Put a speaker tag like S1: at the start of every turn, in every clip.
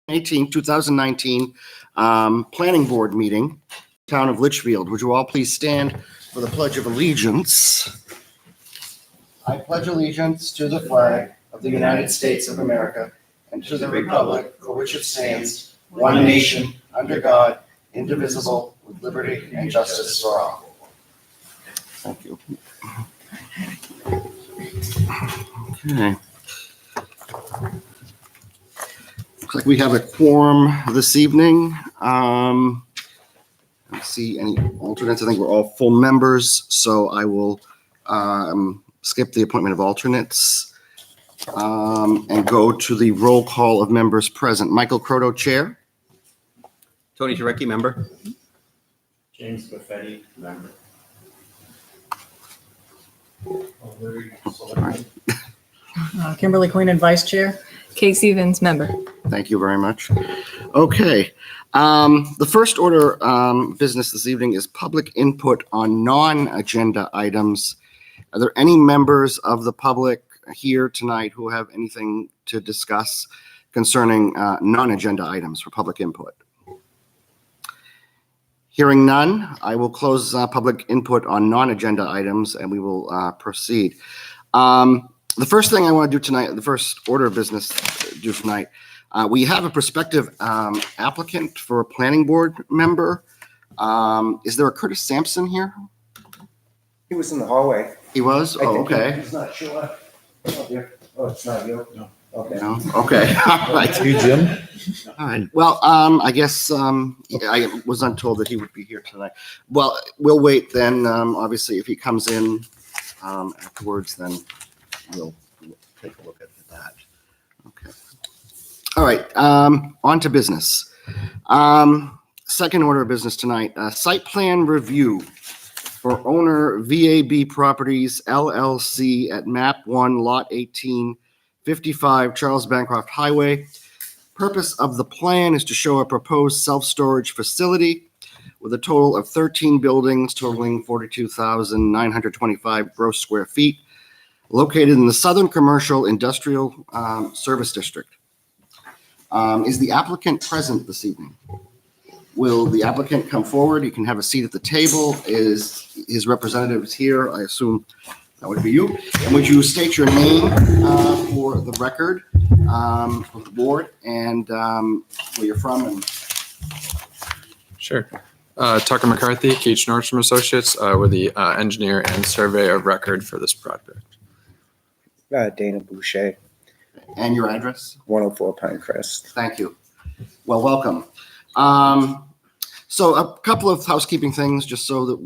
S1: 18, 2019 Planning Board meeting, Town of Litchfield. Would you all please stand for the Pledge of Allegiance? I pledge allegiance to the flag of the United States of America and to the republic for which it stands, one nation, under God, indivisible, with liberty and justice for all. Thank you. Okay. Looks like we have a quorum this evening. I don't see any alternates. I think we're all full members, so I will skip the appointment of alternates and go to the roll call of members present. Michael Croto, Chair.
S2: Tony Jarecki, member.
S3: James Buffetti, member.
S4: Kimberly Queen, Vice Chair.
S5: Kate Stevens, member.
S1: Thank you very much. Okay. The first order business this evening is public input on non-agenda items. Are there any members of the public here tonight who have anything to discuss concerning non-agenda items for public input? Hearing none, I will close public input on non-agenda items and we will proceed. The first thing I want to do tonight, the first order of business to do tonight, we have a prospective applicant for a planning board member. Is there a Curtis Sampson here?
S6: He was in the hallway.
S1: He was? Oh, okay.
S6: He's not sure. Oh, it's not you? No. Okay.
S1: No? Okay. All right.
S6: You, Jim?
S1: All right. Well, I guess I was untold that he would be here tonight. Well, we'll wait then. Obviously, if he comes in afterwards, then we'll take a look at that. Okay. All right. On to business. Second order of business tonight, site plan review for owner VAB Properties LLC at map 1 lot 18, 55 Charles Bancroft Highway. Purpose of the plan is to show a proposed self-storage facility with a total of 13 buildings totaling 42,925 gross square feet, located in the Southern Commercial Industrial Service District. Is the applicant present this evening? Will the applicant come forward? You can have a seat at the table. Is his representatives here? I assume that would be you. And would you state your name for the record of the board and where you're from? And
S7: Sure. Tucker McCarthy, Keach Nordstrom Associates. We're the engineer and surveyor of record for this project.
S6: Dana Boucher,
S1: and your address?
S6: 104 Pinecrest.
S1: Thank you. Well, welcome. So a couple of housekeeping things just so that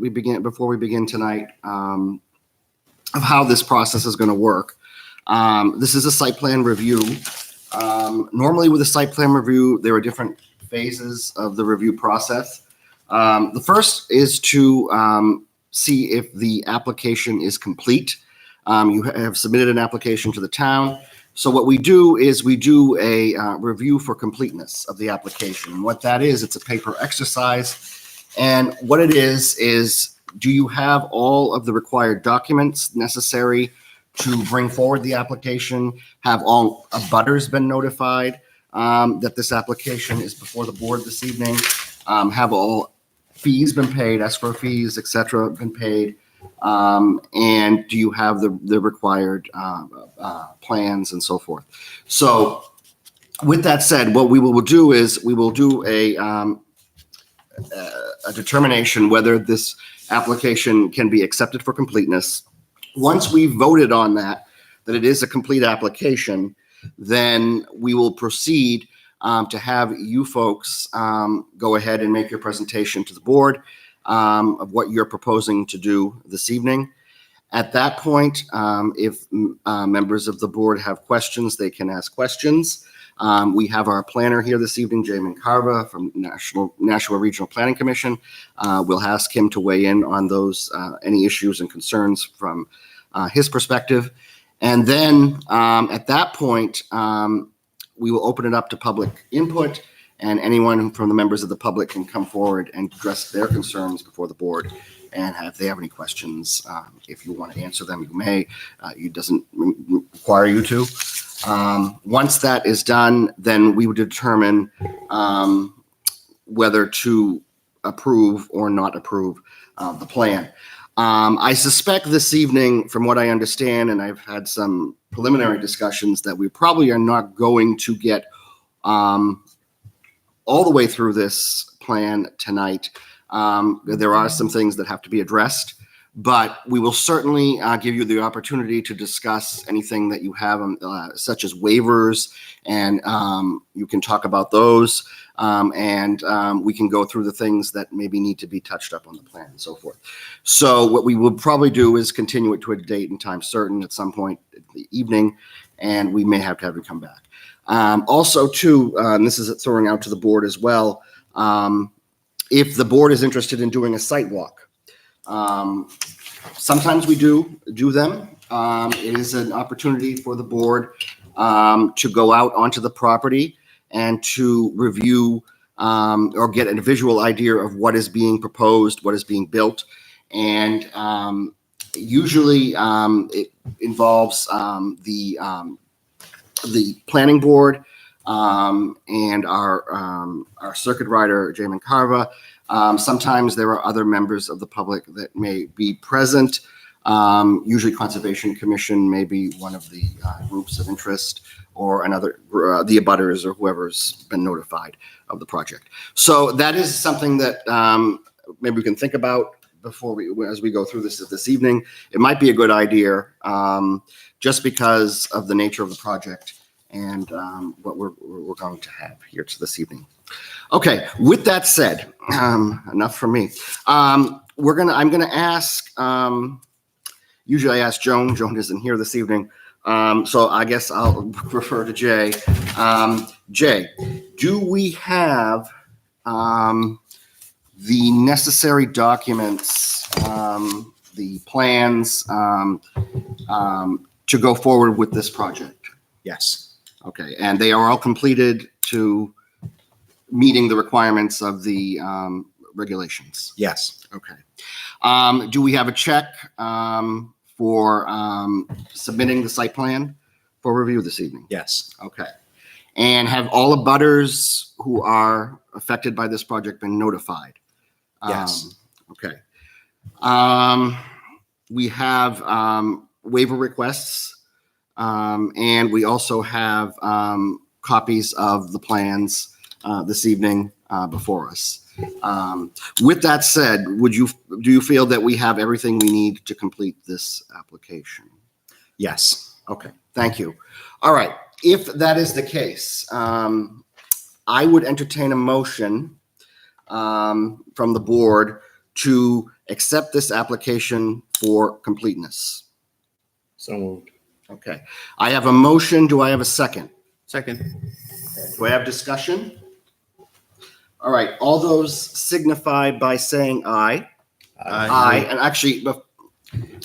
S1: before we begin tonight, of how this process is going to work. This is a site plan review. Normally with a site plan review, there are different phases of the review process. The first is to see if the application is complete. You have submitted an application to the town. So what we do is we do a review for completeness of the application. And what that is, it's a paper exercise. And what it is do you have all of the required documents necessary to bring forward the application? Have all abutters been notified that this application is before the board this evening? Have all fees been paid, escrow fees, et cetera, been paid? And do you have the required plans and so forth? So with that said, what we will do is we will do a determination whether this application can be accepted for completeness. Once we've voted on that it is a complete application, then we will proceed to have you folks go ahead and make your presentation to the board of what you're proposing to do this evening. At that point, if members of the board have questions, they can ask questions. We have our planner here this evening, Jay Carva from National Regional Planning Commission. We'll ask him to weigh in on those, any issues and concerns from his perspective. And then at that point, we will open it up to public input, and anyone from the members of the public can come forward and address their concerns before the board. And if they have any questions, if you want to answer them, you may. It doesn't require you to. Once that is done, then we would determine whether to approve or not approve the plan. I suspect this evening, from what I understand, and I've had some preliminary discussions, that we probably are not going to get all the way through this plan tonight. There are some things that have to be addressed, but we will certainly give you the opportunity to discuss anything that you have, such as waivers, and you can talk about those, and we can go through the things that maybe need to be touched up on the plan and so forth. So what we will probably do is continue it to a date and time certain at some point in the evening, and we may have to have you come back. Also, too, and this is throwing out to the board as well, if the board is interested in doing a site walk. Sometimes we do them. It is an opportunity for the board to go out onto the property and to review or get a visual idea of what is being proposed, what is being built. And usually it involves the planning board and our circuit rider, Jamin Carva. Sometimes there are other members of the public that may be present. Usually Conservation Commission may be one of the groups of interest, or another, the abutters or whoever's been notified of the project. So that is something that maybe we can think about before as we go through this evening. It might be a good idea, just because of the nature of the project and what we're going to have here this evening. Okay, with that said, enough from me. I'm gonna ask, usually I ask Joan. Joan isn't here this evening. So I guess I'll refer to Jay. Jay, do we have the necessary documents, the plans to go forward with this project?
S6: Yes.
S1: Okay, and they are all completed to meeting the requirements of the regulations?
S6: Yes.
S1: Okay. Do we have a check for submitting the site plan for review this evening?
S6: Yes.
S1: Okay. And have all abutters who are affected by this project been notified?
S6: Yes.
S1: Okay. We have waiver requests, and we also have copies of the plans this evening before us. With that said, do you feel that we have everything we need to complete this application?
S6: Yes.
S1: Okay, thank you. All right, if that is the case, I would entertain a motion from the board to accept this application for completeness.
S3: So moved.
S1: Okay, I have a motion. Do I have a second?
S2: Second.
S1: Do I have discussion? All right, all those signify by saying aye. Aye, and actually,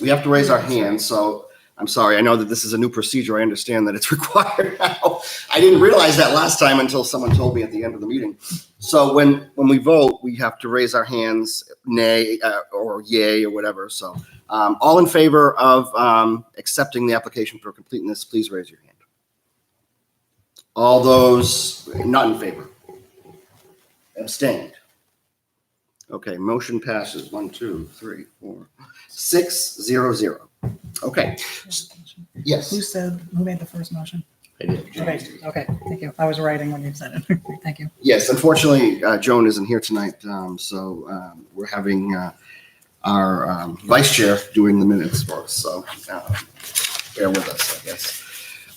S1: we have to raise our hands, so I'm sorry. I know that this is a new procedure. I understand that it's required now. I didn't realize that last time until someone told me at the end of the meeting. So when we vote, we have to raise our hands, nay, or yay, or whatever. So all in favor of accepting the application for completeness, please raise your hand. All those not in favor? Abstained. Okay, motion passes. 1, 2, 3, 4, 6, 0, 0. Okay. Yes.
S4: Who made the first motion?
S3: I did.
S4: Okay, thank you. I was writing when you said it. Thank you.
S1: Yes. Unfortunately, Joan isn't here tonight, so we're having our vice chair doing the minutes for us. So bear with us, I guess.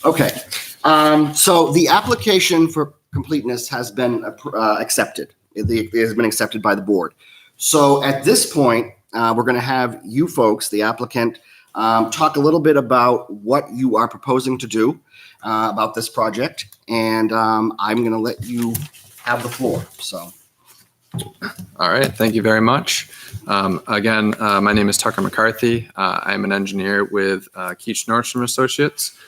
S1: Okay. So the application for completeness has been accepted. It has been accepted by the board. So at this point, we're going to have you folks, the applicant, talk a little bit about what you are proposing to do about this project, and I'm going to let you have the floor. So.
S7: All right, thank you very much. Again, my name is Tucker McCarthy. I'm an engineer with Keach Nordstrom Associates.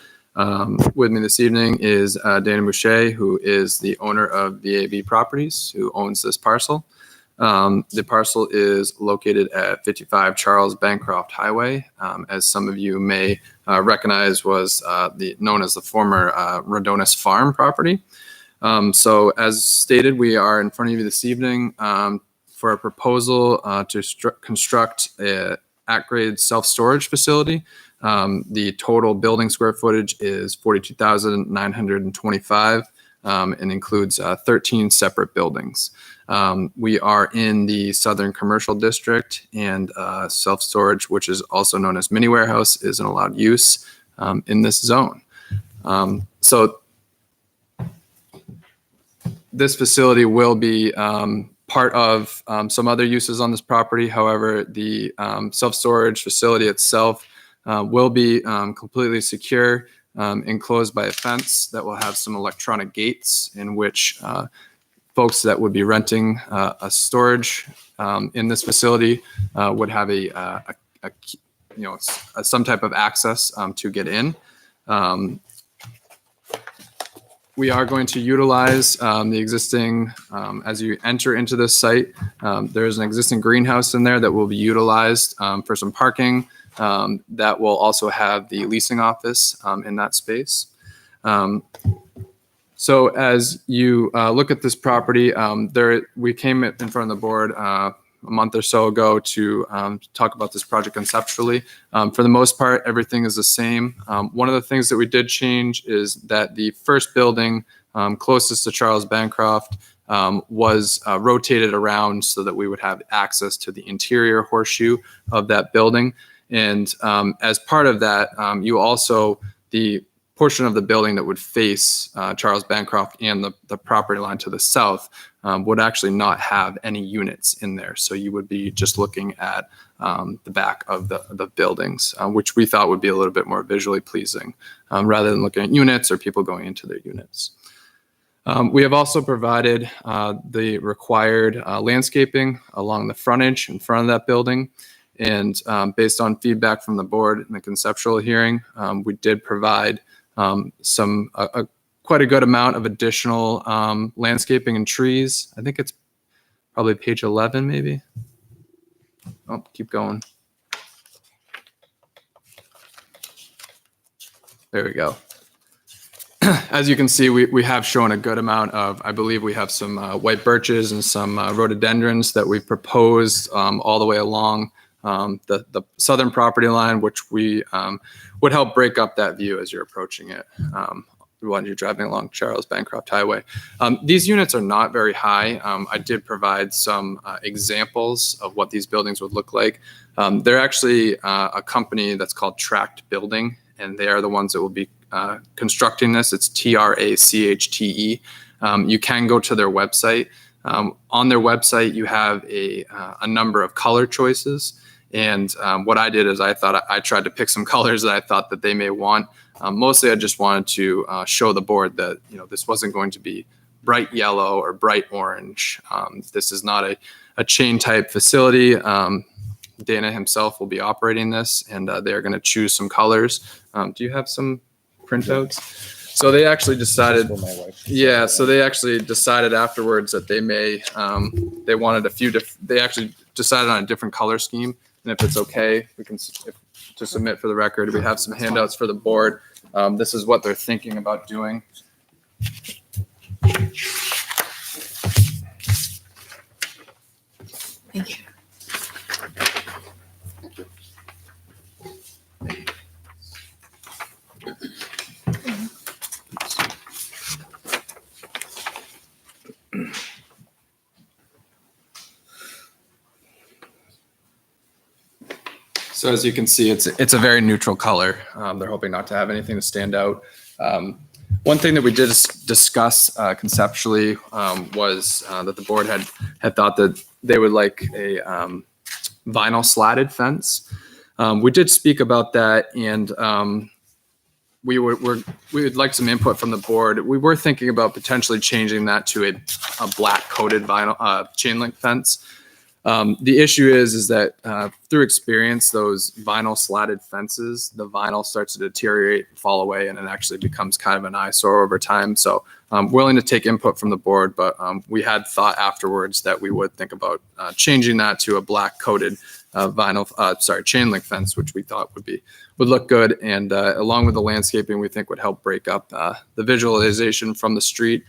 S7: With me this evening is Dana Boucher, who is the owner of VAB Properties, who owns this parcel. The parcel is located at 55 Charles Bancroft Highway. As some of you may recognize, was known as the former Rodonis Farm property. So as stated, we are in front of you this evening for a proposal to construct a at-grade self-storage facility. The total building square footage is 42,925 and includes 13 separate buildings. We are in the Southern Commercial District, and self-storage, which is also known as mini warehouse, is an allowed use in this zone. So this facility will be part of some other uses on this property. However, the self-storage facility itself will be completely secure, enclosed by a fence that will have some electronic gates in which folks that would be renting a storage in this facility would have some type of access to get in. We are going to utilize the existing, as you enter into this site, there's an existing greenhouse in there that will be utilized for some parking that will also have the leasing office in that space. So as you look at this property, we came in front of the board a month or so ago to talk about this project conceptually. For the most part, everything is the same. One of the things that we did change is that the first building closest to Charles Bancroft was rotated around so that we would have access to the interior horseshoe of that building. And as part of that, the portion of the building that would face Charles Bancroft and the property line to the south would actually not have any units in there. So you would be just looking at the back of the buildings, which we thought would be a little bit more visually pleasing rather than looking at units or people going into their units. We have also provided the required landscaping along the frontage in front of that building. And based on feedback from the board in the conceptual hearing, we did provide quite a good amount of additional landscaping and trees. I think it's probably page 11, maybe. Oh, keep going. There we go. As you can see, we have shown a good amount of, I believe we have some white birches and some rhododendrons that we've proposed all the way along the southern property line, which we would help break up that view as you're approaching it when you're driving along Charles Bancroft Highway. These units are not very high. I did provide some examples of what these buildings would look like. They're actually a company that's called Tract Building, and they are the ones that will be constructing this. It's TRACHTE. You can go to their website. On their website, you have a number of color choices. And what I did is I tried to pick some colors that I thought that they may want. Mostly, I just wanted to show the board that this wasn't going to be bright yellow or bright orange. This is not a chain type facility. Dana himself will be operating this, and they're going to choose some colors. Do you have some printouts? So they actually decided, so they actually decided afterwards that they wanted they actually decided on a different color scheme. And if it's okay, we can to submit for the record. We have some handouts for the board. This is what they're thinking about doing.
S4: Thank you.
S7: So as you can see, it's a very neutral color. They're hoping not to have anything to stand out. One thing that we did discuss conceptually was that the board had thought that they would like a vinyl slatted fence. We did speak about that, and we would like some input from the board. We were thinking about potentially changing that to a black coated vinyl chain link fence. The issue is that through experience, those vinyl slatted fences, the vinyl starts to deteriorate, fall away, and it actually becomes kind of an eyesore over time. So I'm willing to take input from the board, but we had thought afterwards that we would think about changing that to a black coated chain link fence, which we thought would look good. And along with the landscaping, we think would help break up the visualization from the street.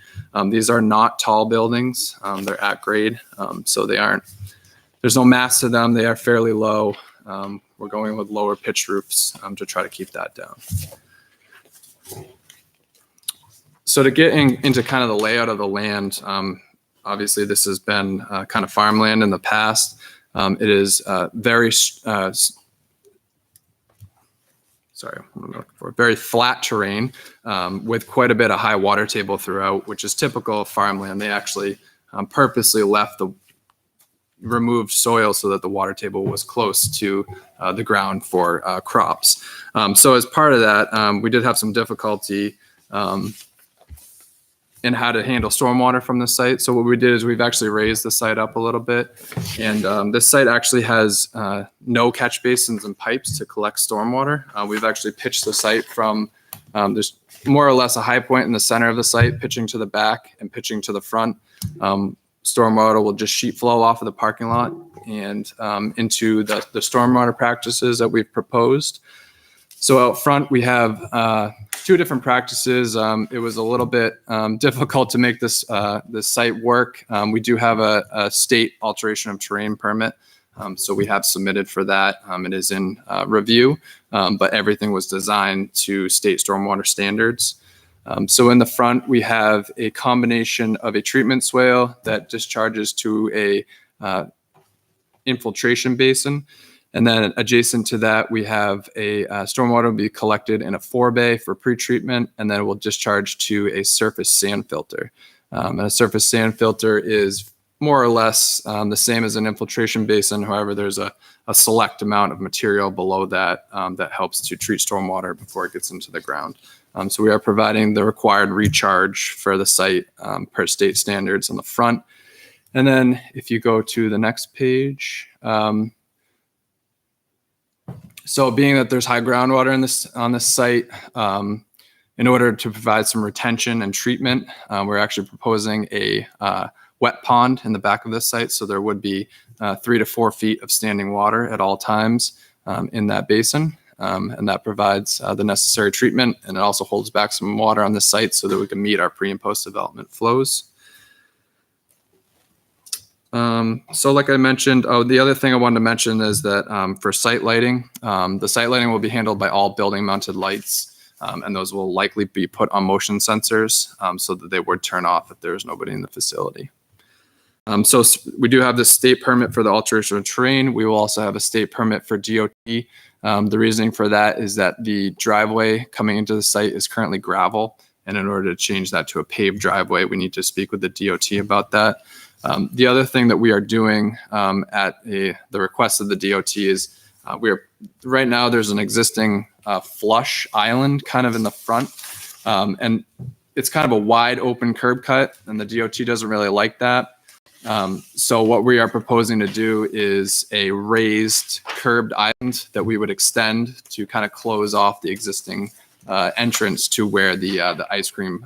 S7: These are not tall buildings. They're at grade, so there's no mass to them. They are fairly low. We're going with lower pitched roofs to try to keep that down. So to get into kind of the layout of the land, obviously this has been kind of farmland in the past. It is very flat terrain with quite a bit of high water table throughout, which is typical of farmland. They actually purposely left the removed soil so that the water table was close to the ground for crops. So as part of that, we did have some difficulty in how to handle stormwater from the site. So what we did is we've actually raised the site up a little bit. And this site actually has no catch basins and pipes to collect stormwater. We've actually pitched the site from, there's more or less a high point in the center of the site, pitching to the back and pitching to the front. Stormwater will just sheet flow off of the parking lot and into the stormwater practices that we've proposed. So out front, we have two different practices. It was a little bit difficult to make this site work. We do have a state alteration of terrain permit. So we have submitted for that. It is in review, but everything was designed to state stormwater standards. So in the front, we have a combination of a treatment swale that discharges to a infiltration basin. And then adjacent to that, we have a stormwater will be collected in a 4-bay for pretreatment, and then it will discharge to a surface sand filter. And a surface sand filter is more or less the same as an infiltration basin. However, there's a select amount of material below that that helps to treat stormwater before it gets into the ground. So we are providing the required recharge for the site per state standards on the front. And then if you go to the next page, so being that there's high groundwater on this site, in order to provide some retention and treatment, we're actually proposing a wet pond in the back of this site. So there would be 3 to 4 feet of standing water at all times in that basin. And that provides the necessary treatment, and it also holds back some water on the site so that we can meet our pre and post development flows. So like I mentioned, the other thing I wanted to mention is that for site lighting, the site lighting will be handled by all building mounted lights, and those will likely be put on motion sensors so that they would turn off if there's nobody in the facility. So we do have the state permit for the alteration of terrain. We will also have a state permit for DOT. The reasoning for that is that the driveway coming into the site is currently gravel. And in order to change that to a paved driveway, we need to speak with the DOT about that. The other thing that we are doing at the request of the DOT is right now there's an existing flush island kind of in the front. And it's kind of a wide open curb cut, and the DOT doesn't really like that. So what we are proposing to do is a raised curbed island that we would extend to kind of close off the existing entrance to where the ice cream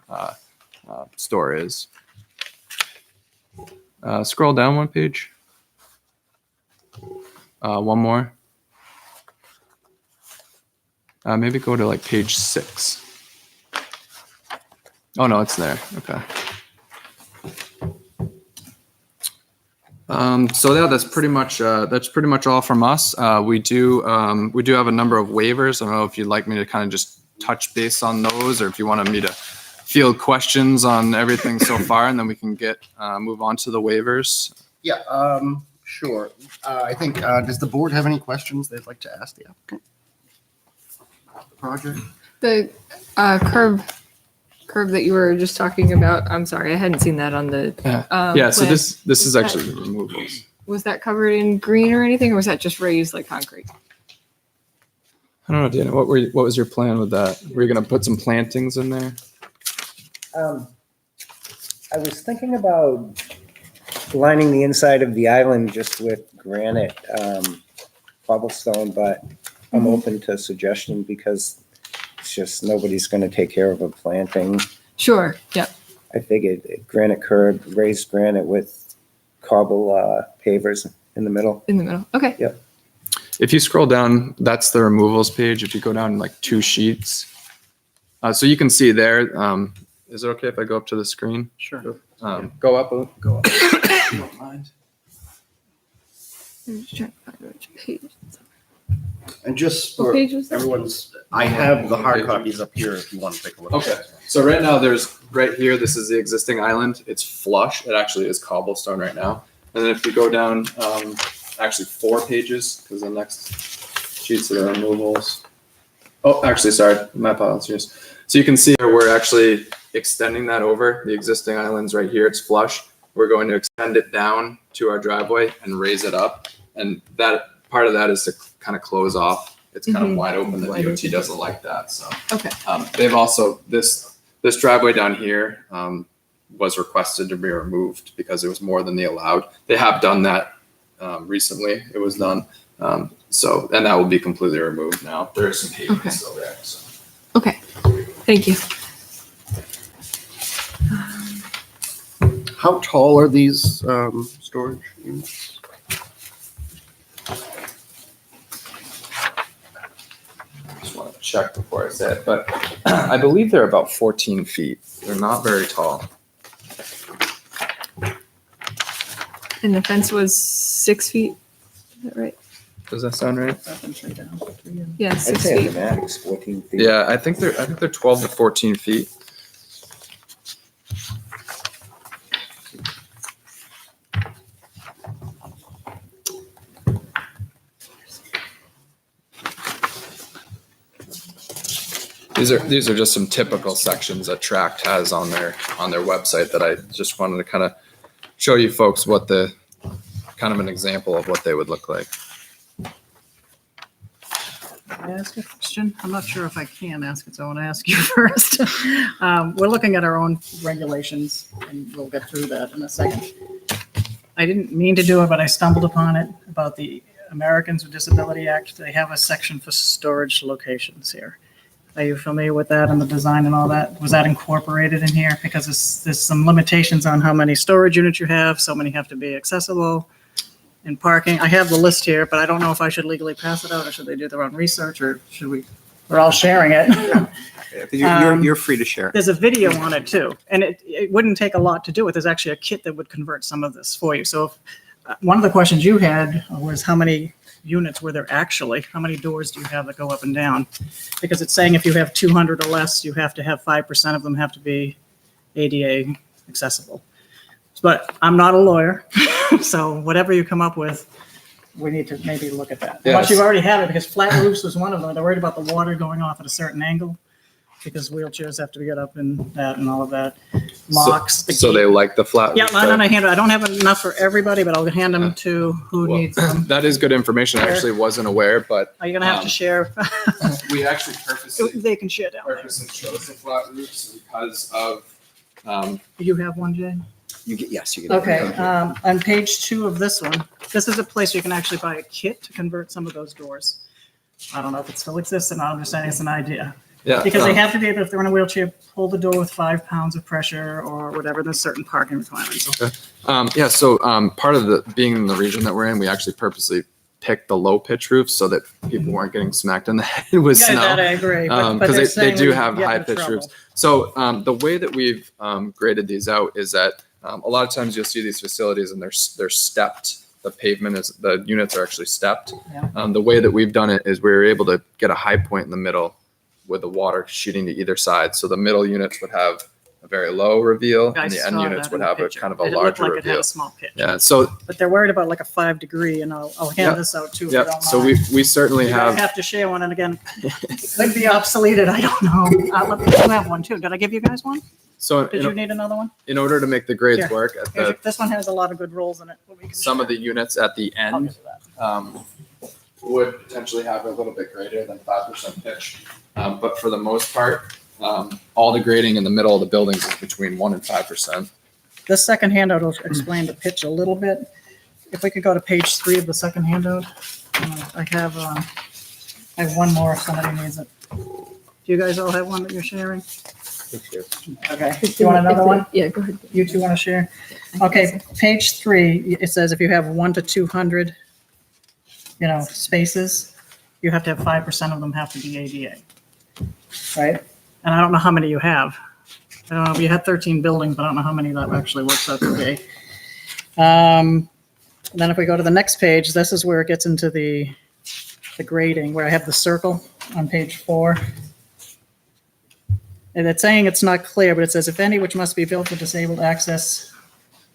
S7: store is. Scroll down one page. One more. Maybe go to like page 6. Oh no, it's there. Okay. So yeah, that's pretty much all from us. We do have a number of waivers. I don't know if you'd like me to kind of just touch base on those, or if you wanted me to field questions on everything so far, and then we can move on to the waivers.
S1: Yeah, sure. I think, does the board have any questions they'd like to ask the applicant? Project?
S5: The curb that you were just talking about, I'm sorry, I hadn't seen that on the
S7: Yeah, so
S5: plan.
S7: this is actually the removals.
S5: Was that covered in green or anything, or was that just raised like concrete?
S7: I don't know, Dana, what was your plan with that? Were you going to put some plantings in there?
S6: I was thinking about lining the inside of the island just with granite, cobblestone, but I'm open to suggestion because it's just, nobody's gonna take care of a planting.
S5: Sure, yeah.
S6: I figured granite curb, raised granite with cobble, pavers in the middle.
S5: In the middle. Okay.
S7: If you scroll down, that's the removals page. If you go down like 2 sheets, so you can see there. Is it okay if I go up to the screen?
S2: Sure.
S7: Go up. Go up. If you don't mind.
S5: I'm just trying to find which page.
S1: And just
S5: What
S1: for
S5: page was that?
S1: everyone's, I have the hard copies up here if you want to take a look.
S7: Okay. So right now there's right here, this is the existing island. It's flush. It actually is cobblestone right now. And then if you go down, actually 4 pages, because the next sheets are the removals. Oh, actually, sorry, my apologies. So you can see here, we're actually extending that over. The existing island's right here, it's flush. We're going to extend it down to our driveway and raise it up. And that part of that is to kind of close off. It's kind of wide open. The DOT doesn't like that, so.
S5: Okay.
S7: They've also, this driveway down here was requested to be removed because it was more than they allowed. They have done that recently. It was done. So, and that will be completely removed now. There is some pavement
S5: Okay.
S7: still there. So.
S5: Okay. Thank you.
S1: How tall are these storage units?
S7: Just want to check before I say it, but I believe they're about 14 feet. They're not very tall.
S5: And the fence was 6 feet. Is that right?
S7: Does that sound right?
S5: Yeah,
S6: I'd
S5: 6
S6: say
S5: feet.
S6: at the max, 14 feet.
S7: Yeah, I think they're 12 to 14 feet. These are just some typical sections that Tract has on their website that I just wanted to kind of show you folks what the kind of an example of what they would look like.
S4: Can I ask a question? I'm not sure if I can ask it, so I want to ask you first. We're looking at our own regulations, and we'll get through that in a second. I didn't mean to do it, but I stumbled upon it about the Americans with Disability Act. They have a section for storage locations here. Are you familiar with that and the design and all that? Was that incorporated in here? Because there's some limitations on how many storage units you have. So many have to be accessible. And parking, I have the list here, but I don't know if I should legally pass it out or should they do their own research or should we're all sharing it.
S2: You're free to share.
S4: There's a video on it too. And it wouldn't take a lot to do it. There's actually a kit that would convert some of this for you. So if, one of the questions you had was how many units were there actually? How many doors do you have that go up and down? Because it's saying if you have 200 or less, you have to have 5% of them have to be ADA accessible. But I'm not a lawyer, so whatever you come up with, we need to maybe look at that. Unless
S7: Yes.
S4: you already have it, because flat roofs was one of them. They're worried about the water going off at a certain angle because wheelchairs have to get up and that and all of that. Locks. the
S7: So
S4: key-
S7: they like the flat
S4: Yeah,
S7: roof
S4: I'm
S7: type?
S4: gonna hand it. I don't have enough for everybody, but I'll hand them to who
S7: Well,
S4: needs them.
S7: That is good information. I actually wasn't aware, but
S4: Are you gonna have to share?
S7: we actually purposely
S4: They can share down there.
S7: chose the flat roofs because of
S4: You have one, Jay?
S2: Yes, you can.
S4: Okay, on page 2 of this one, this is a place you can actually buy a kit to convert some of those doors. I don't know if it still exists or not, I'm just saying it's an idea.
S7: yeah.
S4: Because they have to be able, if they're in a wheelchair, pull the door with 5 pounds of pressure or whatever, there's certain parking requirements.
S7: Yeah, so part of the being in the region that we're in, we actually purposely picked the low pitch roofs so that people weren't getting smacked in the head with
S4: Yeah, that I
S7: snow.
S4: agree, but
S7: Because
S4: they're
S7: they
S4: saying
S7: do
S4: we
S7: have
S4: get in
S7: high pitch
S4: trouble.
S7: roofs. So the way that we've graded these out is that a lot of times you'll see these facilities and they're stepped. The pavement is, the units are actually stepped.
S4: Yeah.
S7: The way that we've done it is we were able to get a high point in the middle with the water shooting to either side. So the middle units would have a very low reveal
S4: I
S7: and the
S4: saw
S7: end units
S4: that
S7: would
S4: in the
S7: have a
S4: picture.
S7: kind of a
S4: It looked
S7: larger
S4: like it had
S7: reveal.
S4: a small pitch.
S7: Yeah, so,
S4: But they're worried about like a 5 degree, and I'll
S7: Yeah.
S4: hand this out too if you
S7: yeah,
S4: don't
S7: so
S4: mind.
S7: we certainly
S4: You guys
S7: have,
S4: have to share one, and again, it could be obsoleted, I don't know. You have one too. Did I give you guys one?
S7: so
S4: Did you need another one?
S7: in order to make the grades
S4: Here.
S7: work, at
S4: Here's-
S7: the,
S4: This one has a lot of good rules in it. We can
S7: some of
S4: share.
S7: the units at the
S4: I'll
S7: end
S4: get to that.
S7: would potentially have a little bit greater than 5% pitch. But for the most part, all the grading in the middle of the buildings is between 1% and 5%.
S4: This second handout will explain the pitch a little bit. If we could go to page 3 of the second handout. I have one more if somebody needs it. Do you guys all have one that you're sharing? Okay. Do you want another one?
S5: Yeah, go ahead.
S4: You two want to share? Okay, page 3, it says if you have 1 to 200, spaces, you have to have 5% of them have to be ADA. Right? And I don't know how many you have. I don't know, you had 13 buildings, but I don't know how many that actually works out to be. Then if we go to the next page, this is where it gets into the grading, where I have the circle on page 4. And it's saying it's not clear, but it says, if any, which must be built with disabled access.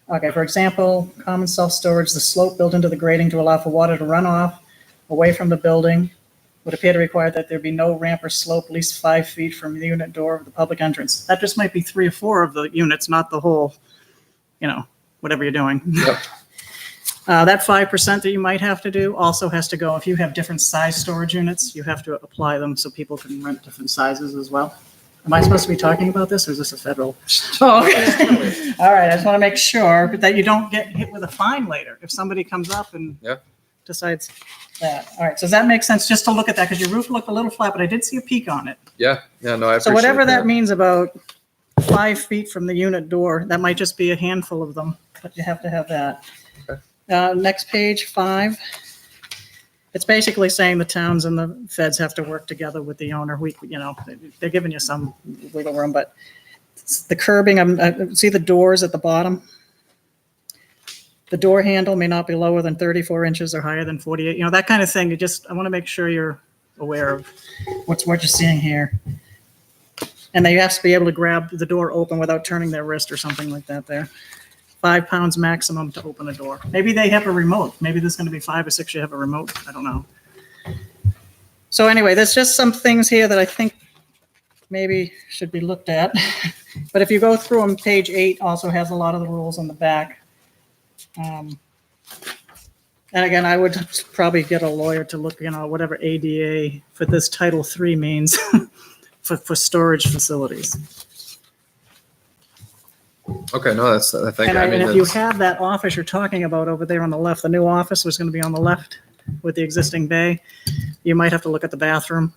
S4: Okay, for example, common self-storage, the slope built into the grading to allow for water to run off away from the building would appear to require that there be no ramp or slope at least 5 feet from the unit door of the public entrance. That just might be 3 or 4 of the units, not the whole, whatever you're doing.
S7: Yep.
S4: That 5% that you might have to do also has to go, if you have different size storage units, you have to apply them so people can rent different sizes as well. Am I supposed to be talking about this, or is this a federal? Oh, okay. All right, I just want to make sure that you don't get hit with a fine later if somebody comes up and decides that. All right, so does that make sense, just to look at that, because your roof looked a little flat, but I did see a peak on it.
S7: Yeah, no, I appreciate
S4: So whatever that means about 5 feet from the unit door, that might just be a handful of them, but you have to have that.
S7: Okay.
S4: Next page, 5. It's basically saying the towns and the feds have to work together with the owner. They're giving you some wiggle room, but the curbing, see the doors at the bottom? The door handle may not be lower than 34 inches or higher than 48, that kind of thing. I want to make sure you're aware of what you're seeing here. And they have to be able to grab the door open without turning their wrist or something like that there. 5 pounds maximum to open a door. Maybe they have a remote. Maybe there's going to be 5 or 6 you have a remote. I don't know. So anyway, there's just some things here that I think maybe should be looked at. But if you go through them, page 8 also has a lot of the rules on the back. And again, I would probably get a lawyer to look, whatever ADA for this Title III means for storage facilities.
S7: Okay, no, that's, I think,
S4: And if you have that office you're talking about over there on the left, the new office was going to be on the left with the existing bay, you might have to look at the bathroom.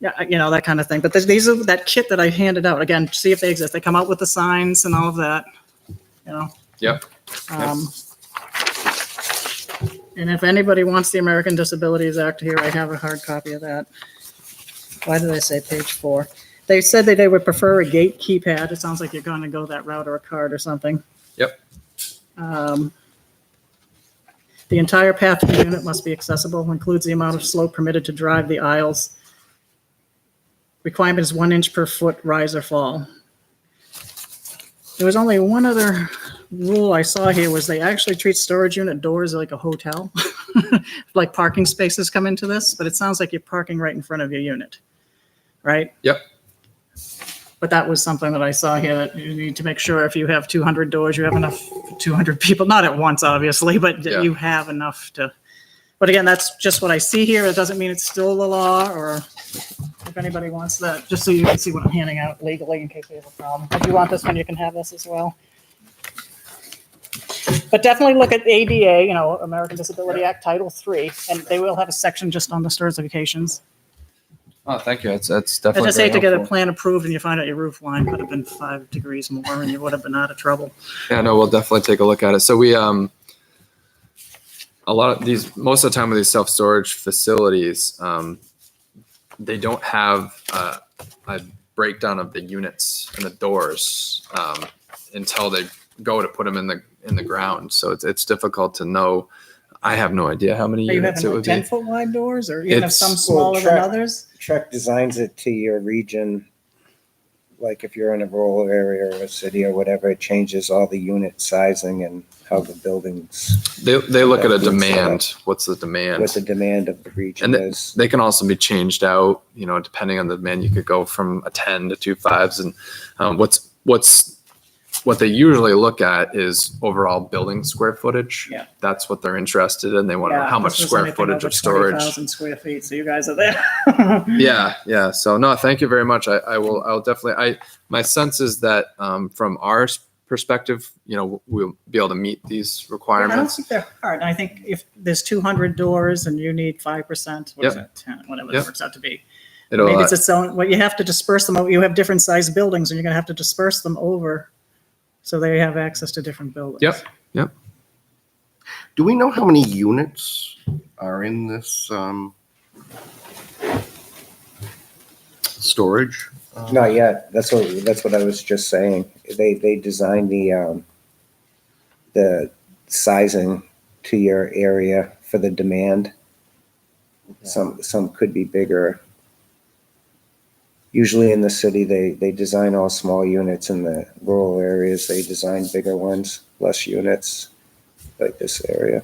S4: Yeah, that kind of thing. But these are that kit that I handed out. Again, see if they exist. They come out with the signs and all of that,
S7: Yep.
S4: And if anybody wants the American Disabilities Act here, I have a hard copy of that. Why did I say page 4? They said that they would prefer a gate keypad. It sounds like you're going to go that route, or a card or something.
S7: Yep.
S4: The entire path to the unit must be accessible, includes the amount of slope permitted to drive the aisles. Requirement is 1 inch per foot rise or fall. There was only one other rule I saw here, was they actually treat storage unit doors like a hotel. Like parking spaces come into this, but it sounds like you're parking right in front of your unit, right?
S7: Yep.
S4: But that was something that I saw here, that you need to make sure if you have 200 doors, you have enough for 200 people, not at once, obviously, but
S7: Yeah.
S4: you have enough to. But again, that's just what I see here. It doesn't mean it's still the law, or if anybody wants that, just so you can see what I'm handing out legally in case we have a problem. If you want this one, you can have this as well. But definitely look at ADA, American Disability Act, Title III, and they will have a section just on the storage locations.
S7: Oh, thank you. That's
S4: I
S7: definitely
S4: just hate to
S7: very
S4: get a
S7: helpful.
S4: plan approved and you find out your roof line could have been 5 degrees more and you would have been out of trouble.
S7: Yeah, no, we'll definitely take a look at it. So we, a lot of these, most of the time with these self-storage facilities, they don't have a breakdown of the units and the doors until they go to put them in the ground. So it's difficult to know. I have no idea how many
S4: Are you
S7: units it
S4: having
S7: would be.
S4: 10-foot wide doors, or you have
S7: It's-
S4: some smaller than
S6: Well,
S4: others?
S6: Trek designs it to your region. Like if you're in a rural area or a city or whatever, it changes all the unit sizing and how the buildings,
S7: They look at a
S6: That's good
S7: demand. What's the demand?
S6: what the demand of the region
S7: And
S6: is.
S7: They can also be changed out, depending on the demand. You could go from a 10 to 2 5s. And what they usually look at is overall building square footage.
S4: Yeah.
S7: That's what they're interested in. They want to know
S4: Yeah,
S7: how much
S4: this was
S7: square
S4: anything
S7: footage
S4: over
S7: of storage.
S4: 20,000 square feet, so you guys are there.
S7: Yeah. So no, thank you very much. I'll definitely, my sense is that from our perspective, we'll be able to meet these
S4: I don't
S7: requirements.
S4: think they're hard. I think if there's 200 doors and you need 5%, what is
S7: Yep.
S4: that, 10, whatever
S7: Yep.
S4: it works out to be.
S7: It'll,
S4: Maybe it's its own, well, you have to disperse them, you have different sized buildings and you're gonna have to disperse them over so they have access to different buildings.
S7: Yep.
S1: Do we know how many units are in this storage?
S6: Not yet. That's what I was just saying. They designed the sizing to your area for the demand. Some could be bigger. Usually in the city, they design all small units. In the rural areas, they design bigger ones, less units, like this area.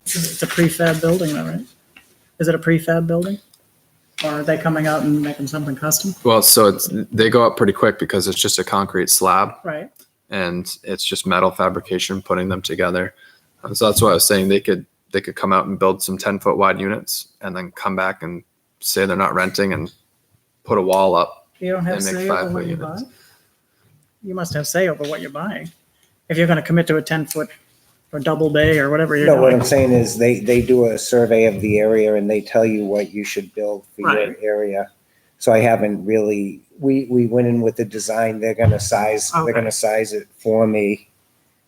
S4: It's a prefab building though, right? Is it a prefab building? Or are they coming out and making something custom?
S7: well, so they go up pretty quick because it's just a concrete slab
S4: Right.
S7: and it's just metal fabrication putting them together. So that's why I was saying they could come out and build some 10-foot wide units and then come back and say they're not renting and put a wall up.
S4: You don't have
S7: They make
S4: say over
S7: 5-foot
S4: what you buy?
S7: units.
S4: You must have say over what you're buying. If you're gonna commit to a 10-foot or double bay or whatever you're
S6: No, what I'm
S4: doing.
S6: saying is they do a survey of the area and they tell you what you should build for your
S4: Right.
S6: area. So I haven't really, we went in with the design, they're gonna size it for me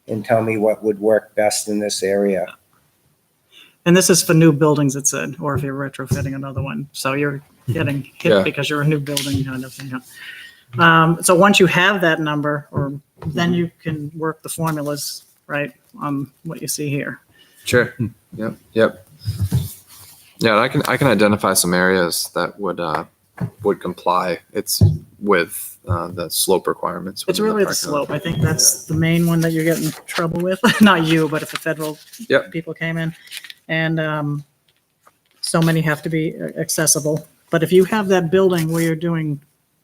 S6: and tell me what would work best in this area.
S4: And this is for new buildings, it said, or if you're retrofitting another one. So you're getting hit
S7: Yeah.
S4: because you're a new building kind of thing. So once you have that number, or then you can work the formulas, right, on what you see here.
S7: Sure. Yep. Yeah, and I can identify some areas that would comply. It's with the slope requirements.
S4: It's
S7: within
S4: really the
S7: parking lot.
S4: slope. I think that's the main one that you're getting in trouble with. Not you, but if the federal
S7: Yep.
S4: people came in. And so many have to be accessible. But if you have that building where you're doing,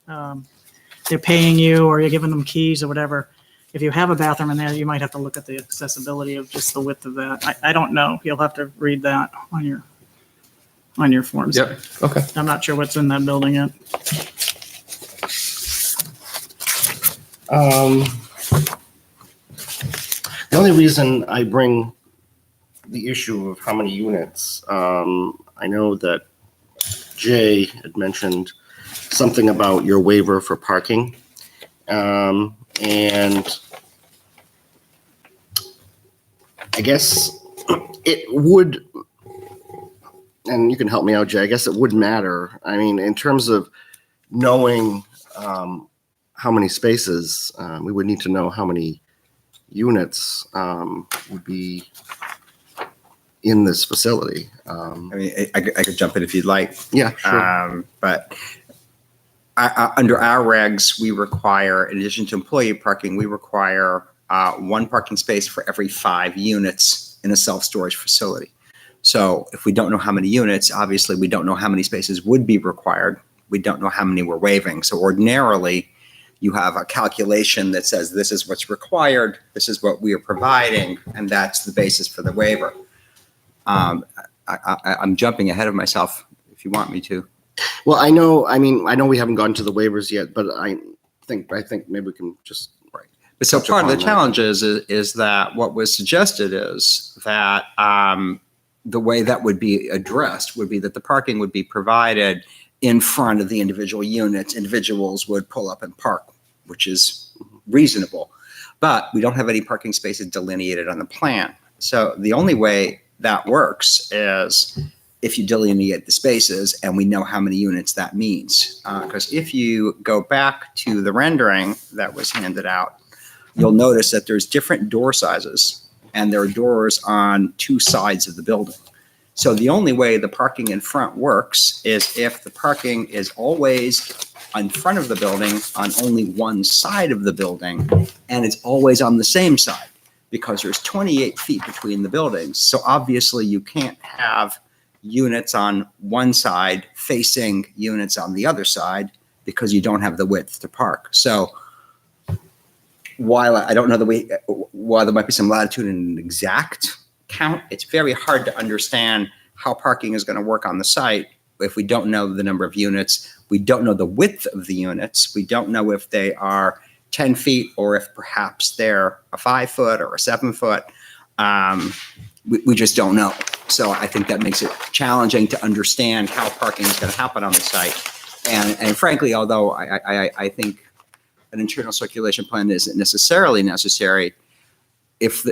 S4: they're paying you or you're giving them keys or whatever, if you have a bathroom in there, you might have to look at the accessibility of just the width of that. I don't know. You'll have to read that on your forms.
S7: Yep. Okay.
S4: I'm not sure what's in that building yet.
S1: The only reason I bring the issue of how many units, I know that Jay had mentioned something about your waiver for parking. And I guess it would, and you can help me out, Jay, I guess it would matter. I mean, in terms of knowing how many spaces, we would need to know how many units would be in this facility.
S2: I mean, I could jump in if you'd like.
S1: Yeah, sure.
S2: But under our regs, we require, in addition to employee parking, we require one parking space for every 5 units in a self-storage facility. So if we don't know how many units, obviously we don't know how many spaces would be required. We don't know how many we're waiving. So ordinarily, you have a calculation that says this is what's required, this is what we are providing, and that's the basis for the waiver. I'm jumping ahead of myself if you want me to.
S1: Well, I know we haven't gotten to the waivers yet, but I think maybe we can just.
S2: But so
S1: touch
S2: part of the
S1: upon that.
S2: challenge is that what was suggested is that the way that would be addressed would be that the parking would be provided in front of the individual units. Individuals would pull up and park, which is reasonable. But we don't have any parking spaces delineated on the plan. So the only way that works is if you delineate the spaces and we know how many units that means. Because if you go back to the rendering that was handed out, you'll notice that there's different door sizes and there are doors on 2 sides of the building. So the only way the parking in front works is if the parking is always in front of the building on only one side of the building and it's always on the same side because there's 28 feet between the buildings. So obviously you can't have units on one side facing units on the other side because you don't have the width to park. So while I don't know while there might be some latitude in an exact count, it's very hard to understand how parking is going to work on the site if we don't know the number of units. We don't know the width of the units. We don't know if they are 10 feet or if perhaps they're a 5 foot or a 7 foot. We just don't know. So I think that makes it challenging to understand how parking is going to happen on the site. And frankly, although I think an internal circulation plan isn't necessarily necessary, if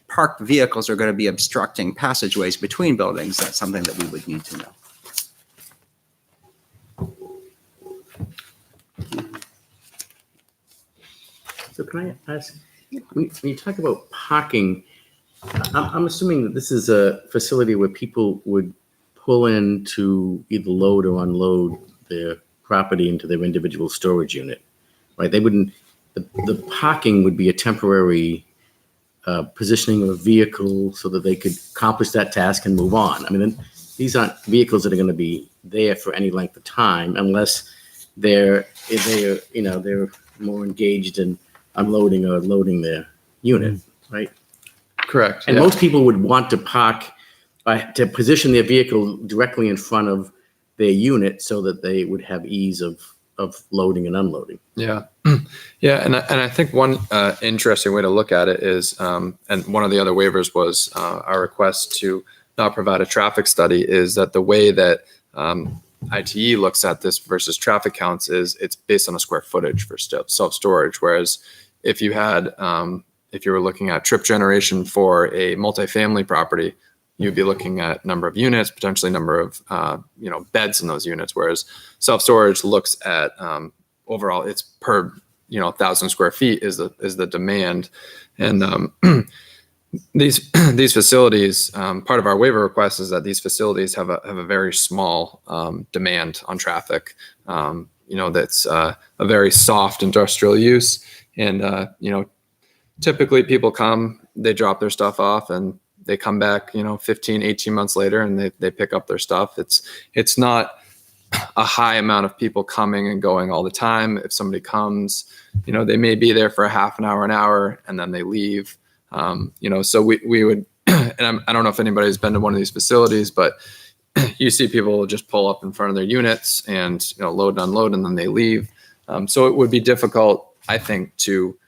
S2: parked vehicles are going to be obstructing passageways between buildings, that's something that we would need to know.
S3: So can I ask, when you talk about parking, I'm assuming that this is a facility where people would pull in to either load or unload their property into their individual storage unit, right? They wouldn't, the parking would be a temporary positioning of a vehicle so that they could accomplish that task and move on. I mean, these aren't vehicles that are going to be there for any length of time unless they're more engaged in unloading or loading their unit, right?
S7: Correct.
S3: And
S7: yeah.
S3: most people would want to park to position their vehicle directly in front of their unit so that they would have ease of loading and unloading.
S7: Yeah. Yeah. And I think one interesting way to look at it is, and one of the other waivers was our request to not provide a traffic study, is that the way that ITE looks at this versus traffic counts is it's based on a square footage for self-storage. Whereas if you had, if you were looking at trip generation for a multifamily property, you'd be looking at number of units, potentially number of beds in those units. Whereas self-storage looks at overall, it's per 1,000 square feet is the demand, and these facilities. Part of our waiver request is that these facilities have a very small demand on traffic. That's a very soft industrial use, and typically people come, they drop their stuff off, and they come back, 15, 18 months later, and they pick up their stuff. It's not a high amount of people coming and going all the time. If somebody comes, they may be there for a half an hour, and then they leave. So we would, and I don't know if anybody's been to one of these facilities, but you see people just pull up in front of their units and, load and unload, and then they leave. So it would be difficult, I think, to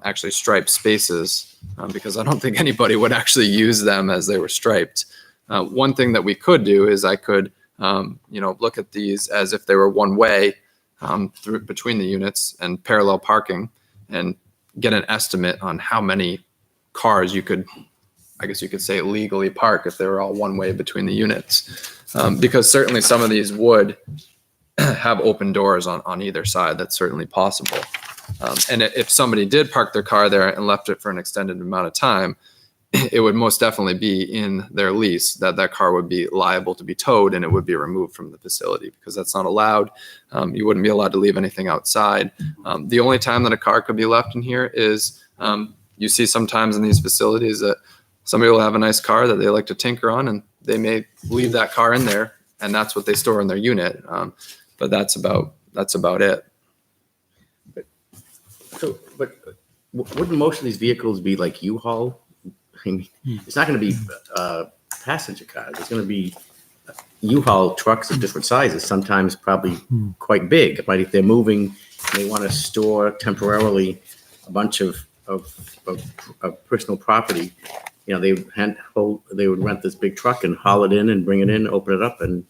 S7: actually stripe spaces because I don't think anybody would actually use them as they were striped. One thing that we could do is I could, look at these as if they were one way through between the units and parallel parking, and get an estimate on how many cars you could, I guess you could say, legally park if they were all one way between the units. Because certainly some of these would have open doors on either side. That's certainly possible. And if somebody did park their car there and left it for an extended amount of time, it would most definitely be in their lease that car would be liable to be towed, and it would be removed from the facility because that's not allowed. You wouldn't be allowed to leave anything outside. The only time that a car could be left in here is you see sometimes in these facilities that somebody will have a nice car that they like to tinker on, and they may leave that car in there, and that's what they store in their unit. But that's about it.
S3: But wouldn't most of these vehicles be like U-Haul? I mean, it's not going to be passenger cars. It's going to be U-Haul trucks of different sizes, sometimes probably quite big. Right? If they're moving, they want to store temporarily a bunch of personal property. They would rent this big truck and haul it in and bring it in, open it up, and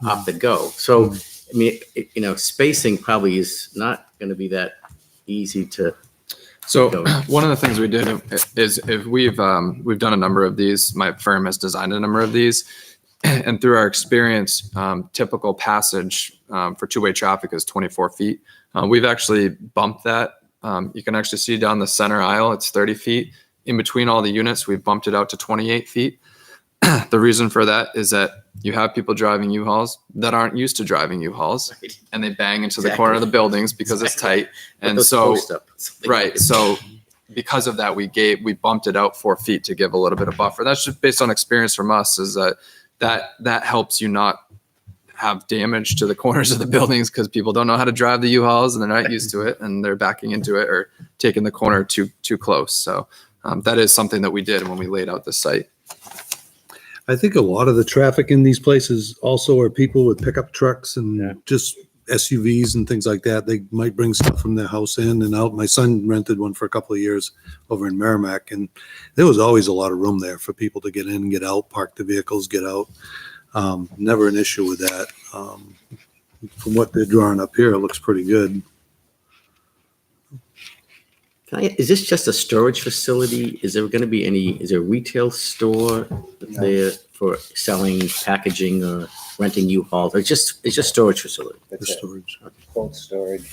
S3: off they go. So, I mean, spacing probably is not going to be that easy to.
S7: So one of the things we did is if we've done a number of these. My firm has designed a number of these, and through our experience, typical passage for two-way traffic is 24 feet. We've actually bumped that. You can actually see down the center aisle, it's 30 feet. In between all the units, we've bumped it out to 28 feet. The reason for that is that you have people driving U-Hauls that aren't used to driving U-Hauls,
S3: Right.
S7: and they bang into the corner of the buildings because it's tight. And so, right. So because of that, we bumped it out 4 feet to give a little bit of buffer. That's just based on experience from us, is that helps you not have damage to the corners of the buildings because people don't know how to drive the U-Hauls and they're not used to it, and they're backing into it or taking the corner too close. So that is something that we did when we laid out the site.
S8: I think a lot of the traffic in these places also are people with pickup trucks and just SUVs and things like that. They might bring stuff from their house in and out. My son rented one for a couple of years over in Merrimack, and there was always a lot of room there for people to get in and get out, park the vehicles, get out. Never an issue with that. From what they're drawing up here, it looks pretty good.
S3: Is this just a storage facility? Is there going to be is there a retail store there for selling packaging or renting U-Hauls? Or it's just storage facility?
S8: The
S6: That's it.
S8: storage.
S6: Cold storage.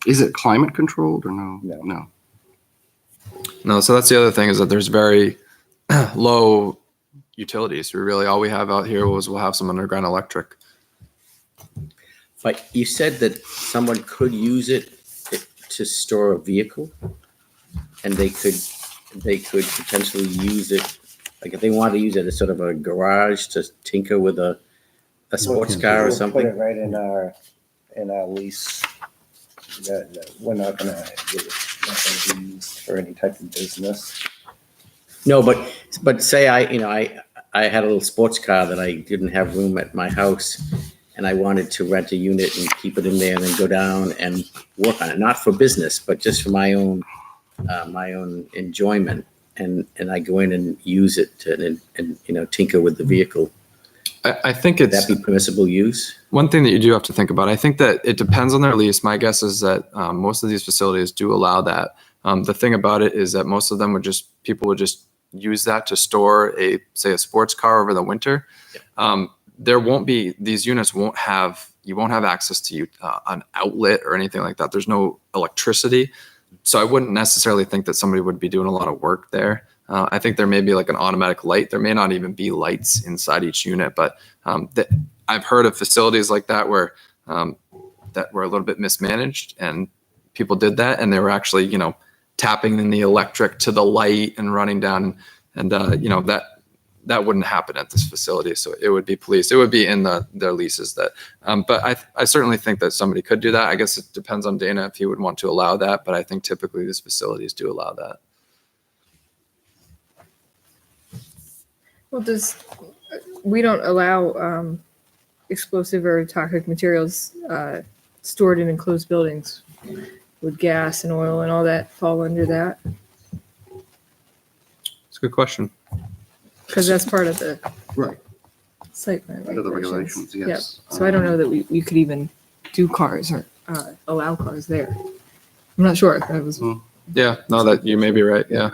S1: Is it climate controlled or no?
S6: No.
S1: No.
S7: No, so that's the other thing is that there's very low utilities. All we have out here we'll have some underground electric.
S3: But you said that someone could use it to store a vehicle, and they could potentially use it, like if they want to use it as sort of a garage to tinker with a sports car or
S6: We'll
S3: something.
S6: Put it right in our lease. That we're not gonna be used for any type of business.
S3: No, but say I had a little sports car that I didn't have room at my house, and I wanted to rent a unit and keep it in there and then go down and work on it, not for business, but just for my own enjoyment. And I go in and use it and tinker with the vehicle.
S7: I think
S3: Would
S7: it's
S3: that be permissible use?
S7: one thing that you do have to think about. I think that it depends on their lease. My guess is that most of these facilities do allow that. The thing about it is that most of them people would just use that to store a sports car over the winter. These units won't have access to an outlet or anything like that. There's no electricity. So I wouldn't necessarily think that somebody would be doing a lot of work there. I think there may be like an automatic light. There may not even be lights inside each unit, but I've heard of facilities like that where that were a little bit mismanaged, and people did that, and they were actually, tapping in the electric to the light and running down, and that wouldn't happen at this facility. So it would be policed. It would be in their leases that. But I certainly think that somebody could do that. I guess it depends on Dana if he would want to allow that, but I think typically these facilities do allow that.
S5: Well, we don't allow explosive or toxic materials stored in enclosed buildings? Would gas and oil and all that fall under that?
S7: It's a good question.
S5: Because that's part of the
S1: Right.
S5: site plan
S1: Under the
S5: regulations.
S1: regulations, yes.
S5: Yeah. So I don't know that we could even do cars or allow cars there. I'm not sure. That was
S7: Yeah, no, that you may be right. Yeah.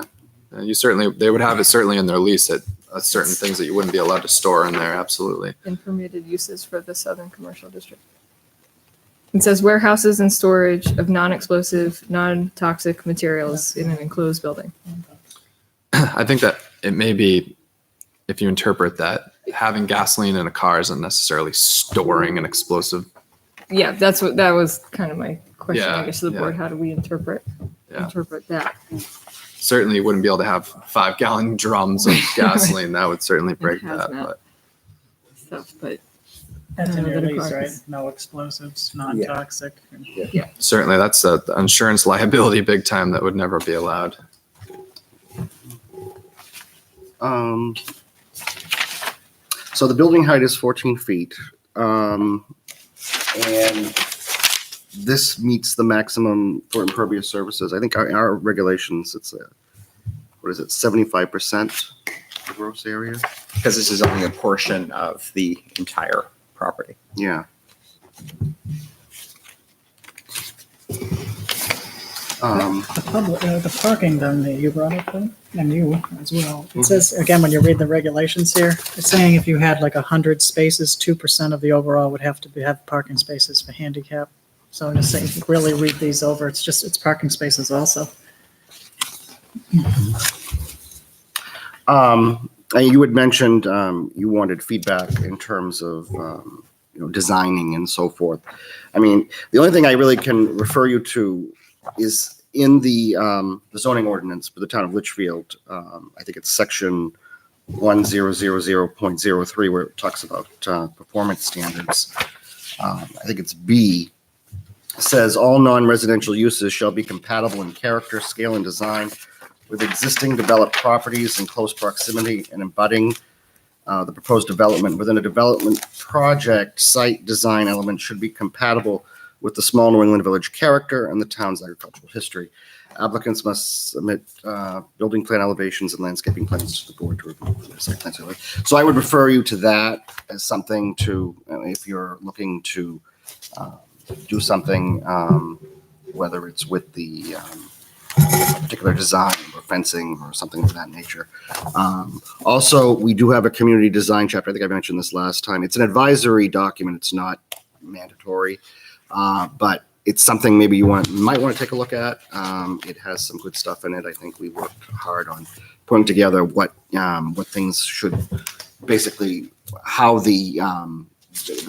S7: They would have it certainly in their lease that certain things that you wouldn't be allowed to store in there. Absolutely.
S5: in permitted uses for the Southern Commercial District. It says warehouses and storage of non-explosive, non-toxic materials in an enclosed building.
S7: I think that it may be, if you interpret that, having gasoline in a car isn't necessarily storing an explosive.
S5: Yeah, that was kind of my question,
S7: Yeah,
S5: I guess, to the board.
S7: yeah.
S5: How do we interpret that?
S7: Certainly you wouldn't be able to have 5-gallon drums of gasoline. That would certainly break that.
S5: hazmat.
S7: But
S5: Stuff, but
S4: That's in
S5: No,
S4: your
S5: the
S4: lease, right?
S5: requirements.
S4: No explosives, non-toxic.
S7: certainly that's the insurance liability big time that would never be allowed.
S1: So the building height is 14 feet. And this meets the maximum for impervious surfaces. I think our regulations, it's 75% of gross area?
S2: Because this is only a portion of the entire property.
S1: Yeah.
S4: The parking then that you brought up, though, and you as well. It says, again, when you read the regulations here, it's saying if you had like 100 spaces, 2% of the overall would have to have parking spaces for handicap. So I'm just saying, if you really read these over, it's parking spaces also.
S1: And you had mentioned you wanted feedback in terms of designing and so forth. I mean, the only thing I really can refer you to is in the zoning ordinance for the town of Litchfield. I think it's section 1000.03 where it talks about performance standards. I think it's B. Says all non-residential uses shall be compatible in character, scale, and design with existing developed properties in close proximity and abutting The proposed development within a development project site design element should be compatible with the small New England village character and the town's agricultural history. Applicants must submit building plan elevations and landscaping plans to the board to review. For the site plan survey. So I would refer you to that as something to, if you're looking to do something, whether it's with the particular design or fencing or something of that nature. Also, we do have a community design chapter. I think I mentioned this last time. It's an advisory document. It's not mandatory, but it's something maybe you might want to take a look at. It has some good stuff in it. I think we worked hard on putting together what things should basically, how the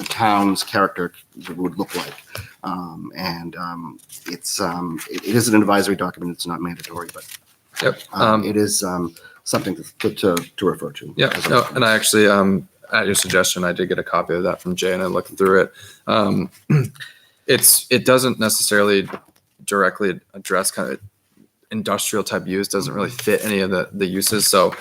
S1: town's character would look like. It is an advisory document. It's not mandatory, but
S7: Yep.
S1: it is something to refer to.
S7: Yeah, no, and I actually, at your suggestion, I did get a copy of that from Jay, and I looked through it. It doesn't necessarily directly address kind of industrial type use, doesn't really fit any of the uses. So,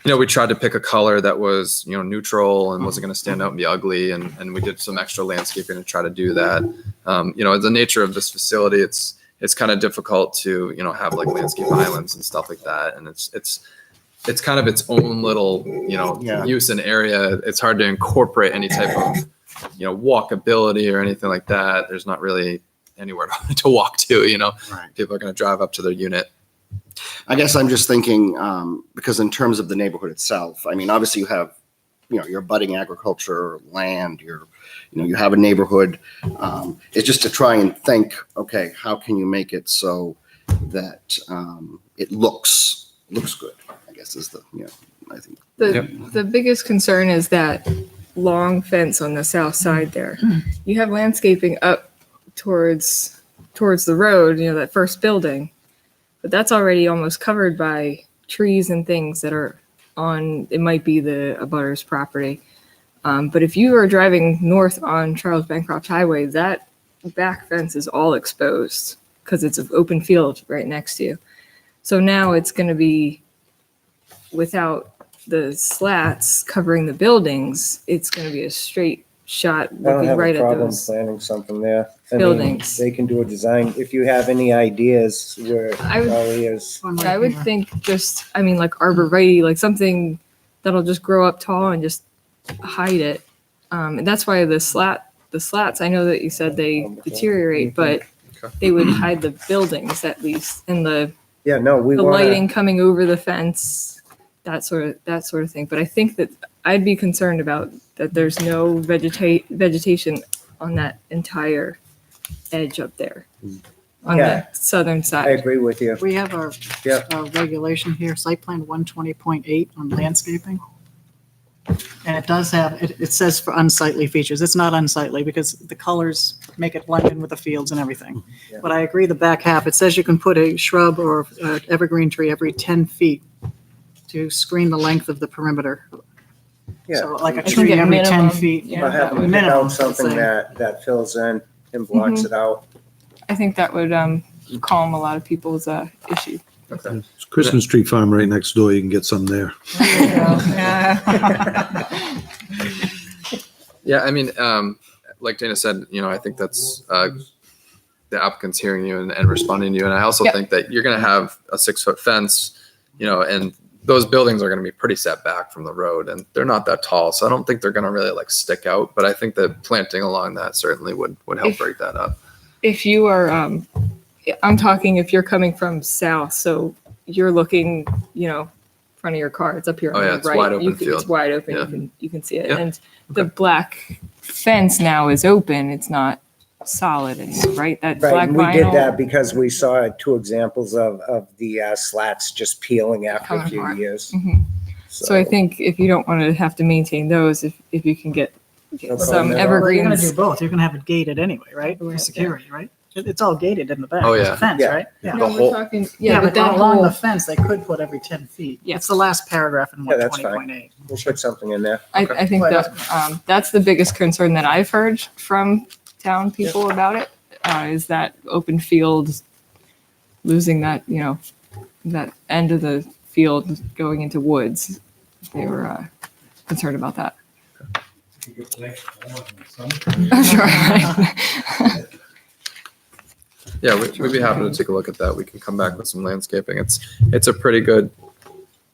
S7: we tried to pick a color that was, neutral and wasn't going to stand out and be ugly. And we did some extra landscaping to try to do that. The nature of this facility, it's kind of difficult to, have like landscape islands and stuff like that. And it's kind of its own little, use and area. It's hard to incorporate any type of, walkability or anything like that. There's not really anywhere to walk to,
S1: Right.
S7: People are going to drive up to their unit.
S1: I guess I'm just thinking, because in terms of the neighborhood itself, I mean, obviously you have, your budding agriculture land, you have a neighborhood. It's just to try and think, okay, how can you make it so that it looks good, I guess is I think.
S5: The biggest concern is that long fence on the south side there. You have landscaping up towards the road, that first building, but that's already almost covered by trees and things that are on, it might be the abutter's property. But if you are driving north on Charles Bancroft Highway, that back fence is all exposed because it's an open field right next to you. So now it's going to be, without the slats covering the buildings, it's going to be a straight shot
S6: I don't
S5: looking
S6: have
S5: right
S6: a
S5: at
S6: problem
S5: those.
S6: planning something there. I mean,
S5: buildings.
S6: They can do a design. If you have any ideas where
S5: I would-
S6: Charlie is,
S4: One right
S5: I would
S4: here.
S5: think just, like arborvitae, like something that'll just grow up tall and just hide it. And that's why the slats, I know that you said they deteriorate, but they would hide the buildings at least, and the
S6: yeah, no, we want
S5: lighting coming over the fence, that sort of thing. But I think that I'd be concerned about that there's no vegetation on that entire edge up there on
S6: Yeah.
S5: the southern
S6: I
S5: side.
S6: agree with you.
S4: We have our
S6: Yep.
S4: regulation here, site plan 120.8 on landscaping. And it does have, it says for unsightly features. It's not unsightly because the colors make it blend in with the fields and everything.
S6: Yeah.
S4: But I agree, the back half, it says you can put a shrub or evergreen tree every 10 feet to screen the length of the perimeter.
S6: Yeah.
S4: So like a
S5: I think
S4: tree
S5: at
S4: every 10
S5: minimum,
S4: feet.
S5: yeah.
S6: I'll have them pick
S4: Minimum,
S6: out
S4: I'd
S6: something
S4: say.
S6: that fills in and blocks
S5: Mhm.
S6: it out.
S5: I think that would calm a lot of people's issue.
S7: Okay.
S8: It's Christmas tree farm right next door. You can get some there.
S7: Yeah, I mean, like Dana said, I think that's the applicant's hearing you and responding to you. And I also
S5: Yep.
S7: think that you're going to have a 6-foot fence, and those buildings are going to be pretty set back from the road, and they're not that tall. So I don't think they're going to really like stick out. But I think that planting along that certainly would help
S5: If-
S7: break that up.
S5: If you are, I'm talking if you're coming from south, so you're looking, front of your car, it's up here
S7: Oh,
S5: on
S7: yeah,
S5: the
S7: it's
S5: right.
S7: wide open
S5: It's
S7: field.
S5: wide open.
S7: Yeah.
S5: You can see it.
S7: Yeah.
S5: And the black fence now is open. It's not solid anymore, right? That
S6: Right,
S5: black
S6: and we did
S5: vinyl.
S6: that because we saw 2 examples of the slats just peeling after a
S5: Coming
S6: few
S5: apart.
S6: years.
S5: Mhm. So I think if you don't want to have to maintain those, if you can get
S6: No
S5: some
S6: problem at all.
S4: Well, you're gonna
S5: evergreens.
S4: do both. You're gonna have it gated anyway, right? For security, right? It's all gated in the back.
S7: Oh,
S4: There's a
S7: yeah.
S4: Fence,
S6: Yeah.
S4: right? Yeah.
S5: No,
S7: The whole-
S5: we're talking,
S4: Yeah,
S5: but
S4: but
S5: that
S4: along
S5: whole,
S4: the fence, they could put every 10 feet.
S5: Yeah.
S4: It's the last paragraph in
S6: Yeah, that's fine.
S4: 120.8.
S6: We'll put something in there.
S5: I think that that's the biggest concern that I've heard from town people about it, is that open field, losing that, that end of the field going into woods. They were concerned about that. I'm sure.
S7: Yeah, we'd be happy to take a look at that. We can come back with some landscaping. It's a pretty good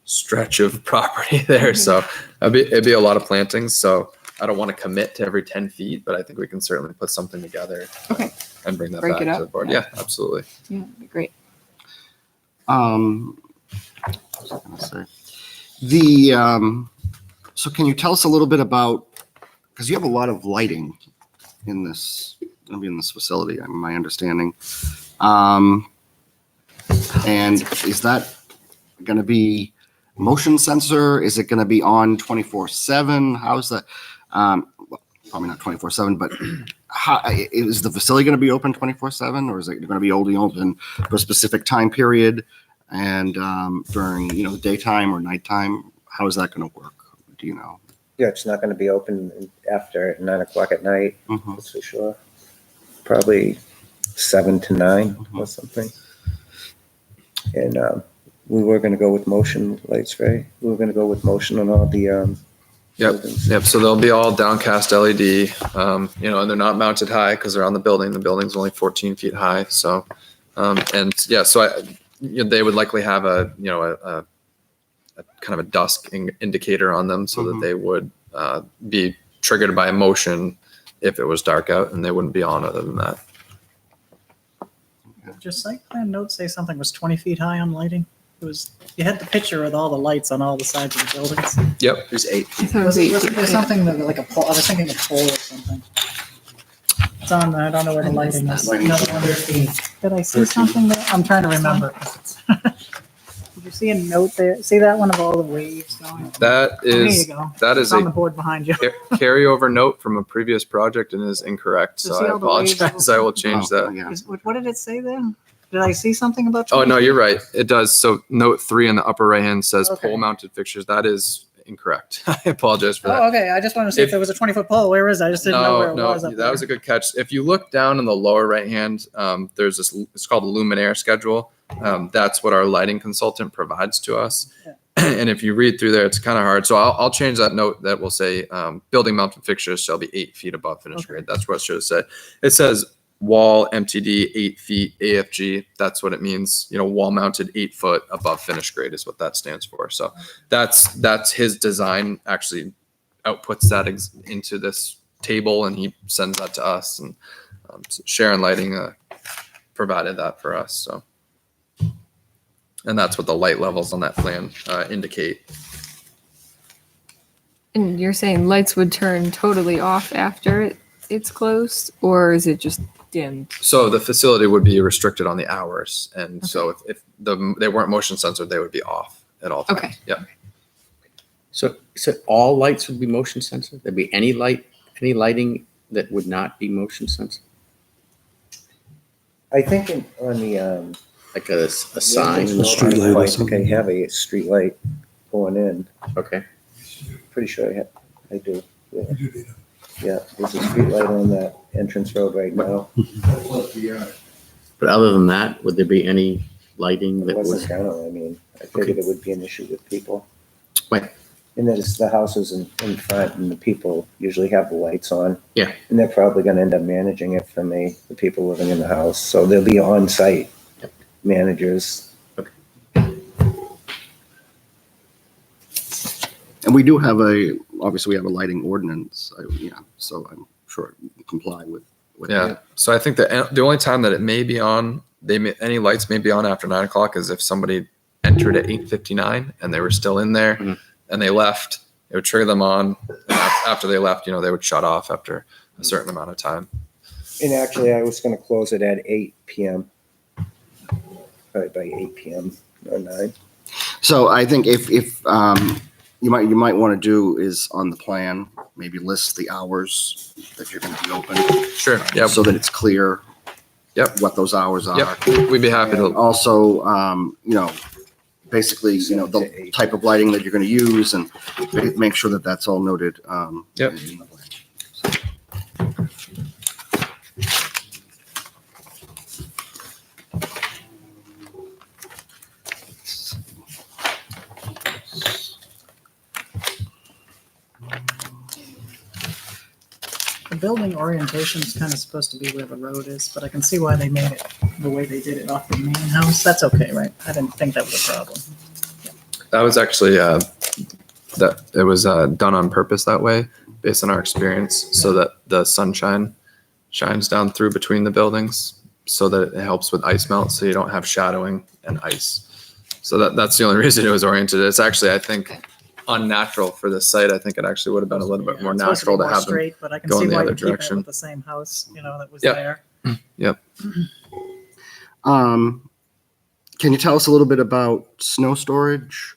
S7: stretch of property there, so it'd be a lot of plantings. So I don't want to commit to every 10 feet, but I think we can certainly put something together.
S5: Okay.
S7: And bring that
S5: Break
S7: back
S5: it
S7: to
S5: up,
S7: the board.
S5: yeah.
S7: Yeah, absolutely.
S5: Yeah, that'd be great.
S1: What was I gonna say? The, so can you tell us a little bit about, because you have a lot of lighting in this, gonna be in this facility, my understanding. And is that gonna be motion sensor? Is it gonna be on 24/7? How's that? Well, probably not 24/7, but how, is the facility gonna be open 24/7, or is it gonna be only open for a specific time period? And during, the daytime or nighttime, how is that going to work? Do you know?
S6: Yeah, it's not gonna be open after 9 o'clock at night,
S1: Mhm.
S6: that's for sure. Probably 7 to 9 or something. And we were gonna go with motion lights, right? We were gonna go with motion on all the
S7: Yep.
S6: buildings.
S7: Yep. So they'll be all downcast LED, and they're not mounted high because they're on the building. The building's only 14 feet high. So, and yeah, so they would likely have a kind of a dusk indicator on them so that they would be triggered by motion if it was dark out, and they wouldn't be on other than that.
S4: Did your site plan notes say something was 20 feet high on lighting? It was, you had the picture with all the lights on all the sides of the buildings.
S7: Yep.
S2: There's 8
S5: I
S2: feet.
S5: thought it was
S4: Was
S5: 18.
S4: there something that, like a pole, I was thinking a pole or something. It's on, I don't know where the lighting is. Another one. Did I see something there? I'm trying to remember. Did you see a note there? See that one of all the waves going?
S7: That
S4: Oh, there you
S7: is
S4: go.
S7: that
S4: It's
S7: is
S4: on the
S7: a
S4: board behind you.
S7: carryover note from a previous project and is incorrect.
S4: So
S7: So
S4: see
S7: I
S4: all the waves
S7: apologize. I will change
S1: Oh,
S7: that.
S1: yeah.
S4: What did it say there? Did I see something about?
S7: Oh
S4: 20
S7: no,
S4: feet?
S7: you're right. It does. So note 3 in the upper right hand says
S4: Okay.
S7: pole mounted fixtures. That is incorrect. I apologize for that.
S4: Oh, okay. I just wanted to see if
S7: If-
S4: there was a 20-foot pole. Where is it? I just didn't know where it was. up
S7: that was
S4: there.
S7: a good catch. If you look down in the lower right hand, there's this. It's called a luminaire schedule. That's what our lighting consultant provides to us.
S4: Yeah.
S7: And if you read through there, it's kind of hard. So I'll change that note. That will say building mounted fixtures shall be 8 feet above finished
S4: Okay.
S7: grade. That's what it should have said. It says wall MTD 8 feet AFG. That's what it means. Wall mounted 8 foot above finished grade is what that stands for. So that's his design. Actually outputs that into this table, and he sends that to us. And so Sharon Lighting provided that for us. So, and that's what the light levels on that plan indicate.
S5: And you're saying lights would turn totally off after it's closed, or is it just dimmed?
S7: So the facility would be restricted on the hours, and so if they weren't motion censored, they would be off at all times.
S5: Okay.
S7: Yeah.
S3: So all lights would be motion sensor? There'd be any lighting that would not be motion sensor?
S6: I think on the
S3: Like a sign?
S6: the
S8: street light or
S6: I think
S8: something.
S6: I have a street light going in.
S3: Okay.
S6: Pretty sure I do. Yeah. Yeah, there's a street light on that entrance road right now.
S3: But other than that, would there be any lighting
S6: It
S3: that
S6: wasn't
S3: was?
S6: down. I mean, I figured it would be an issue with people.
S3: Right.
S6: And then it's the houses in front, and the people usually have the lights on.
S3: Yeah.
S6: And they're probably gonna end up managing it for me, the people living in the house. So they'll be on-site managers.
S1: And we do have obviously we have a lighting ordinance, so I'm sure it will comply with
S7: Yeah.
S1: that.
S7: So I think that the only time that it may be on, any lights may be on after 9 o'clock is if somebody entered at 8:59 and they were still in there
S3: Mhm.
S7: and they left. It would trigger them on. And after they left, they would shut off after a certain amount of time.
S6: And actually, I was gonna close it at 8 PM. Probably by 8 PM or 9.
S1: So I think if you might want to do is on the plan, maybe list the hours that you're going to be open.
S7: Sure. Yep.
S1: So that it's clear.
S7: Yep.
S1: What those hours are.
S7: Yep. We'd be happy to.
S1: Also, basically, the type of lighting that you're going to use and make sure that that's all noted.
S7: Yep.
S1: in the plan.
S4: building orientation is kind of supposed to be where the road is, but I can see why they made it the way they did it off the main house. That's okay, right? I didn't think that was a problem.
S7: That was actually, that it was done on purpose that way, based on our experience, so that the sunshine shines down through between the buildings, so that it helps with ice melt, so you don't have shadowing and ice. So that's the only reason it was oriented. It's actually, I think, unnatural for this site. I think it actually would have been a little bit more
S4: It's supposed
S7: natural
S4: be
S7: to
S4: more
S7: have them.
S4: straight, but I can
S7: go
S4: see
S7: in the
S4: why
S7: other
S4: you keep it
S7: direction.
S4: with the same house, that was
S7: Yep.
S4: there.
S7: Yep.
S1: Can you tell us a little bit about snow storage?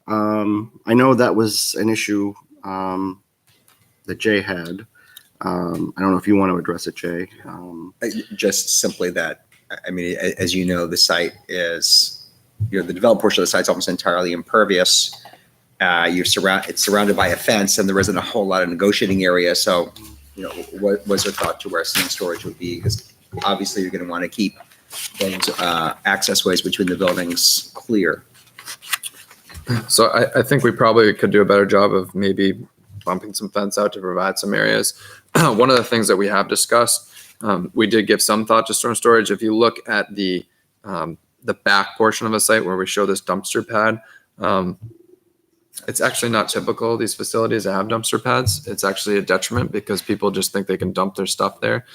S1: I know that was an issue that Jay had. I don't know if you want to address it, Jay.
S2: Just simply that, I mean, as you know, the site is, the developed portion of the site's almost entirely impervious. It's surrounded by a fence, and there isn't a whole lot of negotiating area. So, what was there thought to where snow storage would be? Because obviously you're going to want to keep those access ways between the buildings clear.
S7: So I think we probably could do a better job of maybe bumping some fence out to provide some areas. One of the things that we have discussed, we did give some thought to storm storage. If you look at the back portion of a site where we show this dumpster pad, it's actually not typical. These facilities that have dumpster pads, it's actually a detriment because people just think they can dump their stuff there.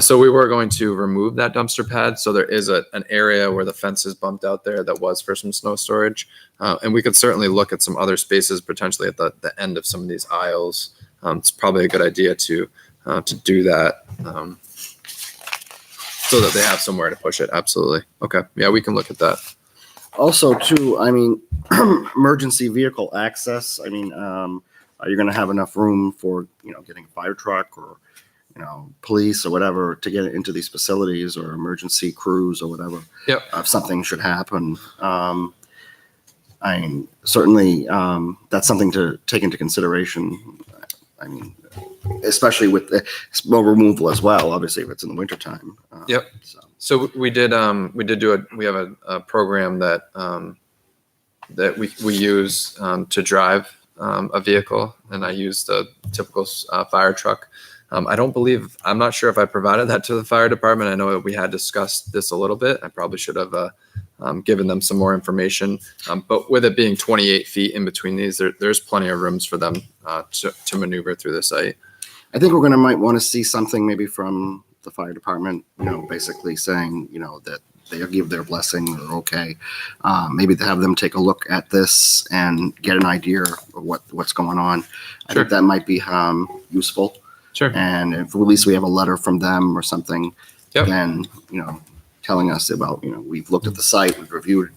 S7: So we were going to remove that dumpster pad. So there is an area where the fence is bumped out there that was for some snow storage. And we could certainly look at some other spaces potentially at the end of some of these aisles. It's probably a good idea to do that so that they have somewhere to push it. Absolutely. Okay. Yeah, we can look at that.
S1: Also, too, I mean, emergency vehicle access. I mean, are you going to have enough room for, getting a fire truck or, police or whatever to get into these facilities, or emergency crews or whatever?
S7: Yep.
S1: If something should happen. I mean, certainly, that's something to take into consideration. I mean, especially with the snow removal as well, obviously, if it's in the wintertime.
S7: Yep. So we have a program that we use to drive a vehicle, and I use the typical fire truck. I'm not sure if I provided that to the fire department. I know that we had discussed this a little bit. I probably should have given them some more information. But with it being 28 feet in between these, there's plenty of rooms for them to maneuver through the site.
S1: I think we're might want to see something maybe from the fire department, basically saying, that they give their blessing or okay. Maybe to have them take a look at this and get an idea of what's going on. I
S7: Sure.
S1: think that might be useful.
S7: Sure.
S1: And if at least we have a letter from them or something,
S7: Yep.
S1: then, telling us about, we've looked at the site, we've reviewed,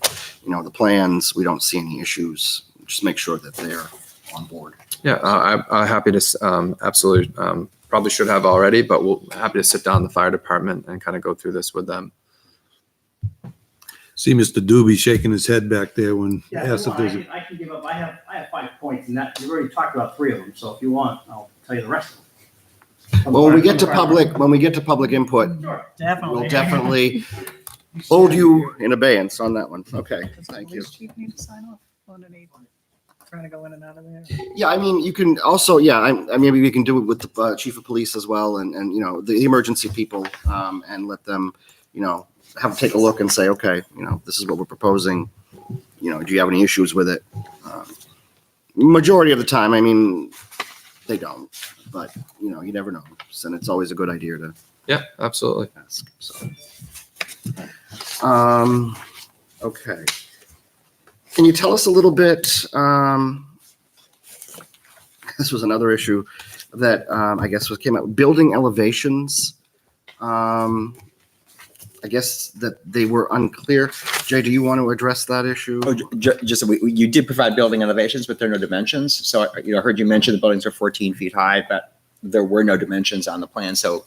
S1: the plans, we don't see any issues. Just make sure that they're on board.
S7: Yeah, I'm happy to absolutely probably should have already, but we'll happy to sit down with the fire department and kind of go through this with them.
S8: See Mr. Doobie shaking his head back there when
S9: Yeah,
S8: asked if there's a.
S9: I can give up. I have 5 points, and that you've already talked about 3 of them. So if you want, I'll tell you the rest of them.
S1: Well, when we get to public input,
S9: Sure.
S4: Definitely.
S1: we'll definitely hold you in abeyance on that one. Okay,
S4: Does the
S1: thank you.
S4: police chief need to sign off underneath? Trying to go in and out of there.
S1: Yeah, I mean, you can also, maybe we can do it with the chief of police as well, and the emergency people, and let them, take a look and say, okay, this is what we're proposing. Do you have any issues with it? Majority of the time, I mean, they don't, but you never know, and it's always a good idea to
S7: Yeah, absolutely.
S1: ask. So, okay. Can you tell us a little bit? This was another issue that I guess came out. Building elevations. I guess that they were unclear. Jay, do you want to address that issue?
S2: Oh, just you did provide building elevations, but there are no dimensions. So I heard you mention the buildings are 14 feet high, but there were no dimensions on the plan. So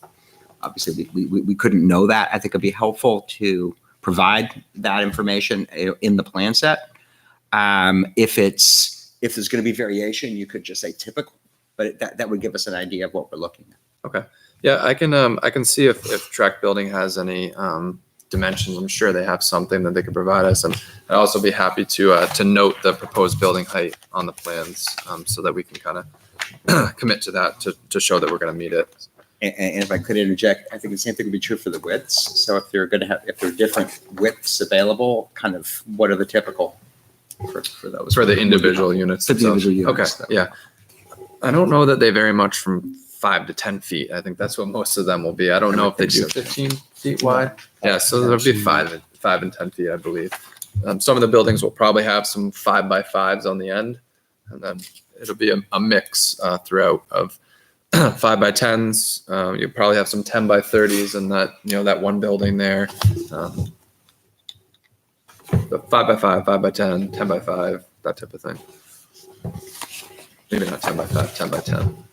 S2: obviously we couldn't know that. I think it'd be helpful to provide that information in the plan set. If there's going to be variation, you could just say typical, but that would give us an idea of what we're looking at.
S7: Okay. Yeah, I can see if Track Building has any dimensions. I'm sure they have something that they could provide us, and I'd also be happy to note the proposed building height on the plans, so that we can kind of commit to that to show that we're going to meet it.
S2: And if I could interject, I think the same thing would be true for the widths. So if there are different widths available, kind of what are the typical for those?
S7: For the individual units.
S2: For the
S7: themselves.
S2: individual units.
S7: Okay, yeah. I don't know that they vary much from 5 to 10 feet. I think that's what most of them will be. I don't know if they do 15 feet wide. Yeah, so there'll be 5 and 10 feet, I believe. Some of the buildings will probably have some 5x5s on the end, and then it'll be a mix throughout of 5x10s. You'll probably have some 10x30s in that, that one building there. The 5x5, 5x10, 10x5, that type of thing. Maybe not 10x5, 10x10.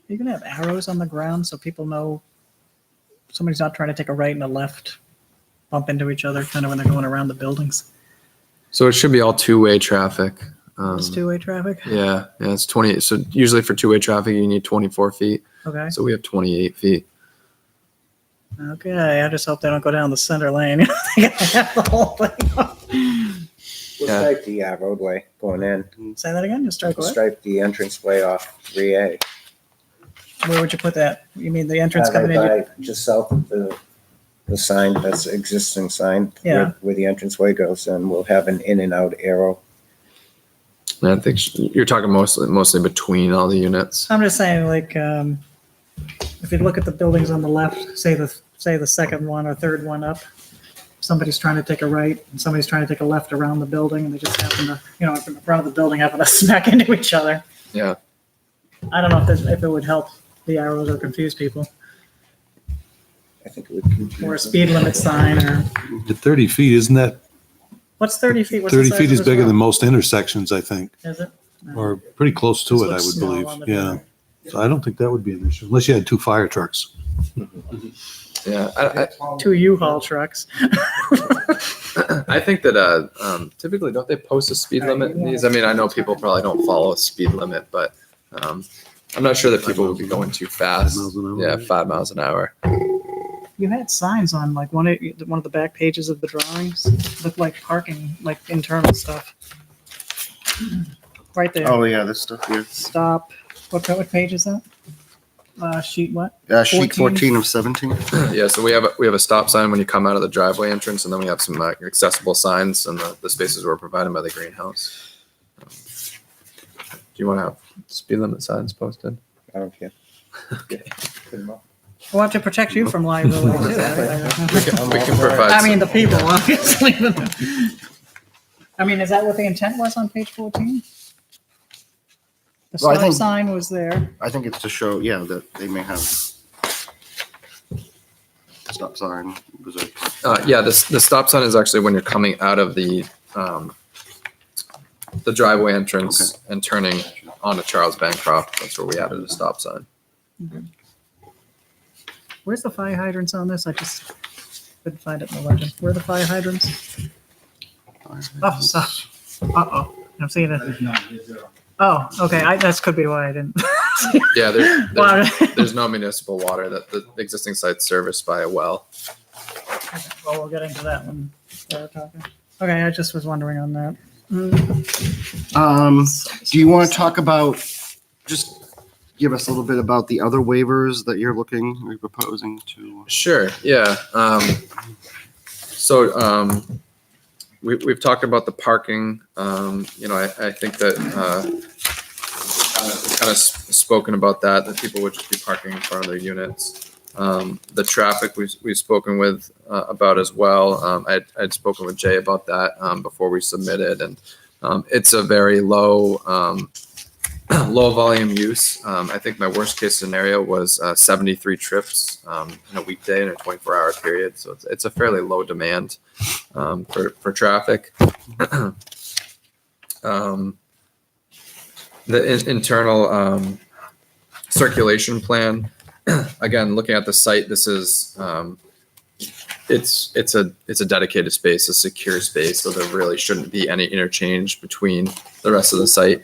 S4: You're gonna have arrows on the ground so people know somebody's not trying to take a right and a left, bump into each other kind of when they're going around the buildings.
S7: So it should be all two-way traffic.
S4: It's two-way traffic?
S7: Yeah, it's 20. So usually for two-way traffic, you need 24 feet.
S4: Okay.
S7: So we have 28 feet.
S4: Okay, I just hope they don't go down the center lane. They gotta have the whole thing.
S6: We'll
S7: Yeah.
S6: stripe the roadway going in.
S4: Say that again, just strike away.
S6: Stripe the entranceway off 3A.
S4: Where would you put that? You mean the entrance coming in?
S6: Right by, just south of the sign, that's the existing sign.
S4: Yeah.
S6: Where the entranceway goes, and we'll have an in and out arrow.
S7: And I think you're talking mostly between all the units.
S4: I'm just saying, like, if you look at the buildings on the left, say the second one or third one up, somebody's trying to take a right and somebody's trying to take a left around the building, and they just happen to, in front of the building, happen to smack into each other.
S7: Yeah.
S4: I don't know if it would help the arrows or confuse people,
S6: I think it would confuse
S4: or a
S6: them.
S4: speed limit sign, or
S8: At 30 feet, isn't that,
S4: what's 30 feet? What's the
S8: 30
S4: size
S8: feet
S4: of
S8: is
S4: this
S8: bigger
S4: road?
S8: than most intersections, I think,
S4: Is it?
S8: or pretty close to
S4: This
S8: it, I
S4: looks
S8: would
S4: small
S8: believe.
S4: on the
S8: Yeah.
S4: drawing.
S8: So I don't think that would be an issue, unless you had 2 fire trucks.
S7: Yeah.
S4: 2 U-Haul trucks.
S7: I think that typically don't they post a speed limit in these? I mean, I know people probably don't follow a speed limit, but I'm not sure that people would be going too fast.
S8: 5 miles an hour.
S7: Yeah, 5 miles an hour.
S4: You had signs on like one of the back pages of the drawings, looked like parking, like internal stuff. Right there.
S1: Oh, yeah, this stuff here.
S4: Stop. What page is that? Sheet what?
S1: Sheet 14 of 17.
S7: Yeah, so we have a stop sign when you come out of the driveway entrance, and then we have some accessible signs in the spaces were provided by the greenhouse. Do you want to have speed limit signs posted?
S6: I don't care.
S4: We'll have to protect you from liability too.
S7: We can provide.
S4: I mean,
S7: some-
S4: the people, obviously. I mean, is that what the intent was on page 14? The
S1: Well, I
S4: stop
S1: think-
S4: sign was there.
S1: I think it's to show, that they may have stop sign. Was it?
S7: Yeah, the stop sign is actually when you're coming out of the driveway entrance and turning onto Charles Bancroft. That's where we added a stop sign.
S4: Where's the fire hydrants on this? I just couldn't find it in the legend. Where are the fire hydrants? Oh, stop. Uh-oh. I'm seeing it.
S9: There's none, there's zero.
S4: Oh, okay. That could be why I didn't.
S7: Yeah,
S4: Wow.
S7: there's no municipal water. That the existing site's serviced by a well.
S4: Well, we'll get into that when we're talking. Okay, I just was wondering on that. Mm.
S1: Do you want to talk about, just give us a little bit about the other waivers that you're proposing to?
S7: Sure. Yeah. We've talked about the parking. I think that kind of spoken about that people would just be parking in front of their units. The traffic we've spoken with about as well. I'd spoken with Jay about that before we submitted, and it's a very low low volume use. I think my worst case scenario was 73 trips in a weekday in a 24-hour period. So it's a fairly low demand for traffic. The internal circulation plan, again, looking at the site, this is it's a dedicated space, a secure space, so there really shouldn't be any interchange between the rest of the site.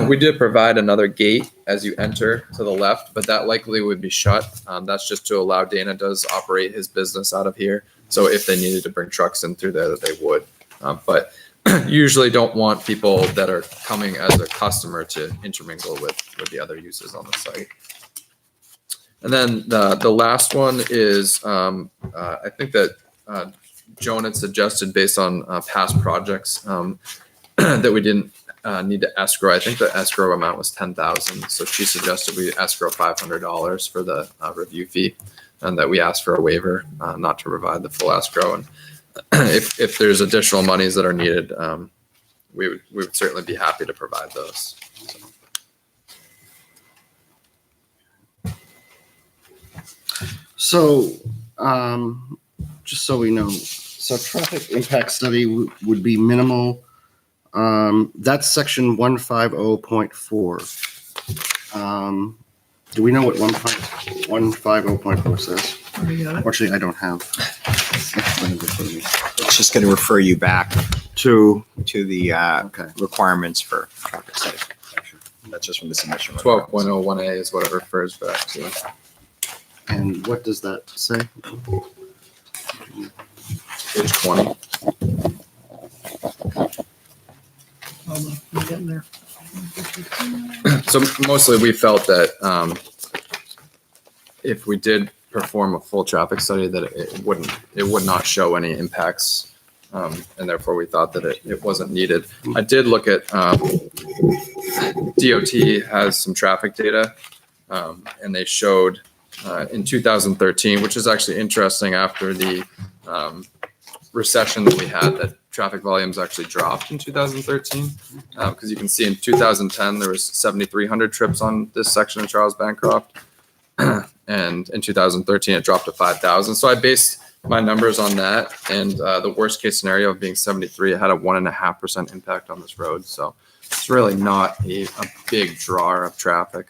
S7: We did provide another gate as you enter to the left, but that likely would be shut. That's just to allow Dana does operate his business out of here. So if they needed to bring trucks in through there, that they would. But usually don't want people that are coming as a customer to intermingle with the other uses on the site. And then the last one is, I think that Joan had suggested based on past projects that we didn't need to escrow. I think the escrow amount was 10,000. So she suggested we escrow $500 for the review fee, and that we asked for a waiver not to provide the full escrow. And if there's additional monies that are needed, we would certainly be happy to provide those.
S1: So, just so we know, so traffic impact study would be minimal. That's section 150.4. Do we know what 150.4 says?
S4: We got it.
S1: Fortunately, I don't have.
S2: It's just going to refer you back
S1: To,
S2: to the
S1: okay.
S2: requirements for traffic study. That's just from the submission.
S7: 12.01A is what it refers back to.
S1: And what does that say?
S7: Page 20.
S4: We're getting there.
S7: So mostly we felt that if we did perform a full traffic study, that it would not show any impacts, and therefore we thought that it wasn't needed. I did look at DOT has some traffic data, and they showed in 2013, which is actually interesting after the recession that we had, that traffic volumes actually dropped in 2013, because you can see in 2010 there was 7,300 trips on this section of Charles Bancroft, and in 2013 it dropped to 5,000. So I based my numbers on that, and the worst case scenario of being 73, it had a 1.5% impact on this road. So it's really not a big drawer of traffic.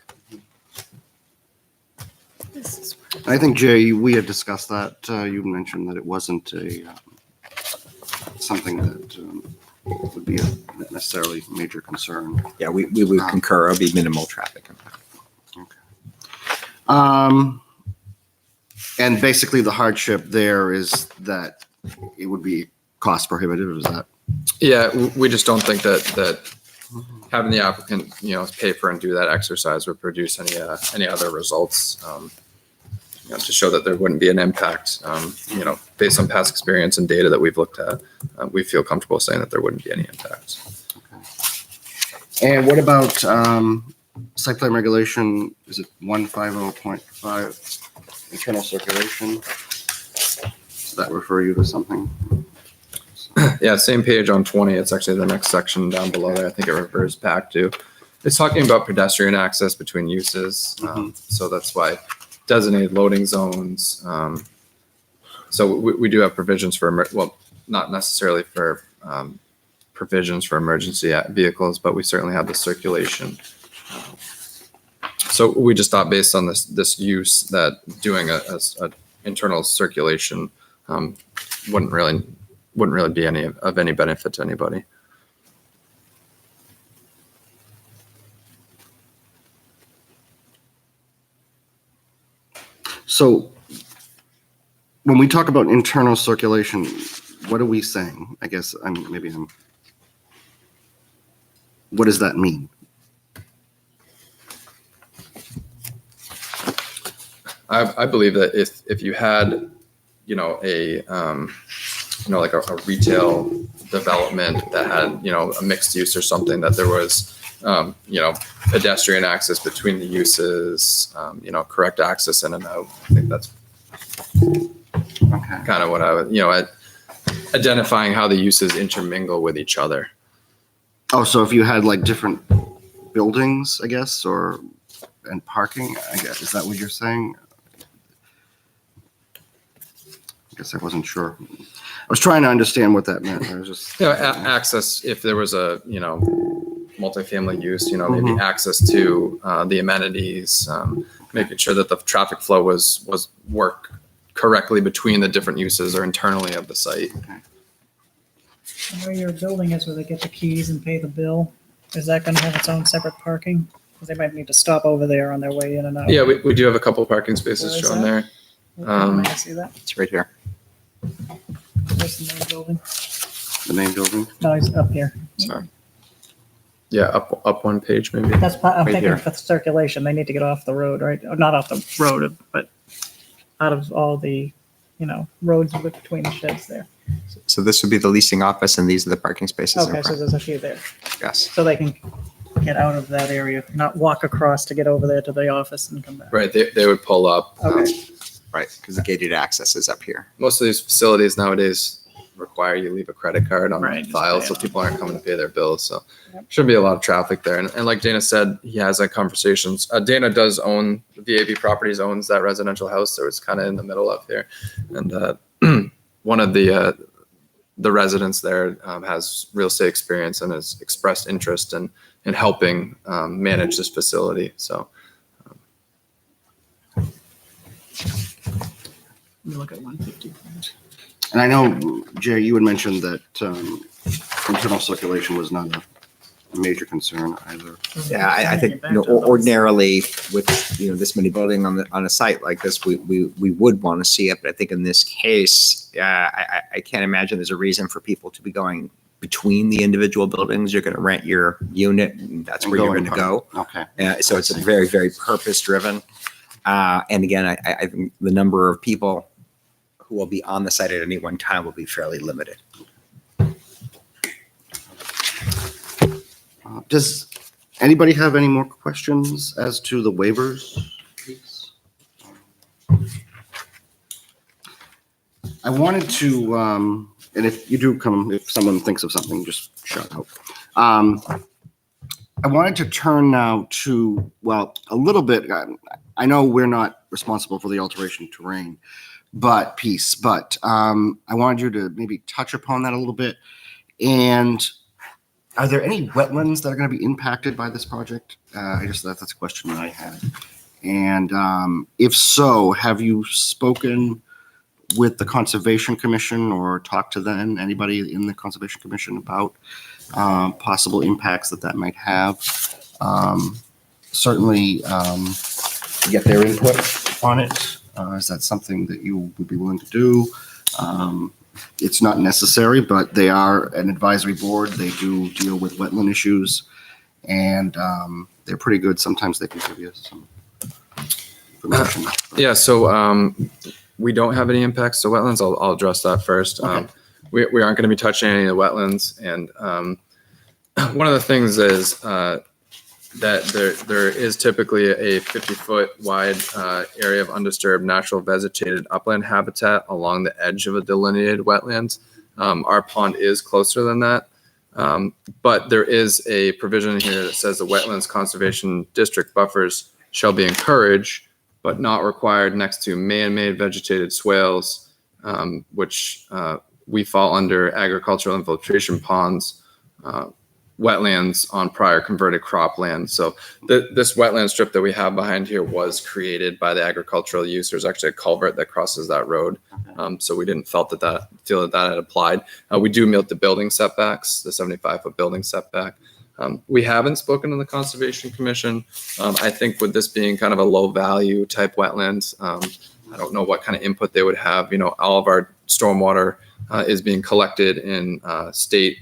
S1: I think, Jay, we had discussed that. You mentioned that it wasn't something that would be a necessarily major concern.
S2: Yeah, we would concur. It'll be minimal traffic impact.
S1: And basically the hardship there is that it would be cost prohibitive, is that?
S7: Yeah, we just don't think that having the applicant, pay for and do that exercise would produce any other results. To show that there wouldn't be an impact, based on past experience and data that we've looked at, we feel comfortable saying that there wouldn't be any impacts.
S1: And what about site plan regulation? Is it 150.5 internal circulation? Does that refer you to something?
S7: Yeah, same page on 20. It's actually the next section down below there. I think it refers back to. It's talking about pedestrian access between uses. So that's why designated loading zones. So we do have provisions for, not necessarily for provisions for emergency vehicles, but we certainly have the circulation. So we just thought based on this use that doing a internal circulation wouldn't really be of any benefit to anybody.
S1: So when we talk about internal circulation, what are we saying? I guess what does that mean?
S7: I believe that if you had, like a retail development that had, a mixed use or something, that there was, pedestrian access between the uses, correct access in and out. I think that's kind of what I would, identifying how the uses intermingle with each other.
S1: Oh, so if you had like different buildings, I guess, and parking, I guess, is that what you're saying? I guess I wasn't sure. I was trying to understand what that meant. I was just.
S7: Access, if there was a, multifamily use, maybe access to the amenities, making sure that the traffic flow was work correctly between the different uses or internally of the site.
S4: Where your building is, where they get the keys and pay the bill, is that gonna have its own separate parking? Because they might need to stop over there on their way in and out.
S7: Yeah, we do have a couple of parking spaces
S4: Where is
S7: shown
S4: that?
S7: there.
S4: May I see that?
S2: It's right here.
S4: Where's the main building?
S1: the main building?
S4: No, he's up here.
S7: Sorry. Yeah, up one page maybe.
S4: I'm
S6: Right
S4: thinking
S6: here.
S4: for circulation, they need to get off the road, right? Or not off the road, but out of all the, roads between the sheds there.
S2: So this would be the leasing office, and these are the parking spaces in
S4: Okay, so
S2: front.
S4: there's a few there.
S2: Yes.
S4: So they can get out of that area, not walk across to get over there to the office and come back.
S7: Right, they would pull up.
S4: Okay.
S2: Right, because the gated access is up here.
S7: Most of these facilities nowadays require you leave a credit card on
S4: Right,
S7: the file,
S4: just
S7: so
S4: pay it
S7: people aren't coming to pay their bills. So
S4: Yep.
S7: shouldn't be a lot of traffic there. And like Dana said, he has had conversations. Dana does own VAB Properties, owns that residential house, so it's kind of in the middle up here. And one of the residents there has real estate experience and has expressed interest in helping manage this facility. So
S4: Let me look at 150.
S1: And I know, Jay, you had mentioned that internal circulation was not a major concern either.
S2: Yeah, I think
S4: Back to those.
S2: ordinarily with this many building on a site like this, we would want to see it. But I think in this case, I can't imagine there's a reason for people to be going between the individual buildings. You're going to rent your unit, and that's where you're going to go.
S1: Okay.
S2: So it's a very, very purpose driven. And again, I think the number of people who will be on the site at any one time will be fairly limited.
S1: Does anybody have any more questions as to the waivers? Please? I wanted to, and if you do come, if someone thinks of something, just shout out. I wanted to turn now to, well, a little bit, I know we're not responsible for the alteration of terrain, but I wanted you to maybe touch upon that a little bit. And are there any wetlands that are going to be impacted by this project? That's a question that I had. And if so, have you spoken with the Conservation Commission or talked to them, anybody in the Conservation Commission about possible impacts that might have? Certainly get their input on it. Is that something that you would be willing to do? It's not necessary, but they are an advisory board. They do deal with wetland issues, and they're pretty good. Sometimes they can give you some information.
S7: yeah, so we don't have any impacts to wetlands. I'll address that first.
S1: Okay.
S7: We aren't going to be touching any of the wetlands, and one of the things is that there is typically a 50-foot wide area of undisturbed natural vegetated upland habitat along the edge of a delineated wetlands. Our pond is closer than that, but there is a provision here that says the Wetlands Conservation District buffers shall be encouraged but not required next to man-made vegetated swales, which we fall under agricultural infiltration ponds, wetlands on prior converted cropland. So this wetland strip that we have behind here was created by the agricultural use. There's actually a culvert that crosses that road. So we didn't feel that had applied. We do meet the building setbacks, the 75-foot building setback. We haven't spoken to the Conservation Commission. I think with this being kind of a low value type wetlands, I don't know what kind of input they would have. All of our stormwater is being collected in state,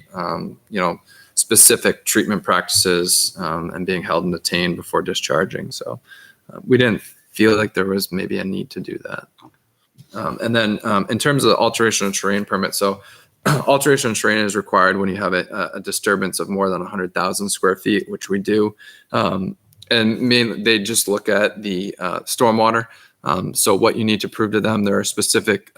S7: specific treatment practices and being held and detained before discharging. So we didn't feel like there was maybe a need to do that. And then in terms of the alteration of terrain permit, so alteration of terrain is required when you have a disturbance of more than 100,000 square feet, which we do. And mainly they just look at the stormwater. So what you need to prove to them, there are specific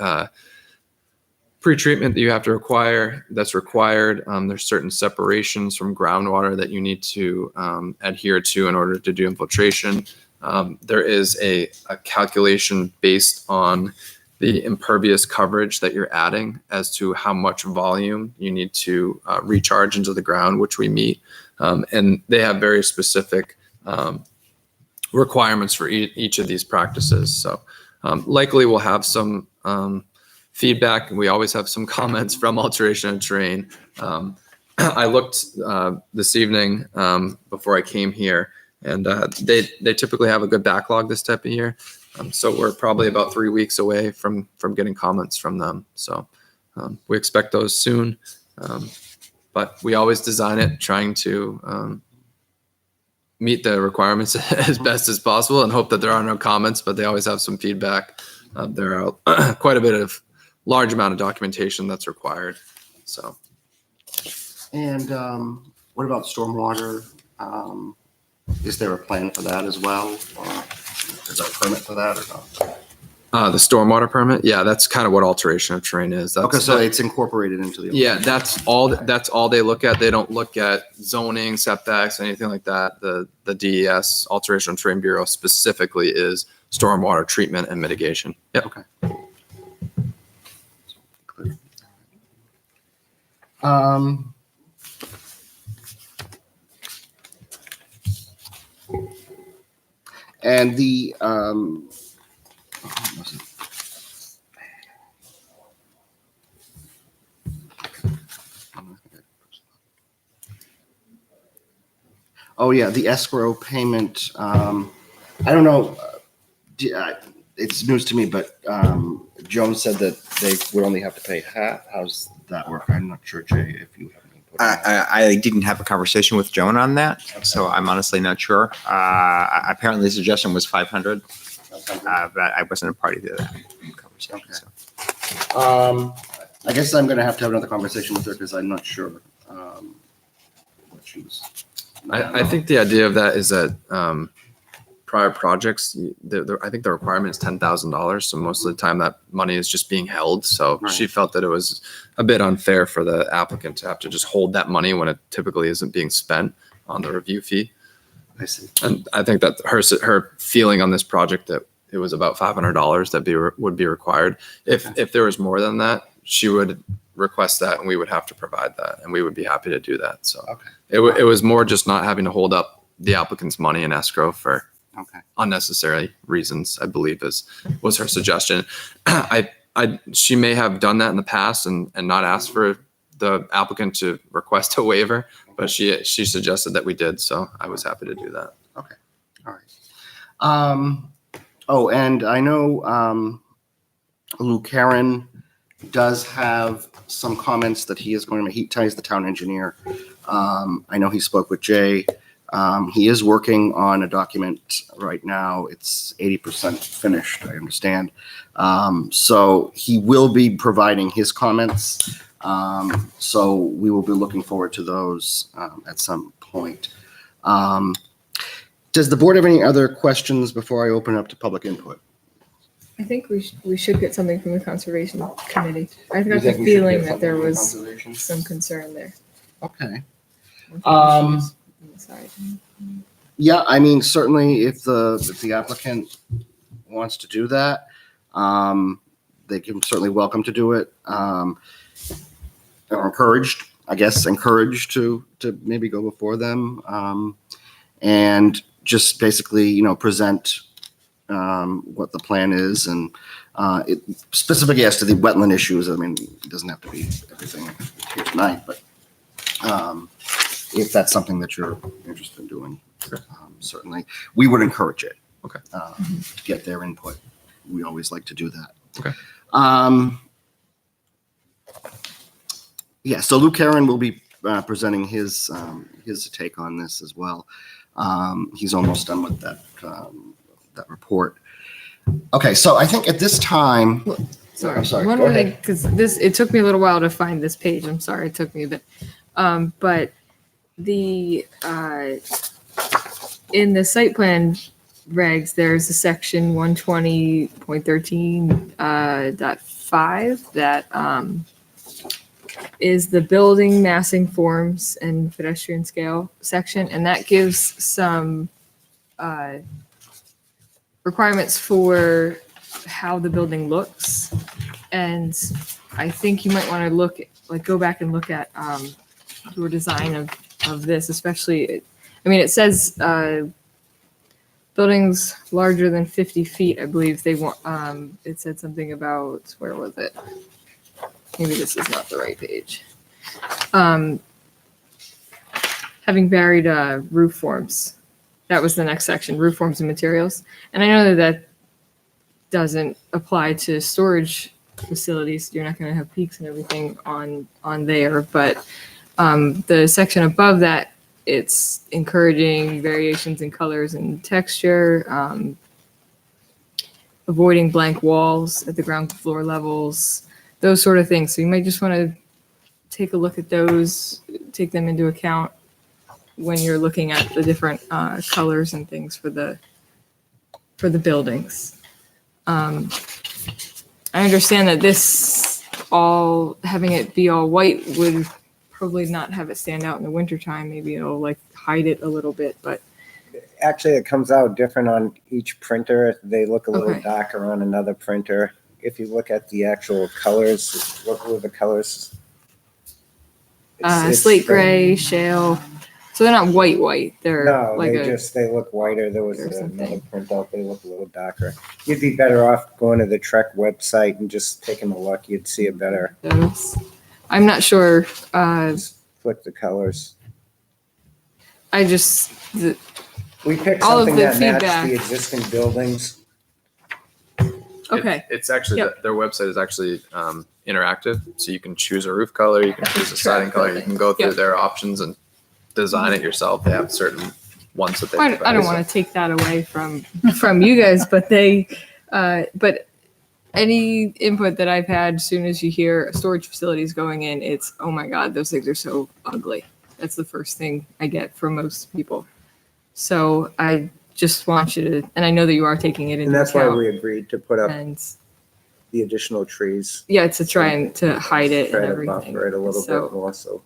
S7: pre-treatment that you have to require, that's required. There's certain separations from groundwater that you need to adhere to in order to do infiltration. There is a calculation based on the impervious coverage that you're adding as to how much volume you need to recharge into the ground, which we meet. And they have very specific requirements for each of these practices. So likely we'll have some feedback. We always have some comments from alteration of terrain. I looked this evening before I came here, and they typically have a good backlog this type of year. So we're probably about 3 weeks away from getting comments from them. So we expect those soon. But we always design it trying to meet the requirements as best as possible and hope that there are no comments, but they always have some feedback. There are quite a bit of large amount of documentation that's required. So
S1: And what about stormwater? Is there a plan for that as well? Or is there a permit for that or not?
S7: the stormwater permit, yeah, that's kind of what alteration of terrain is. That's,
S1: Okay, so it's incorporated into the.
S7: yeah, that's all they look at. They don't look at zoning, setbacks, anything like that. The DES, Alteration of Terrain Bureau, specifically is stormwater treatment and mitigation. Yep.
S1: Okay. Clear. Um, and the, what was it? Oh, yeah, the escrow payment. I don't know. It's news to me, but Joan said that they would only have to pay half. How's that work? I'm not sure, Jay, if you have any input. on that.
S2: I didn't have a conversation with Joan on that, so I'm honestly not sure. Apparently the suggestion was 500, but I wasn't a party to that conversation.
S1: Okay.
S2: So.
S1: I guess I'm going to have another conversation with her because I'm not sure what she was.
S7: I think the idea of that is that prior projects, I think the requirement is $10,000. So most of the time that money is just being held. So
S1: Right.
S7: she felt that it was a bit unfair for the applicant to have to just hold that money when it typically isn't being spent on the review fee.
S1: I see.
S7: And I think that her feeling on this project that it was about $500 that would be required. If there was more than that, she would request that and we would have to provide that and we would be happy to do that. So
S1: Okay.
S7: it was more just not having to hold up the applicant's money in escrow for
S1: Okay.
S7: unnecessary reasons, I believe was her suggestion. She may have done that in the past and not asked for the applicant to request a waiver, but she suggested that we did. So I was happy to do that.
S1: Okay. All right. Oh, and I know Lou Karen does have some comments that he is going to make. He ties the town engineer. I know he spoke with Jay. He is working on a document right now. It's 80% finished, I understand. So he will be providing his comments. So we will be looking forward to those at some point. Does the board have any other questions before I open up to public input?
S5: I think we should get something from the conservation committee. I
S1: You
S5: got the
S1: think we should
S5: feeling
S1: get
S5: that
S1: something
S5: there
S1: from
S5: was
S1: conservation?
S5: some concern there.
S1: Okay.
S5: On the side.
S1: Yeah, I mean, certainly if the applicant wants to do that, they can certainly welcome to do it. Or encouraged, I guess, to maybe go before them. And just basically, present what the plan is and it specifically as to the wetland issues. I mean, it doesn't have to be everything here tonight, but if that's something that you're interested in doing, certainly we would encourage it.
S7: Okay.
S1: To get their input. We always like to do that.
S7: Okay.
S1: Yeah, so Lou Karen will be presenting his take on this as well. He's almost done with that report. Okay, so I think at this time,
S5: Sorry.
S1: I'm sorry,
S5: One
S1: go
S5: more thing,
S1: ahead.
S5: because it took me a little while to find this page. I'm sorry, it took me a bit. But the in the site plan regs, there's a section 120.13.5 that is the building massing forms and pedestrian scale section, and that gives some requirements for how the building looks. And I think you might want to go back and look at your design of this, especially, it says buildings larger than 50 feet, I believe they want, it said something about, where was it? Maybe this is not the right page. Having varied roof forms. That was the next section, roof forms and materials. And I know that doesn't apply to storage facilities. You're not going to have peaks and everything on there, but the section above that, it's encouraging variations in colors and texture, avoiding blank walls at the ground floor levels, those sort of things. So you might just want to take a look at those, take them into account when you're looking at the different colors and things for the buildings. I understand that this having it be all white would probably not have it stand out in the wintertime. Maybe it'll like hide it a little bit, but
S6: Actually, it comes out different on each printer. They look a little
S5: Okay.
S6: darker on another printer. If you look at the actual colors, what were the colors? It's
S5: slate gray, shale. So they're not white. They're
S6: No,
S5: like
S6: they look whiter. There was
S5: or
S6: another
S5: something.
S6: printout. They look a little darker. You'd be better off going to the Trek website and just taking a look. You'd see it better.
S5: those. I'm not sure.
S6: Just click the colors. We picked
S5: All of
S6: something
S5: the
S6: that matched
S5: feedback.
S6: the existing buildings.
S5: Okay.
S7: It's actually,
S5: Yep.
S7: their website is actually interactive. So you can choose a roof color, you can choose a siding color, you can go through
S5: Yep.
S7: their options and design it yourself. They have certain ones that they
S5: I don't
S7: provide.
S5: want to take that away from you guys, but but any input that I've had, as soon as you hear a storage facility is going in, it's, oh my God, those things are so ugly. That's the first thing I get from most people. So I just want you to, and I know that you are taking it into
S6: And that's why
S5: account.
S6: we agreed to put up
S5: And
S6: the additional trees.
S5: yeah, to try and to hide it
S6: Try
S5: and
S6: to
S5: everything.
S6: buffer it a little
S5: So
S6: bit more, so.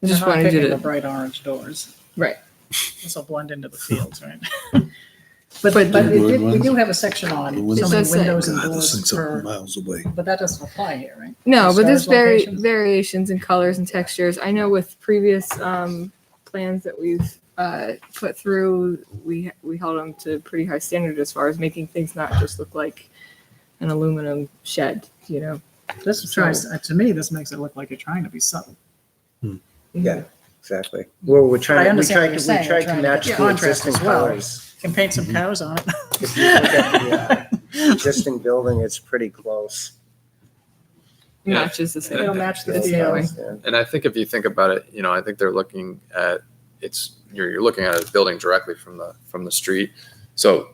S5: I just
S4: They're not
S5: wanted you
S4: picking the
S5: to,
S4: bright orange doors.
S5: right.
S4: This will blend into the fields, right? But
S5: But-
S4: we do have a section on
S8: It
S4: so many
S5: does say-
S4: windows and
S8: God, this
S4: doors
S8: thing's up
S4: per,
S8: miles away.
S4: but that doesn't apply here, right?
S5: No,
S4: As
S5: but
S4: far
S5: there's
S4: as locations?
S5: variations in colors and textures. I know with previous plans that we've put through, we held them to pretty high standard as far as making things not just look like an aluminum shed, you know.
S4: This tries, to me, this makes it look like you're trying to be subtle.
S6: Yeah, exactly. Well, we
S4: understand what you're saying.
S6: tried
S4: You're
S6: to
S4: trying to
S6: match
S4: get
S6: the
S4: contrast
S6: existing
S4: as well.
S6: colors.
S4: You can paint some cows on it.
S6: If you look at the existing building, it's pretty close.
S7: Yeah.
S5: Matches the same.
S4: It'll match the
S5: It's
S4: fields.
S5: annoying.
S6: Yeah.
S7: And I think if you think about it, I think they're looking at you're looking at a building directly from the street. So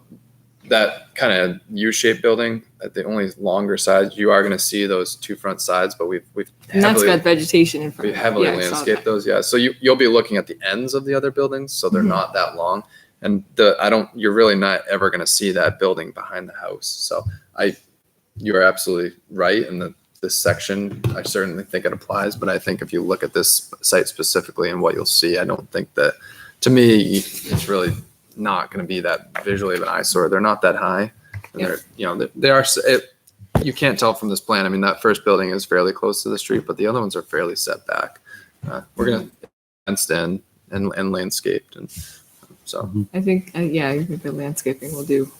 S7: that kind of U-shaped building at the only longer side, you are going to see those two front sides, but we've
S5: And that's
S7: heavily,
S5: got vegetation in front
S7: we
S5: of it.
S7: heavily
S5: Yeah, I saw
S7: landscaped
S5: that.
S7: those. Yeah. So you'll be looking at the ends of the other buildings. So they're
S5: Mhm.
S7: not that long. And you're really not ever going to see that building behind the house. So you're absolutely right. And this section, I certainly think it applies, but I think if you look at this site specifically and what you'll see, I don't think that, to me, it's really not going to be that visually of an eyesore. They're not that high. And they are, you can't tell from this plan. I mean, that first building is fairly close to the street, but the other ones are fairly set back. We're going to fenced in and landscaped. And so,
S5: I think, I think the landscaping will do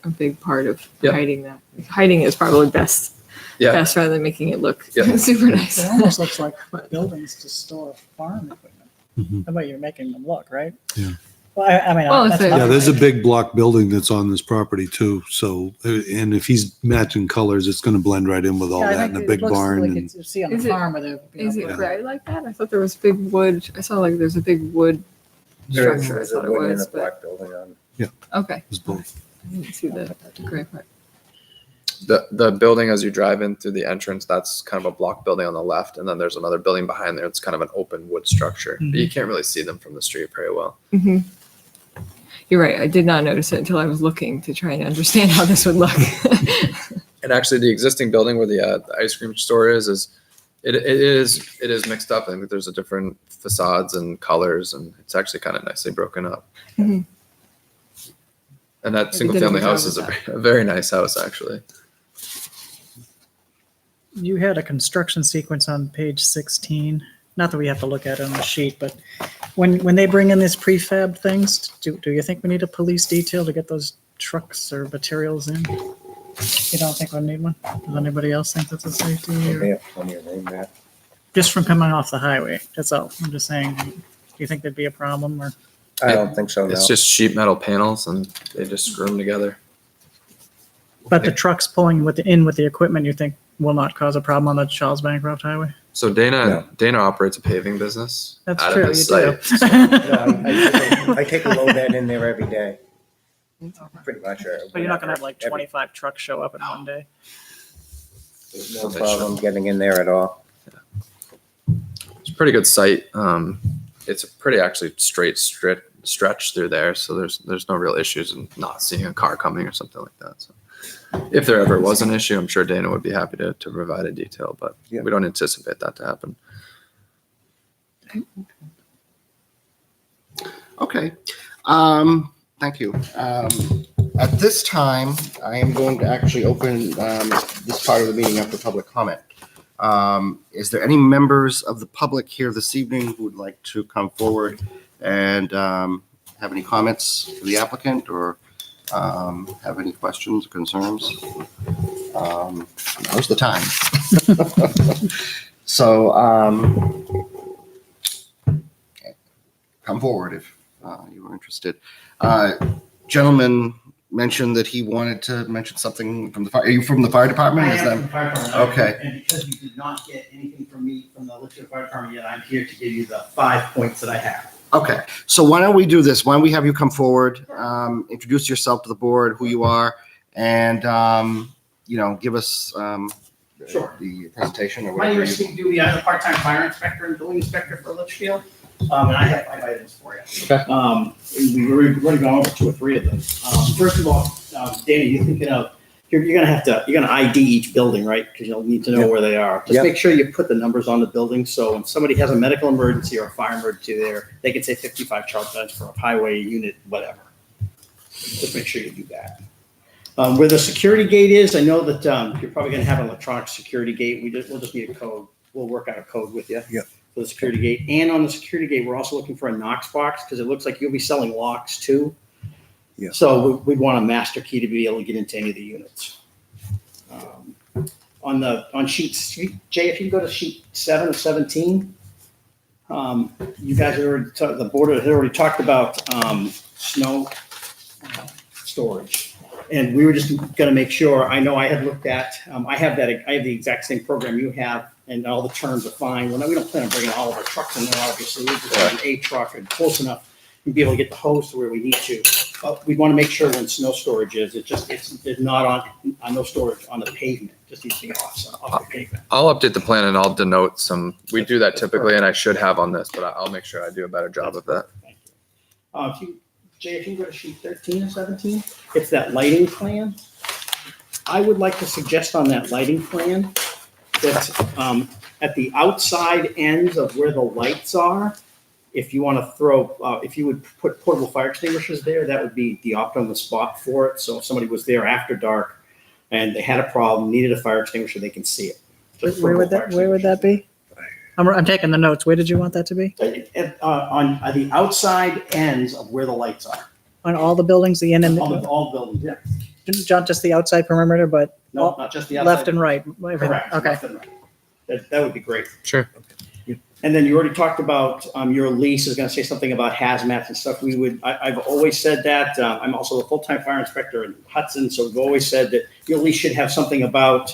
S5: a big part of
S7: Yeah.
S5: hiding that. Hiding it is probably best rather than making it look
S7: Yeah.
S5: super nice.
S4: It almost looks like buildings to store farm equipment.
S8: Mhm.
S4: The way you're making them look, right?
S8: Yeah.
S4: Well, I mean,
S5: Well, if
S4: that's
S5: it-
S4: my
S8: Yeah, there's a
S4: opinion.
S8: big block building that's on this property too. So, and if he's matching colors, it's gonna blend right in with all
S4: Yeah, I
S8: that
S4: think
S8: in a
S4: it
S8: big
S4: looks
S8: barn.
S4: like
S8: And
S4: it's- You see on
S5: Is
S4: the
S5: it-
S4: farm where they're.
S5: Is it
S8: Yeah.
S5: gray like that? I thought there was big wood. I saw like there's a big wood structure. I
S6: There's a
S5: thought it
S6: wood and
S5: was,
S6: a
S5: but
S6: black building on.
S5: okay.
S8: it's both.
S5: I didn't see the gray part.
S7: the building as you drive in through the entrance, that's kind of a block building on the left, and then there's another building behind there. It's kind of an open wood structure, but you can't really see them from the street very well.
S5: Hmm. You're right. I did not notice it until I was looking to try and understand how this would look.
S7: And actually, the existing building where the ice cream store is it is mixed up. I think there's a different facades and colors, and it's actually kind of nicely broken up.
S5: Mhm.
S7: And that
S5: They
S7: single
S5: did a
S7: family
S5: good job
S7: house
S5: with
S7: is a very nice house, actually.
S4: You had a construction sequence on page 16. Not that we have to look at it on the sheet, but when they bring in these prefab things, do you think we need a police detail to get those trucks or materials in? You don't think we need one? Does anybody else think that's a safety?
S6: They
S4: Or
S6: have plenty of room there.
S4: just from coming off the highway? That's all. I'm just saying. Do you think there'd be a problem or?
S6: I don't think so, no.
S7: It's just sheet metal panels, and they just screw them together.
S4: But the trucks pulling with the equipment, you think will not cause a problem on the Charles Bancroft Highway?
S7: So Dana operates a paving business.
S4: That's
S7: out of
S4: true,
S7: his
S4: you do.
S7: site.
S6: I take a low bed in there every day. Pretty much.
S4: But you're not gonna have like 25 trucks show up in one day.
S6: There's no problem getting in there at all.
S7: It's a pretty good site. It's a pretty actually straight stretch through there, so there's no real issues in not seeing a car coming or something like that. So if there ever was an issue, I'm sure Dana would be happy to provide a detail, but
S6: Yeah.
S7: we don't anticipate that to happen.
S1: Okay. Thank you. At this time, I am going to actually open this part of the meeting up for public comment. Is there any members of the public here this evening who would like to come forward and have any comments for the applicant or have any questions or concerns? Now's the time. So come forward if you were interested. Gentleman mentioned that he wanted to mention something from the fire. Are you from the fire department?
S9: I
S1: Is
S9: am
S1: that
S9: from the fire department.
S1: okay?
S9: And because you did not get anything from me from the Litchfield Fire Department yet, I'm here to give you the 5 points that I have.
S1: Okay, so why don't we do this? Why don't we have you come forward, introduce yourself to the board, who you are, and give us
S9: Sure.
S1: the presentation or
S9: My name
S1: whatever.
S9: is Steve Dooley. I'm the part-time fire inspector and building inspector for Litchfield. And I have 5 items for you.
S1: Okay.
S9: We've already gone over 2 or 3 of them. First of all, Dana, you're thinking of, you're gonna ID each building, right? Because you'll need to know
S6: Yep.
S9: where they are. Just
S6: Yep.
S9: make sure you put the numbers on the building, so when somebody has a medical emergency or a fire emergency there, they can say 55 Charles Bench for a highway unit, whatever. Just make sure you do that. Where the security gate is, I know that you're probably gonna have an electronic security gate. We'll just need a code. We'll work out a code with you.
S6: Yep.
S9: For the security gate. And on the security gate, we're also looking for a Knox box because it looks like you'll be selling locks too.
S6: Yeah.
S9: So we'd want a master key to be able to get into any of the units. On sheet, Jay, if you go to sheet 7 of 17, you guys had already, the board had already talked about snow storage. And we were just gonna make sure, I know I had looked at, I have the exact same program you have, and all the terms are fine. We don't plan on bringing all of our trucks in there, obviously, we just have an A truck and close enough to be able to get the hose to where we need to. But we wanna make sure when snow storage is, it's not on no storage on the pavement, just needs to be off the pavement.
S7: I'll update the plan and I'll denote some, we do that typically and I should have on this, but I'll make sure I do a better job of that.
S9: Thank you. Jay, if you can go to sheet 13 or 17, it's that lighting plan. I would like to suggest on that lighting plan that at the outside ends of where the lights are, if you want to if you would put portable fire extinguishers there, that would be the optimum spot for it. So if somebody was there after dark and they had a problem, needed a fire extinguisher, they can see it. Just
S4: Where would that be? I'm taking the notes. Where did you want that to be?
S9: On the outside ends of where the lights are.
S4: On all the buildings, the in and
S9: All buildings, yeah.
S4: not just the outside perimeter, but
S9: No, not just the outside.
S4: left and right. Everything.
S9: Correct.
S4: Okay.
S9: left and right. That would be great.
S7: Sure.
S9: And then you already talked about your lease is going to say something about hazmats and stuff. I've always said that. I'm also a full-time fire inspector in Hudson, so we've always said that your lease should have something about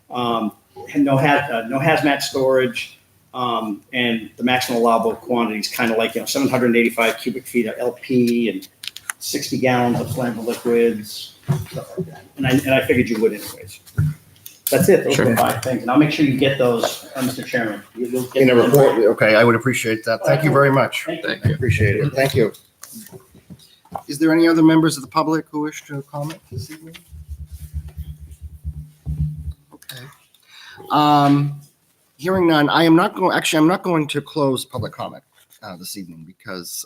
S9: no hazmat storage. And the maximum allowable quantity is kind of like, 785 cubic feet of LP and 60 gallons of flammable liquids, stuff like that. And I figured you would anyways. That's it. Those are the 5 things. And I'll make sure you get those, Mr. Chairman. You'll get
S1: In a
S9: them.
S1: report, okay, I would appreciate that. Thank you very much.
S9: Thank you.
S7: Thank
S1: I
S7: you.
S1: appreciate it. Thank you. Is there any other members of the public who wish to comment this evening? Okay. Hearing none, I'm not going to close public comment this evening because,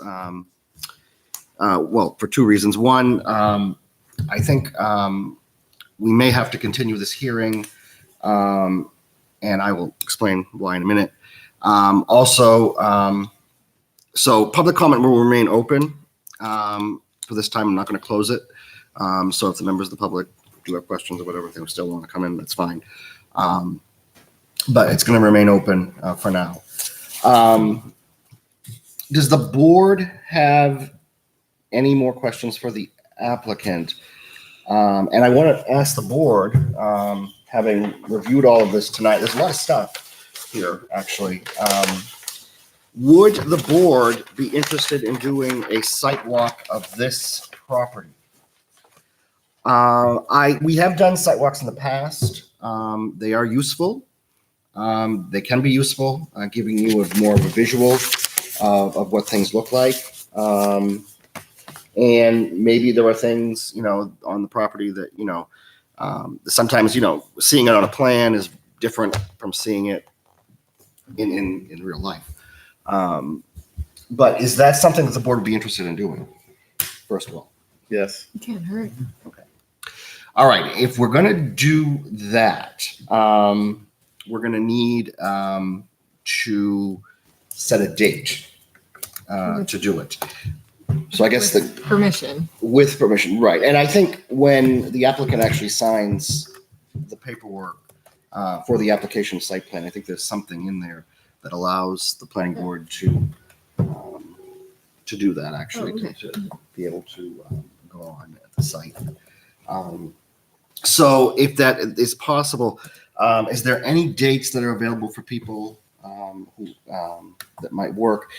S1: for 2 reasons. One, I think we may have to continue this hearing, and I will explain why in a minute. So public comment will remain open for this time. I'm not going to close it. So if the members of the public do have questions or whatever, if they still want to come in, that's fine. But it's going to remain open for now. Does the board have any more questions for the applicant? And I want to ask the board, having reviewed all of this tonight, there's a lot of stuff here, actually. Would the board be interested in doing a site walk of this property? We have done site walks in the past. They are useful. They can be useful, giving you more of a visual of what things look like. And maybe there are things, on the property that, sometimes, seeing it on a plan is different from seeing it in real life. But is that something that the board would be interested in doing, first of all?
S3: Yes.
S5: It can't hurt.
S1: All right, if we're gonna do that, we're gonna need to set a date to do it. So I guess
S5: With permission.
S1: with permission, right. And I think when the applicant actually signs the paperwork for the application site plan, I think there's something in there that allows the planning board to do that, actually,
S5: Oh, okay.
S1: to be able to go on at the site. So if that is possible, is there any dates that are available for people who that might work?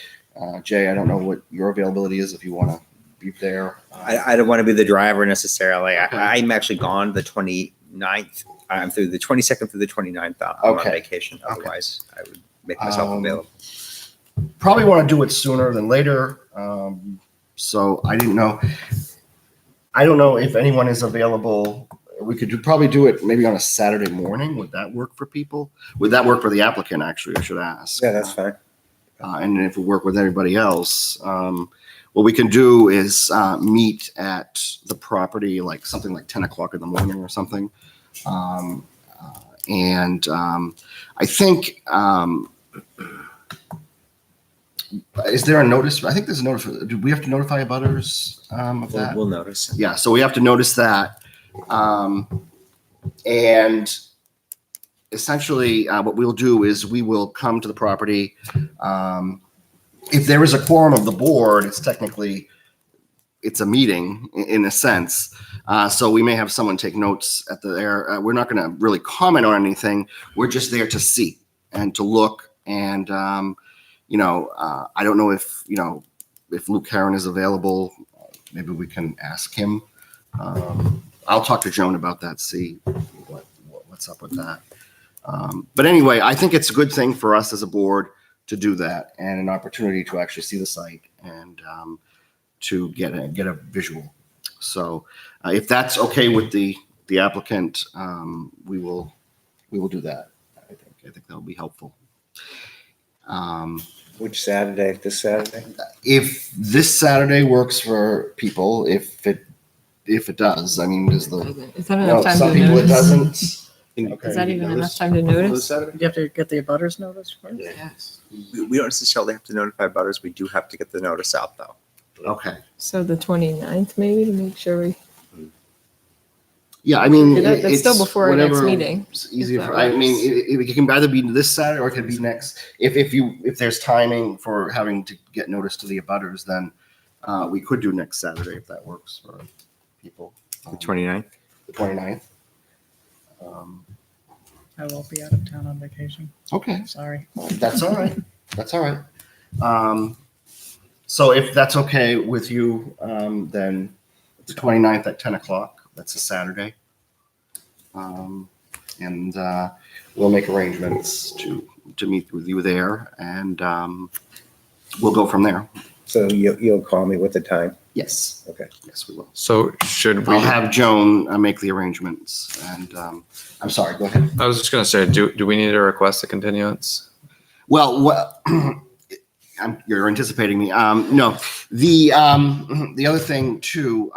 S1: Jay, I don't know what your availability is, if you want to be there.
S2: I don't want to be the driver necessarily.
S1: Okay.
S2: I'm actually gone the 29th. I'm through the 22nd through the 29th. I'm on
S1: Okay.
S2: vacation. Otherwise, I would make myself available.
S1: Probably want to do it sooner than later. So I didn't know. I don't know if anyone is available. We could probably do it maybe on a Saturday morning. Would that work for people? Would that work for the applicant, actually, I should ask?
S6: Yeah, that's fine.
S1: And if it work with everybody else, what we can do is meet at the property, like something like 10 o'clock in the morning or something. I think, is there a notice? I think there's a notice. Do we have to notify abutters of that?
S2: We'll notice.
S1: Yeah, so we have to notice that. And essentially, what we'll do is we will come to the property. If there is a quorum of the board, it's a meeting in a sense. So we may have someone take notes at there. We're not going to really comment on anything. We're just there to see and to look. And, I don't know if Luke Herron is available. Maybe we can ask him. I'll talk to Joan about that, see what's up with that. But anyway, I think it's a good thing for us as a board to do that, and an opportunity to actually see the site and to get a visual. So if that's okay with the applicant, we will do that. I think that will be helpful.
S6: Which Saturday? This Saturday?
S1: If this Saturday works for people, if it does, I mean,
S5: Is that enough time
S1: some
S5: to
S1: people it
S5: notice?
S1: doesn't.
S5: Is that even enough time to notice?
S4: You have to get the abutters notice first?
S5: Yes.
S2: We don't necessarily have to notify butters. We do have to get the notice out, though.
S1: Okay.
S5: So the 29th maybe to make sure we,
S1: Yeah, I mean,
S5: that's still
S1: it's
S5: before our next
S1: whatever
S5: meeting.
S1: It's easier.
S5: if
S1: For,
S5: that
S1: I mean,
S5: works.
S1: it can either be this Saturday or it could be next. If there's timing for having to get notice to the abutters, then we could do next Saturday if that works for people.
S2: The 29th?
S1: The 29th.
S4: I will be out of town on vacation.
S1: Okay,
S4: Sorry.
S1: that's all right. That's all right. So if that's okay with you, then the 29th at 10 o'clock. That's a Saturday. And we'll make arrangements to meet with you there, and we'll go from there.
S6: So you'll call me with the time?
S1: Yes.
S6: Okay.
S1: Yes, we will.
S7: So should we,
S1: I'll have Joan make the arrangements, and I'm sorry, go ahead.
S7: I was just gonna say, do we need to request a continuance?
S1: Well, you're anticipating me. No, the other thing too.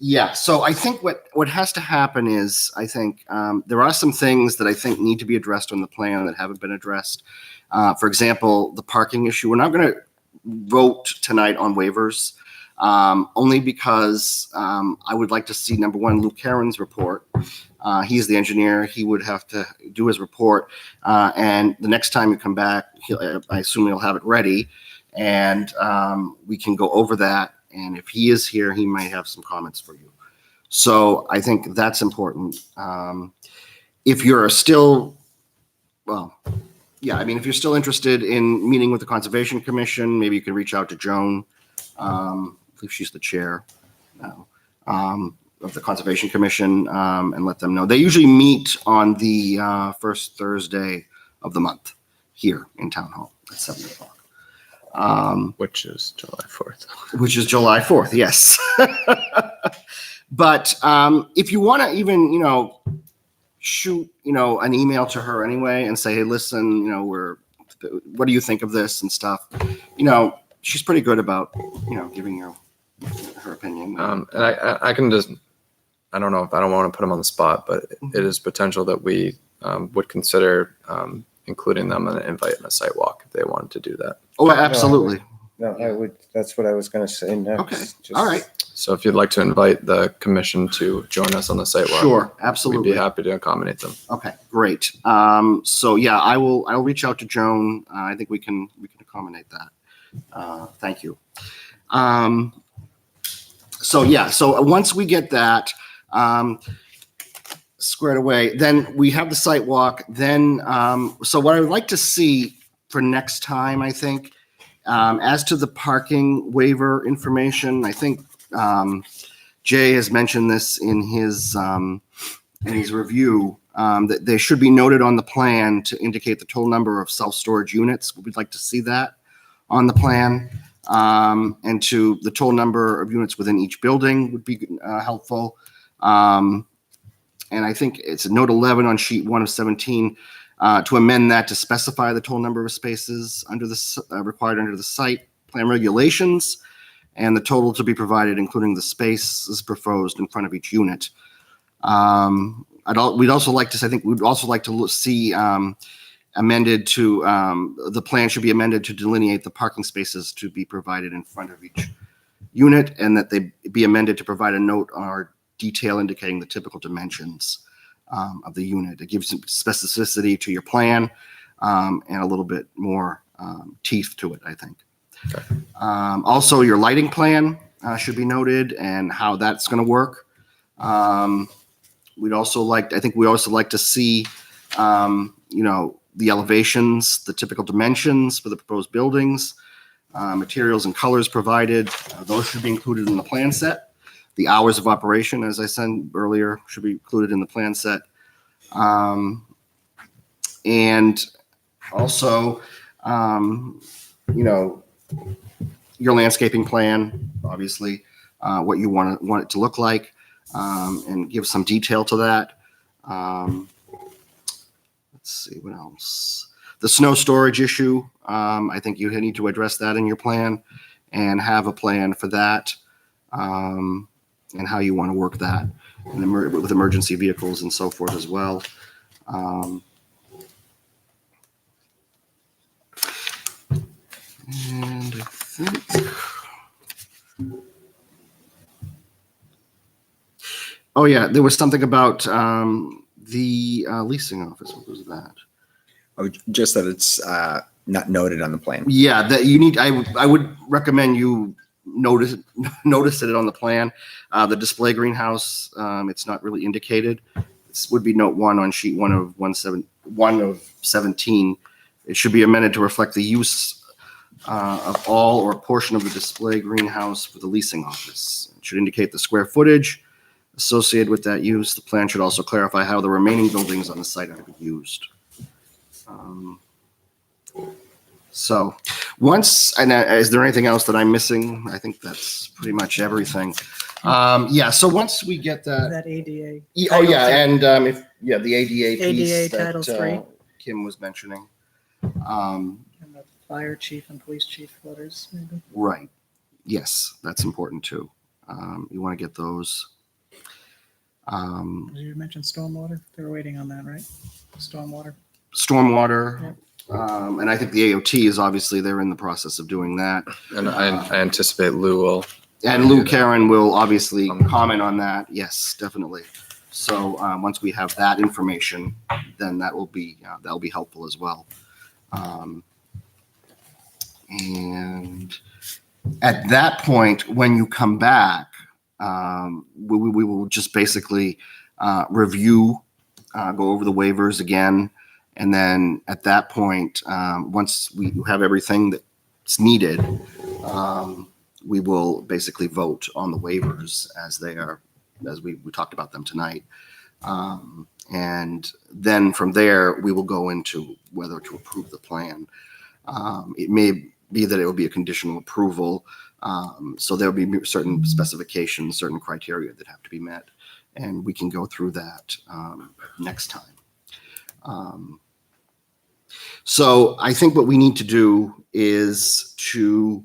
S1: Yeah, so I think what has to happen is I think there are some things that I think need to be addressed on the plan that haven't been addressed. For example, the parking issue. We're not going to vote tonight on waivers, only because I would like to see, number one, Luke Herron's report. He's the engineer. He would have to do his report. And the next time you come back, I assume he'll have it ready. And we can go over that. And if he is here, he might have some comments for you. So I think that's important. If you're still, well, yeah, I mean, if you're still interested in meeting with the Conservation Commission, maybe you can reach out to Joan. I believe she's the chair now, of the Conservation Commission, and let them know. They usually meet on the first Thursday of the month here in Town Hall at 7 o'clock.
S7: Which is July 4th.
S1: Which is July 4th, yes. But if you want to even, shoot, an email to her anyway and say, hey, listen, what do you think of this and stuff? She's pretty good about, giving you her opinion.
S7: And I can just, I don't know if I don't want to put them on the spot, but it is potential that we would consider including them in an invite in a site walk if they wanted to do that.
S1: Oh, absolutely.
S6: No, I would, that's what I was gonna say next.
S1: Okay.
S6: Just-
S1: All right.
S7: So if you'd like to invite the commission to join us on the site walk,
S1: Sure.
S7: we'd
S1: Absolutely.
S7: be happy to accommodate them.
S1: Okay, great. So yeah, I'll reach out to Joan. I think we can accommodate that. Thank you. So once we get that squared away, then we have the site walk. Then, so what I would like to see for next time, I think, as to the parking waiver information, I think Jay has mentioned this in his review, that they should be noted on the plan to indicate the total number of self-storage units. We'd like to see that on the plan. And to the total number of units within each building would be helpful. And I think it's note 11 on sheet 1 of 17, to amend that to specify the total number of spaces under the required under the site plan regulations, and the total to be provided, including the spaces proposed in front of each unit. We'd also like to see amended to, the plan should be amended to delineate the parking spaces to be provided in front of each unit, and that they be amended to provide a note or detail indicating the typical dimensions of the unit. It gives some specificity to your plan, and a little bit more teeth to it, I think.
S7: Okay.
S1: Also, your lighting plan should be noted and how that's going to work. I think we also like to see, the elevations, the typical dimensions for the proposed buildings, materials and colors provided. Those should be included in the plan set. The hours of operation, as I said earlier, should be included in the plan set. And also, your landscaping plan, obviously, what you want it to look like, and give some detail to that. Let's see, what else? The snow storage issue, I think you need to address that in your plan and have a plan for that, and how you want to work that and with emergency vehicles and so forth as well. And I think, oh yeah, there was something about the leasing office. What was that?
S2: Oh, just that it's not noted on the plan.
S1: Yeah, that you need. I would recommend you notice it on the plan. The display greenhouse, it's not really indicated. This would be note 1 on sheet 1 of 17. It should be amended to reflect the use of all or a portion of the display greenhouse for the leasing office. It should indicate the square footage associated with that use. The plan should also clarify how the remaining buildings on the site are to be used. So once, and is there anything else that I'm missing? I think that's pretty much everything. So once we get that.
S4: ADA.
S1: Oh, yeah, and the ADA piece
S4: ADA
S1: that
S4: Title III.
S1: Kim was mentioning.
S4: And the fire chief and police chief letters, maybe.
S1: Right. Yes, that's important too. You want to get those.
S4: Did you mention stormwater? They were waiting on that, right? Stormwater.
S1: Stormwater. And I think the AOT is obviously, they're in the process of doing that.
S7: And I anticipate Lou will.
S1: And Lou Karen will obviously comment on that. Yes, definitely. So once we have that information, then that'll be helpful as well. And at that point, when you come back, we will just basically review, go over the waivers again. And then at that point, once we have everything that's needed, we will basically vote on the waivers as they are, as we talked about them tonight. And then from there, we will go into whether to approve the plan. It may be that it will be a conditional approval. So there'll be certain specifications, certain criteria that have to be met. And we can go through that next time. So I think what we need to do is to,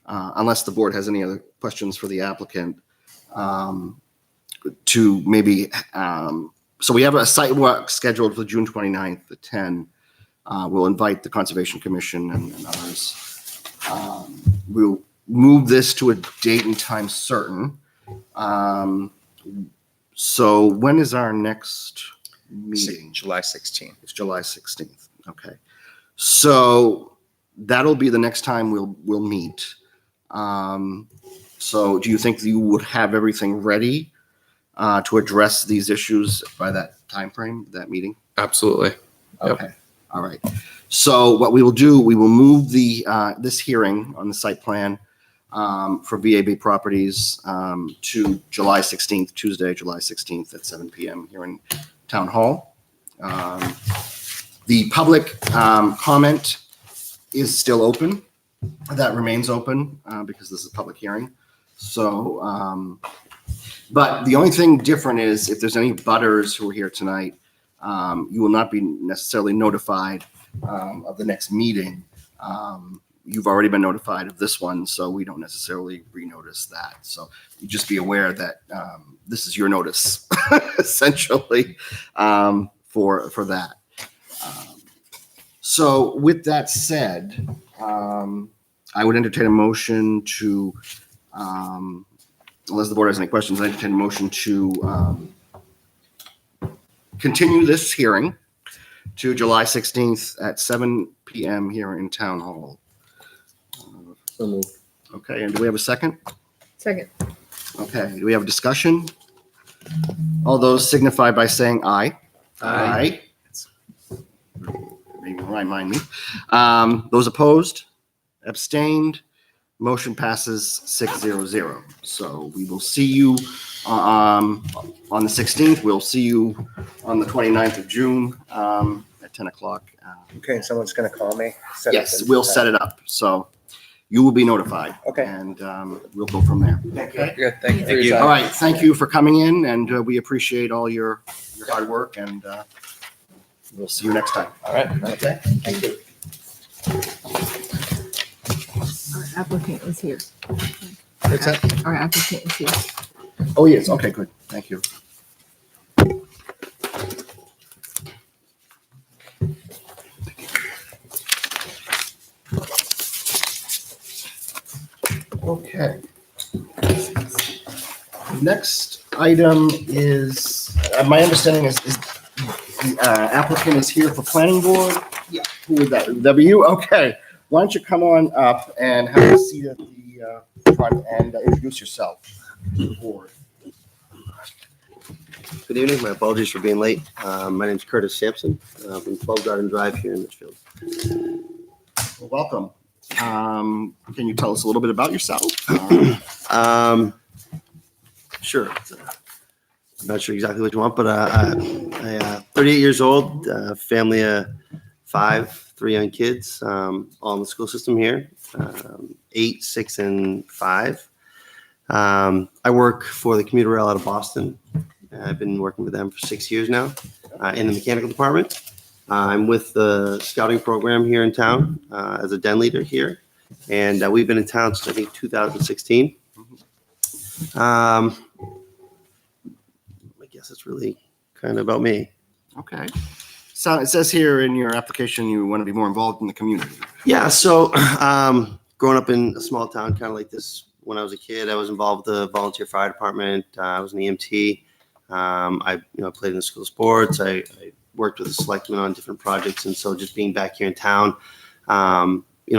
S1: unless the board has any other questions for the applicant, to maybe, so we have a site walk scheduled for June 29th at 10. We'll invite the Conservation Commission and others. We'll move this to a date and time certain. So when is our next meeting?
S2: July 16th.
S1: It's July 16th. Okay. So that'll be the next time we'll meet. So do you think you would have everything ready to address these issues by that time frame, that meeting?
S7: Absolutely. Yep.
S1: Okay. All right. So what we will do, we will move the this hearing on the site plan for VAB Properties to July 16th, Tuesday, July 16th at 7 p.m. here in Town Hall. The public comment is still open. That remains open because this is a public hearing. So, but the only thing different is if there's any butters who are here tonight, you will not be necessarily notified of the next meeting. You've already been notified of this one, so we don't necessarily renotice that. So you just be aware that this is your notice, essentially, for that. So with that said, I would entertain a motion to, unless the board has any questions, I entertain a motion to continue this hearing to July 16th at 7 p.m. here in Town Hall.
S3: So moved.
S1: Okay, and do we have a second?
S5: Second.
S1: Okay, do we have a discussion? All those signify by saying aye. Aye. Maybe remind me. Those opposed, abstained, motion passes 6-0-0. So we will see you on the 16th. We'll see you on the 29th of June at 10 o'clock.
S6: Okay, and someone's gonna call me?
S1: Yes, we'll set it up. So you will be notified.
S6: Okay.
S1: And we'll go from there. Okay.
S7: Good. Thank you for your
S1: All
S7: time.
S1: right. Thank you for coming in, and we appreciate all your hard work, and we'll see you next time.
S7: All right.
S1: Okay. Thank you.
S5: Our applicant is here.
S1: What's that?
S5: Our applicant is here.
S1: Oh, yes. Okay, good. Thank you. Okay. Next item is, my understanding is the applicant is here for planning board? Yeah. Who would that, would that be you? Okay. Why don't you come on up and have a seat at the front and introduce yourself to the board.
S10: Good evening. My apologies for being late. My name is Curtis Sampson from 12 Garden Drive here in Litchfield.
S1: Well, welcome. Can you tell us a little bit about yourself?
S10: Sure. I'm not sure exactly what you want, but I'm 38 years old, family of 5, 3 young kids, all in the school system here, 8, 6, and 5. I work for the commuter rail out of Boston. I've been working with them for 6 years now in the mechanical department. I'm with the scouting program here in town as a den leader here. And we've been in town since I think 2016. I guess that's really kind of about me.
S1: Okay. So it says here in your application you want to be more involved in the community.
S10: Yeah, so growing up in a small town kind of like this, when I was a kid, I was involved with the volunteer fire department. I was an EMT. I played in the school sports. I worked with the selectmen on different projects, and so just being back here in town,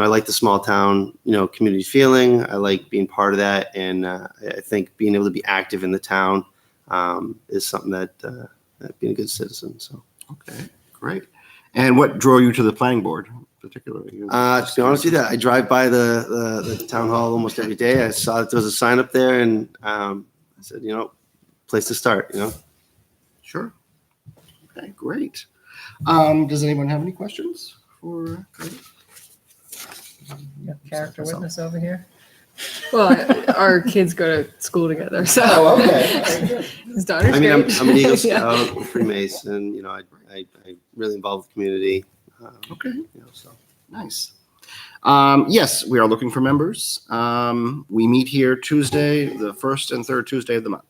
S10: I like the small town, community feeling. I like being part of that. And I think being able to be active in the town is something that being a good citizen. So,
S1: Okay, great. And what drew you to the planning board particularly?
S10: to be honest with you, I drive by the town hall almost every day. I saw that there was a sign up there, and I said, place to start.
S1: Sure. Okay, great. Does anyone have any questions for Curtis?
S4: Character witness over here.
S5: Well, our kids go to school together, so
S1: Oh, okay.
S5: his daughter's
S10: I mean,
S5: great.
S10: I'm an Eagle
S5: Yeah.
S10: Scout, I'm Freemason. I really involved with the community.
S1: Okay.
S10: So.
S1: Nice. Yes, we are looking for members. We meet here Tuesday, the first and third Tuesday of the month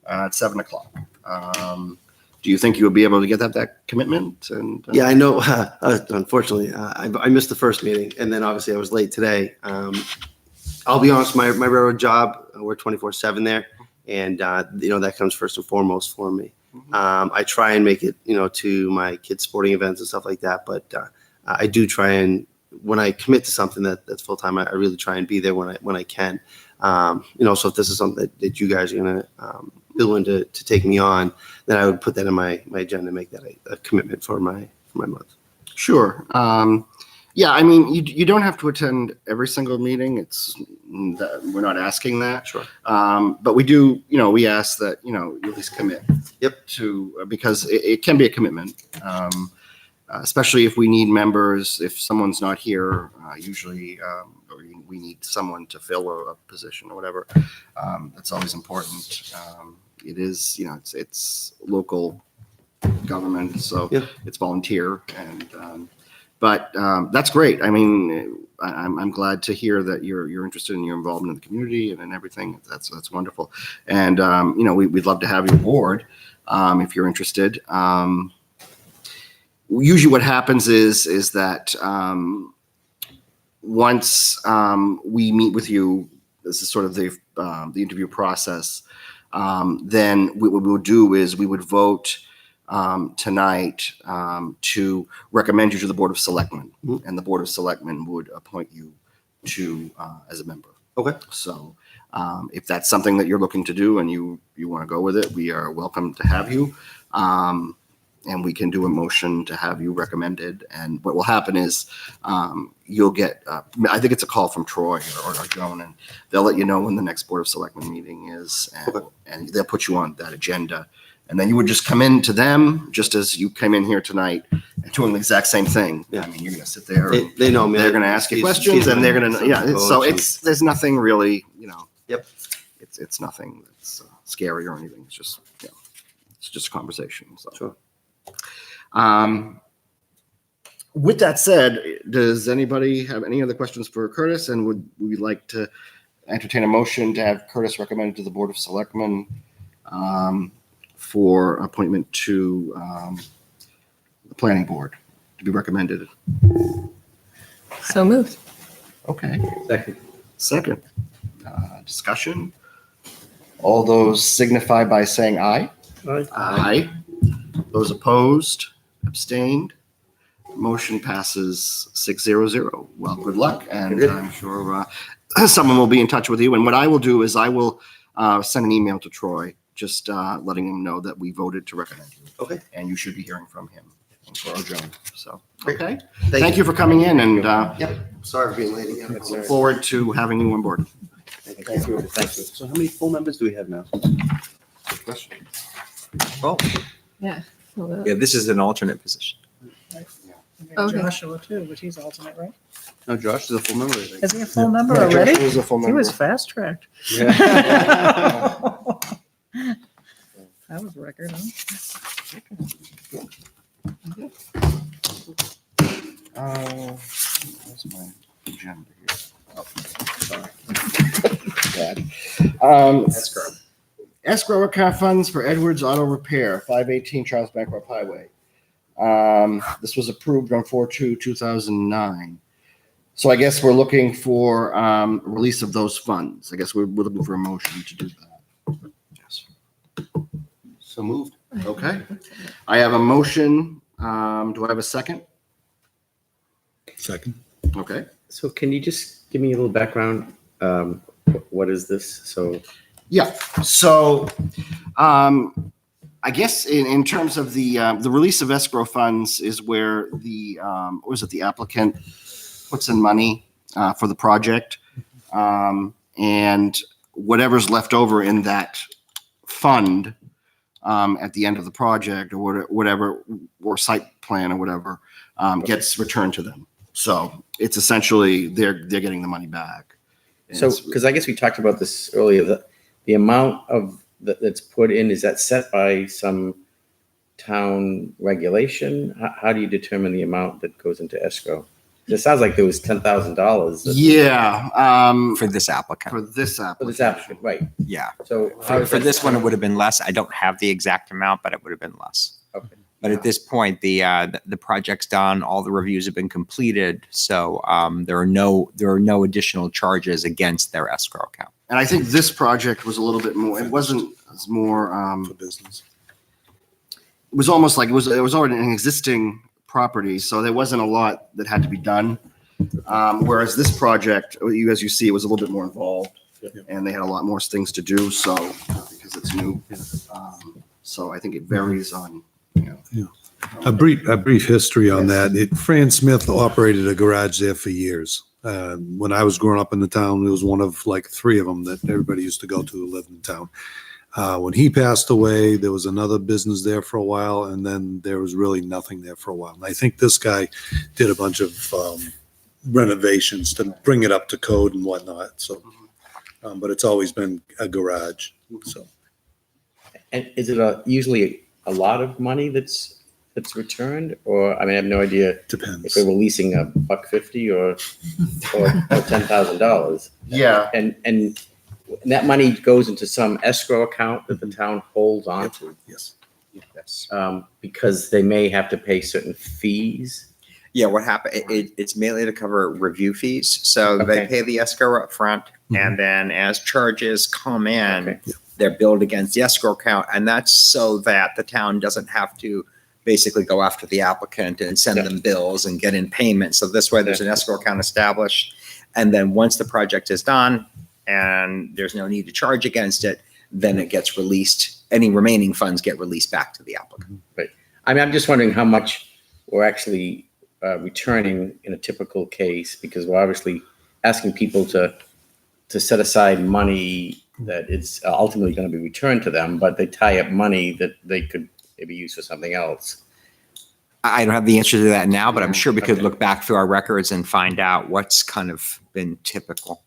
S1: at 7:00. Do you think you would be able to get that commitment? And
S10: Yeah, I know. Unfortunately, I missed the first meeting, and then obviously I was late today. I'll be honest, my railroad job, we're 24/7 there, and that comes first and foremost for me. I try and make it, to my kids' sporting events and stuff like that, but I do try and when I commit to something that's full time, I really try and be there when I can. So if this is something that you guys are gonna be willing to take me on, then I would put that in my agenda and make that a commitment for my month.
S1: Sure. Yeah, I mean, you don't have to attend every single meeting. We're not asking that.
S10: Sure.
S1: But we do, we ask that, you at least commit.
S10: Yep.
S1: Because it can be a commitment. Especially if we need members, if someone's not here, usually, or we need someone to fill a position or whatever. That's always important. It is, it's local government, so
S10: Yeah.
S1: it's volunteer, and but that's great. I mean, I'm glad to hear that you're interested in your involvement in the community and everything. That's wonderful, and we'd love to have you aboard if you're interested. Usually, what happens is that once we meet with you, this is sort of the interview process. Then what we would do is we would vote tonight to recommend you to the Board of Selectmen, and the Board of Selectmen would appoint you to as a member.
S10: Okay.
S1: So if that's something that you're looking to do and you want to go with it, we are welcome to have you. And we can do a motion to have you recommended. And what will happen is you'll get, I think it's a call from Troy or Joan, and they'll let you know when the next Board of Selectmen meeting is, and they'll put you on that agenda. And then you would just come in to them, just as you came in here tonight, and doing the exact same thing.
S10: Yeah.
S1: I mean, you're going to sit there. And
S10: They know me.
S1: they're going to ask you
S10: He's-
S1: questions,
S10: he's
S1: and they're going
S10: my
S1: to, yeah.
S10: coach
S1: So
S10: and-
S1: there's nothing really,
S10: Yep.
S1: It's nothing that's scary or anything. It's just, it's just a conversation. So.
S10: Sure.
S1: With that said, does anybody have any other questions for Curtis? And would we like to entertain a motion to have Curtis recommended to the Board of Selectmen for appointment to the Planning Board to be recommended?
S5: So moved.
S1: Okay.
S3: Second.
S1: Second. Discussion. All those signify by saying aye.
S9: Aye.
S1: Aye. Those opposed, abstained. Motion passes 6-0-0. Well, good luck, and I'm sure someone will be in touch with you. And what I will do is I will send an email to Troy, just letting him know that we voted to recommend you.
S10: Okay.
S1: And you should be hearing from him or Joan. So,
S10: Great.
S1: okay. Thank you for coming in, and
S10: Yep. Sorry for being late again.
S1: look forward to having you on board.
S10: Thank you. Thank you.
S11: So how many full members do we have now?
S7: Oh,
S5: Yeah. Well,
S7: yeah, this is an alternate position.
S5: Okay.
S4: Joshua too, but he's alternate, right?
S11: No, Josh is a full member, I think.
S4: Is he a full member
S1: Yeah, Josh
S4: already?
S1: was a full
S4: He
S1: member.
S4: was fast tracked.
S11: Yeah.
S4: That was a record, huh?
S1: Where's my agenda here? Oh, sorry. Bad. Escrow account funds for Edwards Auto Repair, 518 Charles Bancroft Highway. This was approved on 4/2/2009. So I guess we're looking for release of those funds. I guess we're looking for a motion to do that. Yes.
S10: So moved.
S1: Okay. I have a motion. Do I have a second?
S8: Second.
S1: Okay.
S3: So can you just give me a little background? What is this? So,
S1: Yeah, so, I guess in terms of the release of escrow funds is where the applicant puts in money, for the project. And whatever's left over in that fund, at the end of the project or whatever, or site plan or whatever, gets returned to them. So it's essentially, they're getting the money back. And
S3: so
S1: it's-
S3: because I guess we talked about this earlier, the amount of that's put in, is that set by some town regulation? How do you determine the amount that goes into escrow? It sounds like there was $10,000.
S1: Yeah,
S2: For this applicant.
S1: for this
S3: For
S1: application.
S3: this applicant, right?
S2: Yeah.
S3: So
S2: For this one, it would have been less. I don't have the exact amount, but it would have been less.
S3: Okay.
S2: But at this point, the project's done. All the reviews have been completed. So there are no additional charges against their escrow account.
S1: And I think this project was a little bit more, it wasn't as more,
S8: For business.
S1: it was almost like it was already an existing property, so there wasn't a lot that had to be done. Whereas this project, as you see, it was a little bit more involved, and they had a lot more things to do. So because it's new, so I think it varies on,
S8: A brief history on that. Fran Smith operated a garage there for years. When I was growing up in the town, it was one of like 3 of them that everybody used to go to who lived in town. When he passed away, there was another business there for a while, and then there was really nothing there for a while. And I think this guy did a bunch of renovations to bring it up to code and whatnot. So, but it's always been a garage. So
S3: And is it usually a lot of money that's returned, or I mean, I have no idea if
S8: depends.
S3: they're releasing $150 or $10,000.
S1: yeah.
S3: And that money goes into some escrow account that the town holds on to,
S8: Yes.
S2: Yes.
S3: because they may have to pay certain fees.
S2: Yeah, what happened? It's mainly to cover review fees. So they
S3: Okay.
S2: pay the escrow up front, and then as charges come in,
S3: Okay.
S2: they're billed against the escrow account, and that's so that the town doesn't have to basically go after the applicant and send
S3: Yeah.
S2: them bills and get in payment. So this way, there's an escrow account established, and then once the project is done and there's no need to charge against it, then it gets released. Any remaining funds get released back to the applicant.
S3: I mean, I'm just wondering how much we're actually returning in a typical case, because we're obviously asking people to set aside money that it's ultimately going to be returned to them, but they tie up money that they could maybe use for something else.
S2: I don't have the answer to that now, but I'm sure we could
S3: Okay.
S2: look back through our records and find out what's kind of been typical.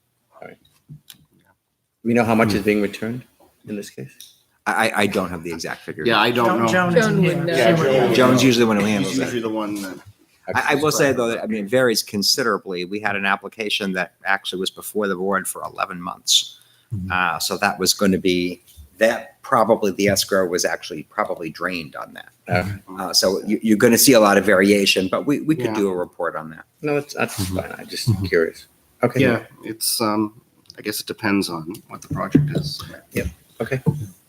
S3: We know how much is being returned in this case?
S2: I don't have the exact figure.
S1: Yeah, I don't know.
S4: Joan
S5: Joan
S4: isn't
S5: would
S4: here.
S5: know.
S1: Yeah, Joan-
S2: Joan's usually the one who
S1: He's
S2: handles
S1: usually
S2: it.
S1: the one that.
S2: I will say though, that, I mean, it varies considerably. We had an application that actually was before the board for 11 months. So that was going to be, probably the escrow was actually probably drained on that. So you're going to see a lot of variation, but we could
S1: Yeah.
S2: do a report on that.
S3: No, that's fine. I'm just curious. Okay.
S1: Yeah, it's, I guess it depends on what the project is.
S3: Okay.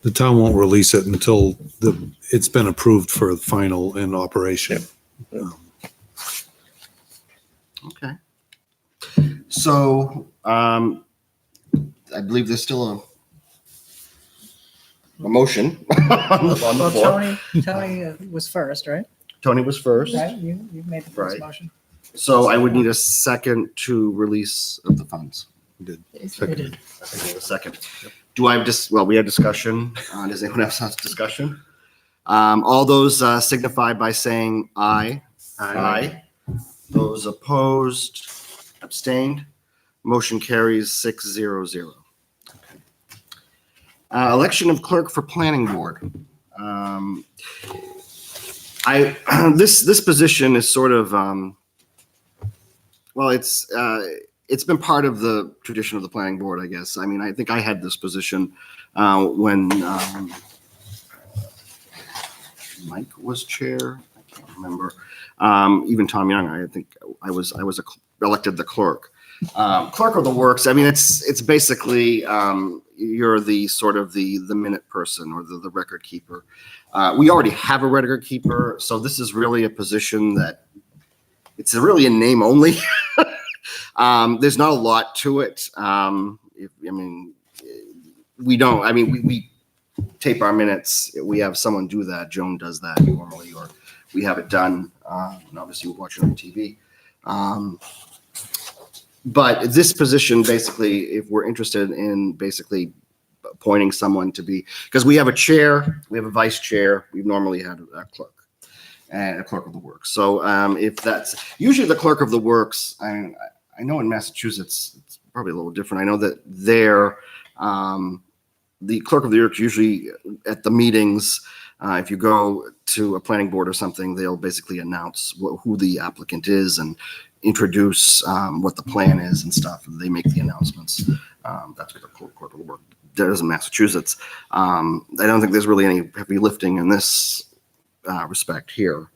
S8: The town won't release it until it's been approved for final in operation.
S1: Okay. So, I believe there's still a motion on the
S4: Well,
S1: floor.
S4: Tony was first, right?
S1: Tony was first.
S4: Right, you made the first
S1: Right.
S4: motion.
S1: So I would need a second to release of the funds.
S4: You did.
S1: I need a second. Do I have we had discussion. Does anyone else have discussion? All those signify by saying aye. Aye. Those opposed, abstained. Motion carries 6-0-0. Election of clerk for planning board. This position is sort of, it's been part of the tradition of the planning board, I guess. I mean, I think I had this position when Mike was chair. I can't remember. Even Tom Young, I think I was elected the clerk. Clerk of the works. I mean, it's basically you're the sort of the minute person or the record keeper. We already have a record keeper, so this is really a position that it's really a name only. There's not a lot to it. We tape our minutes. We have someone do that. Joan does that normally, or we have it done. And obviously, we're watching on TV. But this position, basically, if we're interested in basically appointing someone to be, because we have a chair, we have a vice chair, we've normally had a clerk and a clerk of the works. So if that's usually the clerk of the works, I know in Massachusetts it's probably a little different. I know that there, the clerk of the works usually at the meetings. If you go to a planning board or something, they'll basically announce who the applicant is and introduce what the plan is and stuff. And they make the announcements. That's what the clerk of the work does in Massachusetts. I don't think there's really any heavy lifting in this respect here.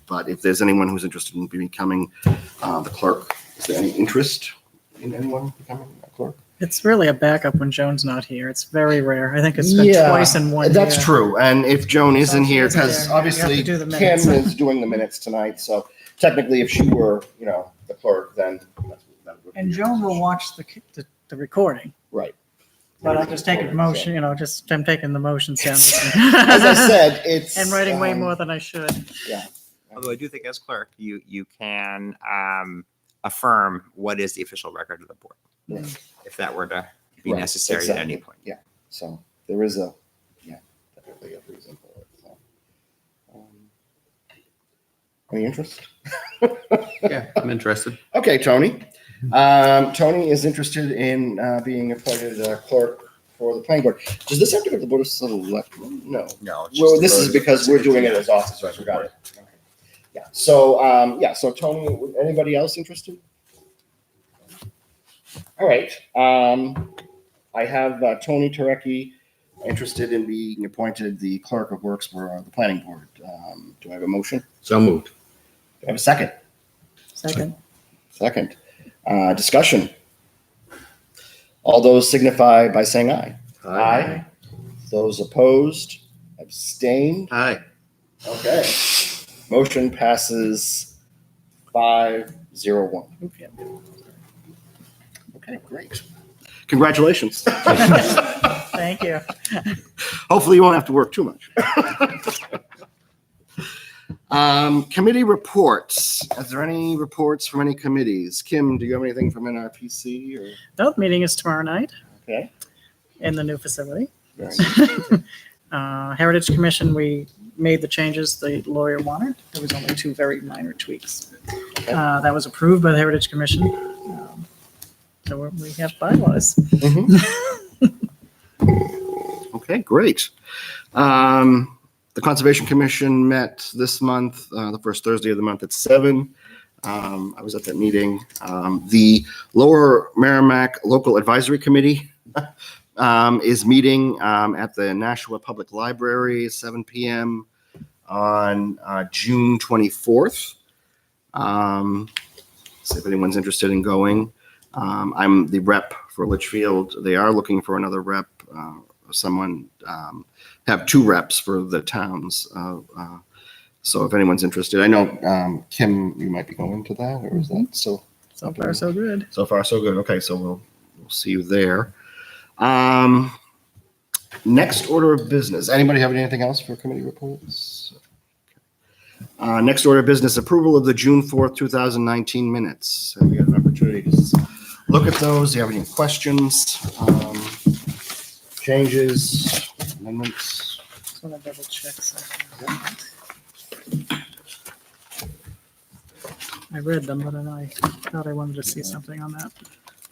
S1: But if there's anyone who's interested in becoming the clerk, is there any interest in anyone becoming a clerk?
S4: It's really a backup when Joan's not here. It's very rare. I think it's been twice in 1 year.
S1: That's true. And if Joan isn't here,
S4: isn't
S1: because
S4: there,
S1: obviously
S4: you have to do the
S1: Kim
S4: minutes.
S1: is doing the minutes tonight. So technically, if she were, the clerk, then that would be
S4: And Joan will watch the recording,
S1: right.
S4: but I'm just taking motion, I'm taking the motion sounds.
S1: As I said, it's
S4: And writing way more than I should.
S2: Although I do think as clerk, you can affirm what is the official record of the board,
S1: Right.
S2: if that were to be
S1: Right,
S2: necessary at any
S1: exactly.
S2: point.
S1: So there is definitely a reason for it. So, any interest?
S7: Yeah, I'm interested.
S1: Okay, Tony. Tony is interested in being appointed clerk for the planning board. Does this have to go to the board of selectmen? No.
S2: No.
S1: Well, this is because we're doing it as officers. We got it. Okay. Yeah. So, so Tony, anybody else interested? All right. I have Tony Turecki interested in being appointed the clerk of works for the planning board. Do I have a motion?
S3: So moved.
S1: Do I have a second?
S4: Second.
S1: Second. Discussion. All those signify by saying aye. Aye. Those opposed, abstained.
S3: Aye.
S1: Okay. Motion passes 5-0-1. Okay, great. Congratulations.
S4: Thank you.
S1: Hopefully you won't have to work too much. Committee reports. Is there any reports from any committees? Kim, do you have anything from NRPC or?
S4: The meeting is tomorrow night
S1: Okay.
S4: in the new facility.
S1: Very nice.
S4: Heritage Commission, we made the changes the lawyer wanted. There was only 2 very minor tweaks. That was approved by the Heritage Commission. So we have bylaws.
S1: Okay, great. The Conservation Commission met this month, the first Thursday of the month at 7. I was at that meeting. The Lower Merrimack Local Advisory Committee is meeting at the Nashua Public Library, 7 p.m. on June 24th. See if anyone's interested in going. I'm the rep for Litchfield. They are looking for another rep, someone, have 2 reps for the towns. So if anyone's interested, I know, Kim, you might be going to that, or is that so?
S4: So far, so good.
S1: So far, so good. Okay, so we'll see you there. Next order of business. Anybody have anything else for committee reports? Next order of business, approval of the June 4th, 2019 minutes. Have you had an opportunity to look at those? Do you have any questions? Changes, amendments?
S4: Just want to double check something. I read them, but then I thought I wanted to see something on that.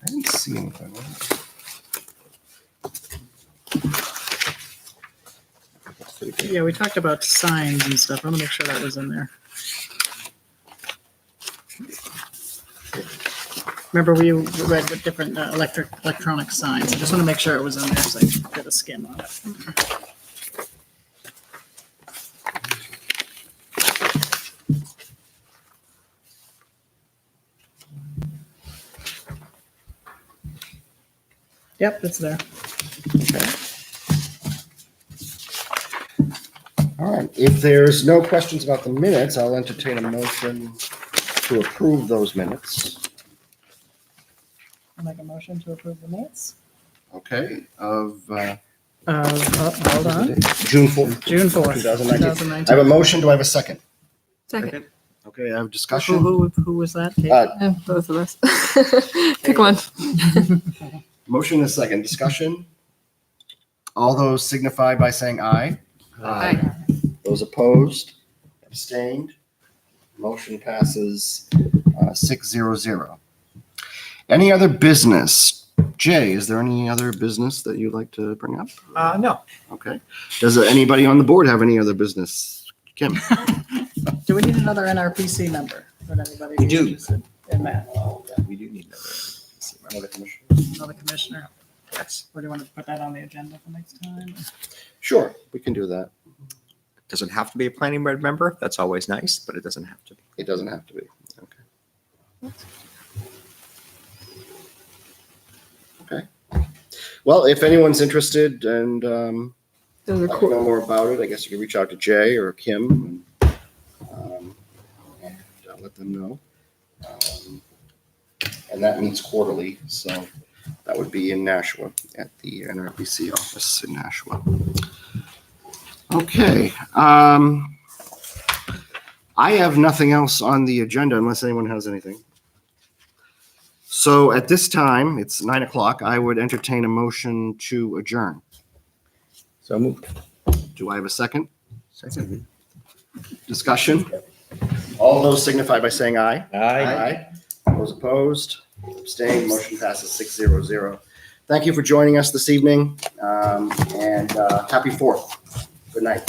S1: I didn't see anything.
S4: Yeah, we talked about signs and stuff. I want to make sure that was in there. Remember we read with different electronic signs. I just want to make sure it was in there so I can get a skim on it. Yep, it's there.
S1: All right, if there's no questions about the minutes, I'll entertain a motion to approve those minutes.
S4: I'll make a motion to approve the minutes.
S1: Okay, of
S4: Hold on,
S1: June 4th.
S4: June 4th,
S1: 2019.
S4: 2019.
S1: I have a motion. Do I have a second?
S5: Second.
S1: Okay, I have
S4: Who,
S1: discussion.
S4: who was that? Kate?
S5: Yeah, both of us. Pick one.
S1: Motion and a second. Discussion. All those signify by saying aye.
S5: Aye.
S1: Those opposed, abstained. Motion passes 6-0-0. Any other business? Jay, is there any other business that you'd like to bring up?
S2: No.
S1: Okay. Does anybody on the board have any other business? Kim?
S4: Do we need another NRPC member? Would anybody
S2: We
S4: be
S2: do.
S4: interested in that?
S2: We do need another.
S1: Another commissioner?
S4: Another commissioner?
S2: Yes.
S4: Or do you want to put that on the agenda for next time?
S1: Sure, we can do that.
S2: Doesn't have to be a planning board member. That's always nice, but it doesn't have to be.
S1: It doesn't have to be. Okay. Okay. Well, if anyone's interested and
S5: Those are
S1: like to
S5: cool.
S1: know more about it, I guess you can reach out to Jay or Kim and let them know. And that meets quarterly, so that would be in Nashua at the NRPC office in Nashua. Okay. I have nothing else on the agenda unless anyone has anything. So at this time, it's 9:00. I would entertain a motion to adjourn.
S3: So moved.
S1: Do I have a second? Second. Discussion? All those signify by saying aye.
S3: Aye.
S1: Those opposed, abstained, motion passes 6-0-0. Thank you for joining us this evening, and happy 4th. Good night.